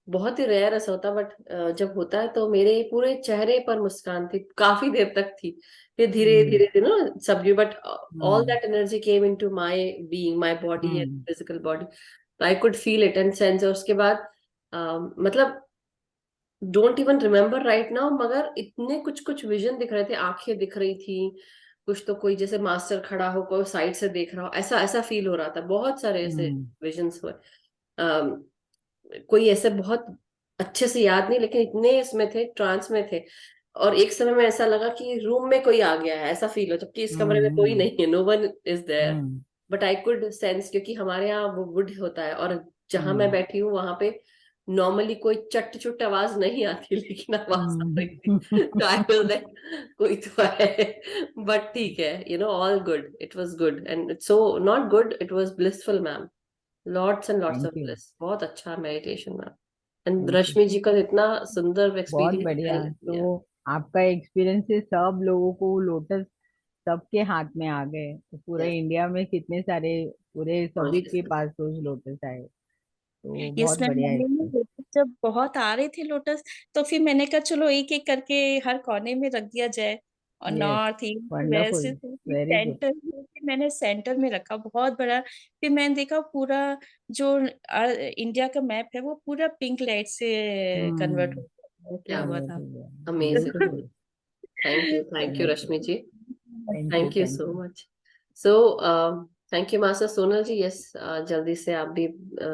बहुत ही रेयर ऐसा होता, बट जब होता है तो मेरे पूरे चेहरे पर मुस्कान थी, काफी देर तक थी। फिर धीरे हम्म, धीरे ना सब, but all hmm, that energy came into my being, my body and hmm, physical body. I could feel it and sense. और उसके बाद मतलब don't even remember right now, मगर इतने कुछ कुछ विजन दिख रहे थे, आंखें दिख रही थी कुछ, तो कोई जैसे मास्टर खड़ा हो, कोई साइड से देख रहा हो, ऐसा ऐसा फील हो रहा था। बहुत सारे ऐसे हम्म, विजन्स हुए। अम, कोई ऐसे बहुत अच्छे से याद नहीं, लेकिन इतने इसमें थे, ट्रांस में थे। और एक समय में ऐसा लगा कि रूम में कोई आ गया है, ऐसा फील हो, जबकि इस कमरे में कोई हम्म, नहीं है, no one is there. Hmm, but I could sense, क्योंकि हमारे यहाँ वो वुड होता है, और जहां मैं हम्म, बैठी हूँ वहां पे नॉर्मली कोई चट चुट आवाज नहीं आती, लेकिन आवाज आ रही थी। हम्म। तो आई वाज लाइक कोई तो है। बट ठीक है, all good, it was good, and it's so not good, it was blissful ma'am. Lots and lots of thank you, bliss, बहुत अच्छा meditation ma'am. And thank you. Rashmi ji का इतना सुंदर बहुत एक्सपीरियंस बढ़िया। है। तो आपका एक्सपीरियंस से सब लोगों को लोटस सबके हाथ में आ गए, तो पूरे यस, इंडिया में कितने सारे, पूरे सभी के कॉन्शियसनेस। पास रोज लोटस आए, तो यस बहुत मैम, बढ़िया मैंने ना एक्सपीरियंस। लोटस जब बहुत आ रहे थे लोटस, तो फिर मैंने कहा चलो एक एक करके हर कोने में रख दिया जाए, और yes, north east wonderful, west, तो फिर वेरी गुड। सेंटर में, फिर मैंने सेंटर में रखा बहुत बड़ा। फिर मैंने देखा पूरा जो इंडिया का मैप है वो पूरा पिंक लाइट से कन्वर्ट हम्म, हो गया, ऐसे क्या हुआ समझ था। गया। Amazing. Beautiful, thank you wonderful. Rashmi ji. Thank you, thank you thank so you. Much. So thank you master Sonal ji. Yes, जल्दी से आप भी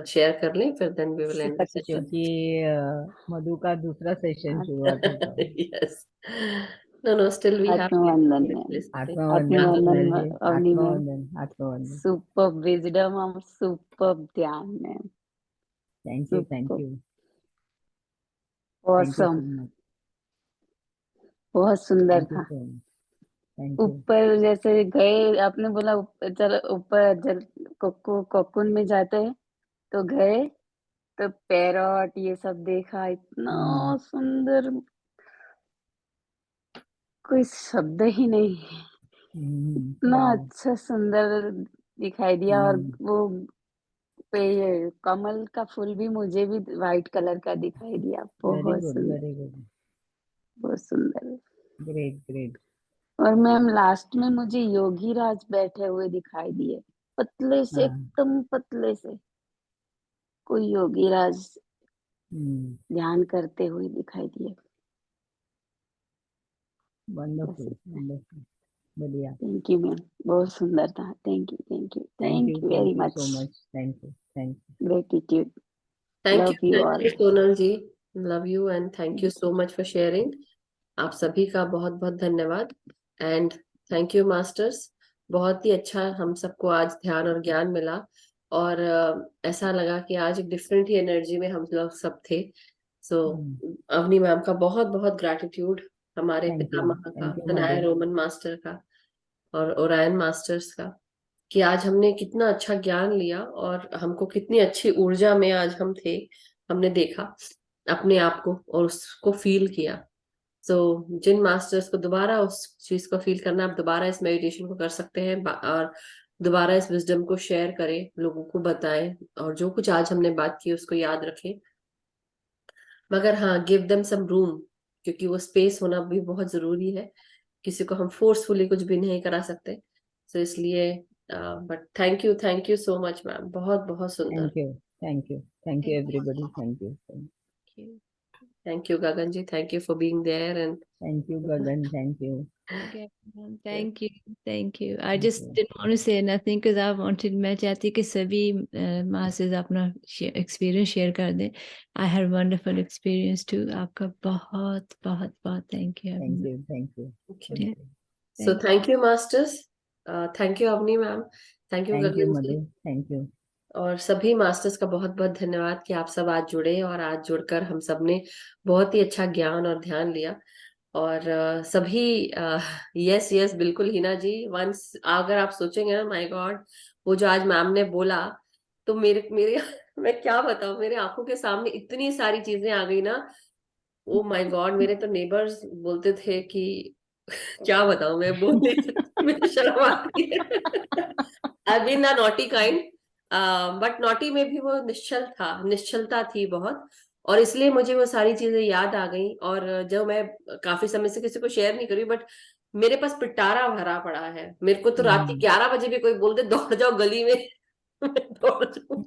शेयर कर लें, फिर then we will end the session. क्योंकि मधु का दूसरा सेशन शुरू हुआ था तो। Yes, no no, still we have आत्मवंदन मैम, आत्मवंदन आत्मवंदन सोनल जी। अवनी मैम, आत्मवंदन, आत्मवंदन। सुपर विजडम और सुपर ध्यान ma'am, thank you, thank super you, thank you awesome, so much. बहुत सुंदर थैंक यू था। सो मच। Thank you. ऊपर जैसे गए आपने बोला, चलो ऊपर जल कोकुन में जाते हैं, तो गए, तो पैरट ये सब देखा, इतना हम्म, सुंदर, कोई शब्द ही नहीं, इतना वाओ। अच्छा सुंदर दिखाई दिया। और हम्म, वो पे ये कमल का फूल भी मुझे भी व्हाइट कलर का दिखाई दिया, वेरी बहुत गुड, सुंदर, वेरी गुड, बहुत सुंदर। Great great. और मैम लास्ट में मुझे योगी राज बैठे हुए दिखाई दिए, पतले से, हाँ, एकदम पतले से कोई योगी राज ध्यान करते हुए दिखाई दिए। वंडरफुल वंडरफुल, बढ़िया। थैंक यू मैम, बहुत सुंदर था। Thank you, thank you, thank thank you, you thank very you much. So much, thank you, thank you. Gratitude. Thank love you you all. Sonal ji, love you and thank you so much for sharing. आप सभी का बहुत बहुत धन्यवाद and thank you masters. बहुत ही अच्छा हम सबको आज ध्यान और ज्ञान मिला और ऐसा लगा कि आज एक डिफरेंट ही एनर्जी में हम लोग सब थे। सो अवनी मैम का बहुत बहुत ग्रैटिट्यूड, हमारे थैंक यू, पितामह का, thank you तनाया Madhu. Roman master का और ओरायन मास्टर्स का, कि आज हमने कितना अच्छा ज्ञान लिया और हमको कितनी अच्छी ऊर्जा में आज हम थे। हमने देखा अपने आप को और उसको फील किया। सो जिन मास्टर्स को दोबारा उस चीज को फील करना, आप दोबारा इस मेडिटेशन को कर सकते हैं और दोबारा इस विजडम को शेयर करें, लोगों को बताएं और जो कुछ आज हमने बात की उसको याद रखें। मगर हाँ, गिव देम सम रूम, क्योंकि वो स्पेस होना भी बहुत जरूरी है। किसी को हम फोर्सफुली कुछ भी नहीं करा सकते। तो इसलिए but thank you so much ma'am, बहुत बहुत सुंदर। Thank you, thank you, thank you everybody, thank you, thank you Gagan ji, thank you for being there and thank you Gagan, thank you, Okay, ma'am, thank you, thank you. I thank just you. didn't want to say nothing because I wanted, मैं चाहती कि सभी masses अपना experience share कर दें। I had wonderful experience too. आपका बहुत बहुत बहुत thank you. Thank you, thank you, Yeah, so thank you masters, thank you Avani ma'am, thank you thank you Gagan ji, Madhu, thank you. और सभी मास्टर्स का बहुत बहुत धन्यवाद कि आप सब आज जुड़े और आज जुड़कर हम सब ने बहुत ही अच्छा ज्ञान और ध्यान लिया। और सभी यस यस बिल्कुल हिना जी, वंस अगर आप सोचेंगे ना, माय गॉड, वो जो आज मैम ने बोला तो मेरे मेरे मैं क्या बताऊं, मेरे आंखों के सामने इतनी सारी चीजें आ गई ना। ओ माय गॉड, मेरे तो नेबर्स बोलते थे कि क्या बताऊं, मैं बोल नहीं सकती, मुझे शर्म आती है। I been a naughty kind, but naughty में भी वो निश्चलता थी बहुत, और इसलिए मुझे वो सारी चीजें याद आ गई। और जो मैं काफी समय से किसी को शेयर नहीं करी, बट मेरे पास पिटारा भरा पड़ा है। मेरे को तो रात के 11 बजे भी कोई बोल दे दौड़ जाओ गली में, मैं दौड़ जाऊं।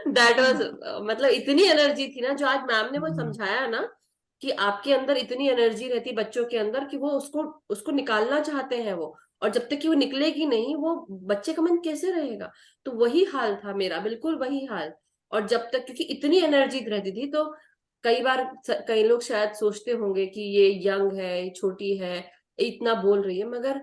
दैट वाज, मतलब इतनी एनर्जी थी ना, जो आज मैम ने वो समझाया ना कि आपके अंदर इतनी एनर्जी रहती है बच्चों के अंदर कि वो उसको उसको निकालना चाहते हैं वो, और जब तक कि वो निकलेगी नहीं, वो बच्चे का मन कैसे रहेगा। तो वही हाल था मेरा, बिल्कुल वही हाल। और जब तक, क्योंकि इतनी एनर्जी रहती थी, तो कई बार कई लोग शायद सोचते होंगे कि ये यंग है, ये छोटी है, इतना बोल रही है, मगर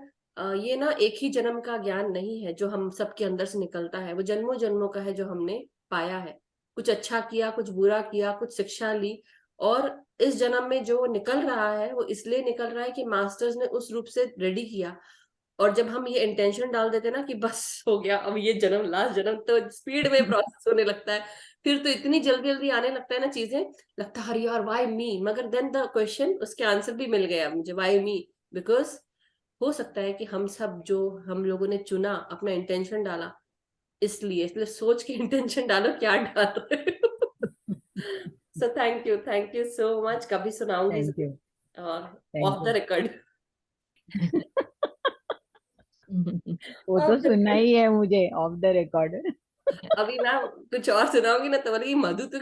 ये ना एक ही जन्म का ज्ञान नहीं है जो हम सबके अंदर से निकलता है, वो जन्मों जन्मों का है जो हमने पाया है। कुछ अच्छा किया, कुछ बुरा किया, कुछ शिक्षा ली, और इस जन्म में जो निकल रहा है वो इसलिए निकल रहा है कि मास्टर्स ने उस रूप से रेडी किया। और जब हम ये इंटेंशन डाल देते ना कि बस हो गया अब ये जन्म लास्ट जन्म, तो स्पीड में प्रोसेस होने लगता है। फिर तो इतनी जल्दी जल्दी आने लगता है ना चीजें, लगता है अरे यार व्हाई मी, मगर देन द क्वेश्चन, उसके आंसर भी मिल गया मुझे, व्हाई मी। बिकॉज हो सकता है कि हम सब जो हम लोगों ने चुना, अपना इंटेंशन डाला, इसलिए इसलिए सोच के इंटेंशन डालो क्या डाल रहे हो। सो थैंक यू सो मच, कभी सुनाऊंगी थैंक यू, जरूर, और thank of the you. Record. वो तो सुनना ही है मुझे ऑफ द रिकॉर्ड। अभी ना कुछ और सुनाऊंगी ना तो बोलेगी मधु तो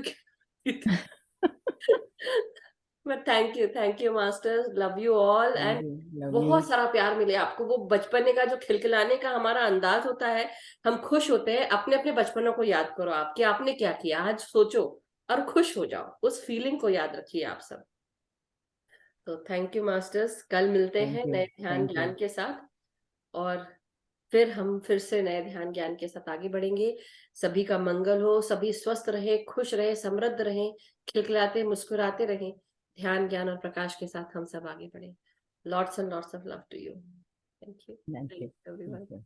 but thank you masters, love you all thank and you, love you. बहुत सारा प्यार मिले आपको। वो बचपने का जो खिलखिलाने का हमारा अंदाज होता है, हम खुश होते हैं। अपने अपने बचपनों को याद करो आप कि आपने क्या किया, आज सोचो और खुश हो जाओ, उस फीलिंग को याद रखिए आप सब। तो थैंक यू मास्टर्स, कल मिलते हैं थैंक यू, नए ध्यान थैंक यू। ज्ञान के साथ, और फिर हम फिर से नए ध्यान ज्ञान के साथ आगे बढ़ेंगे। सभी का मंगल हो, सभी स्वस्थ रहे, खुश रहे, समृद्ध रहे, खिलखिलाते मुस्कुराते रहे। ध्यान ज्ञान और प्रकाश के साथ हम सब आगे बढ़े। Lots and lots of love to you. Thank you thank you, everyone. Thank you.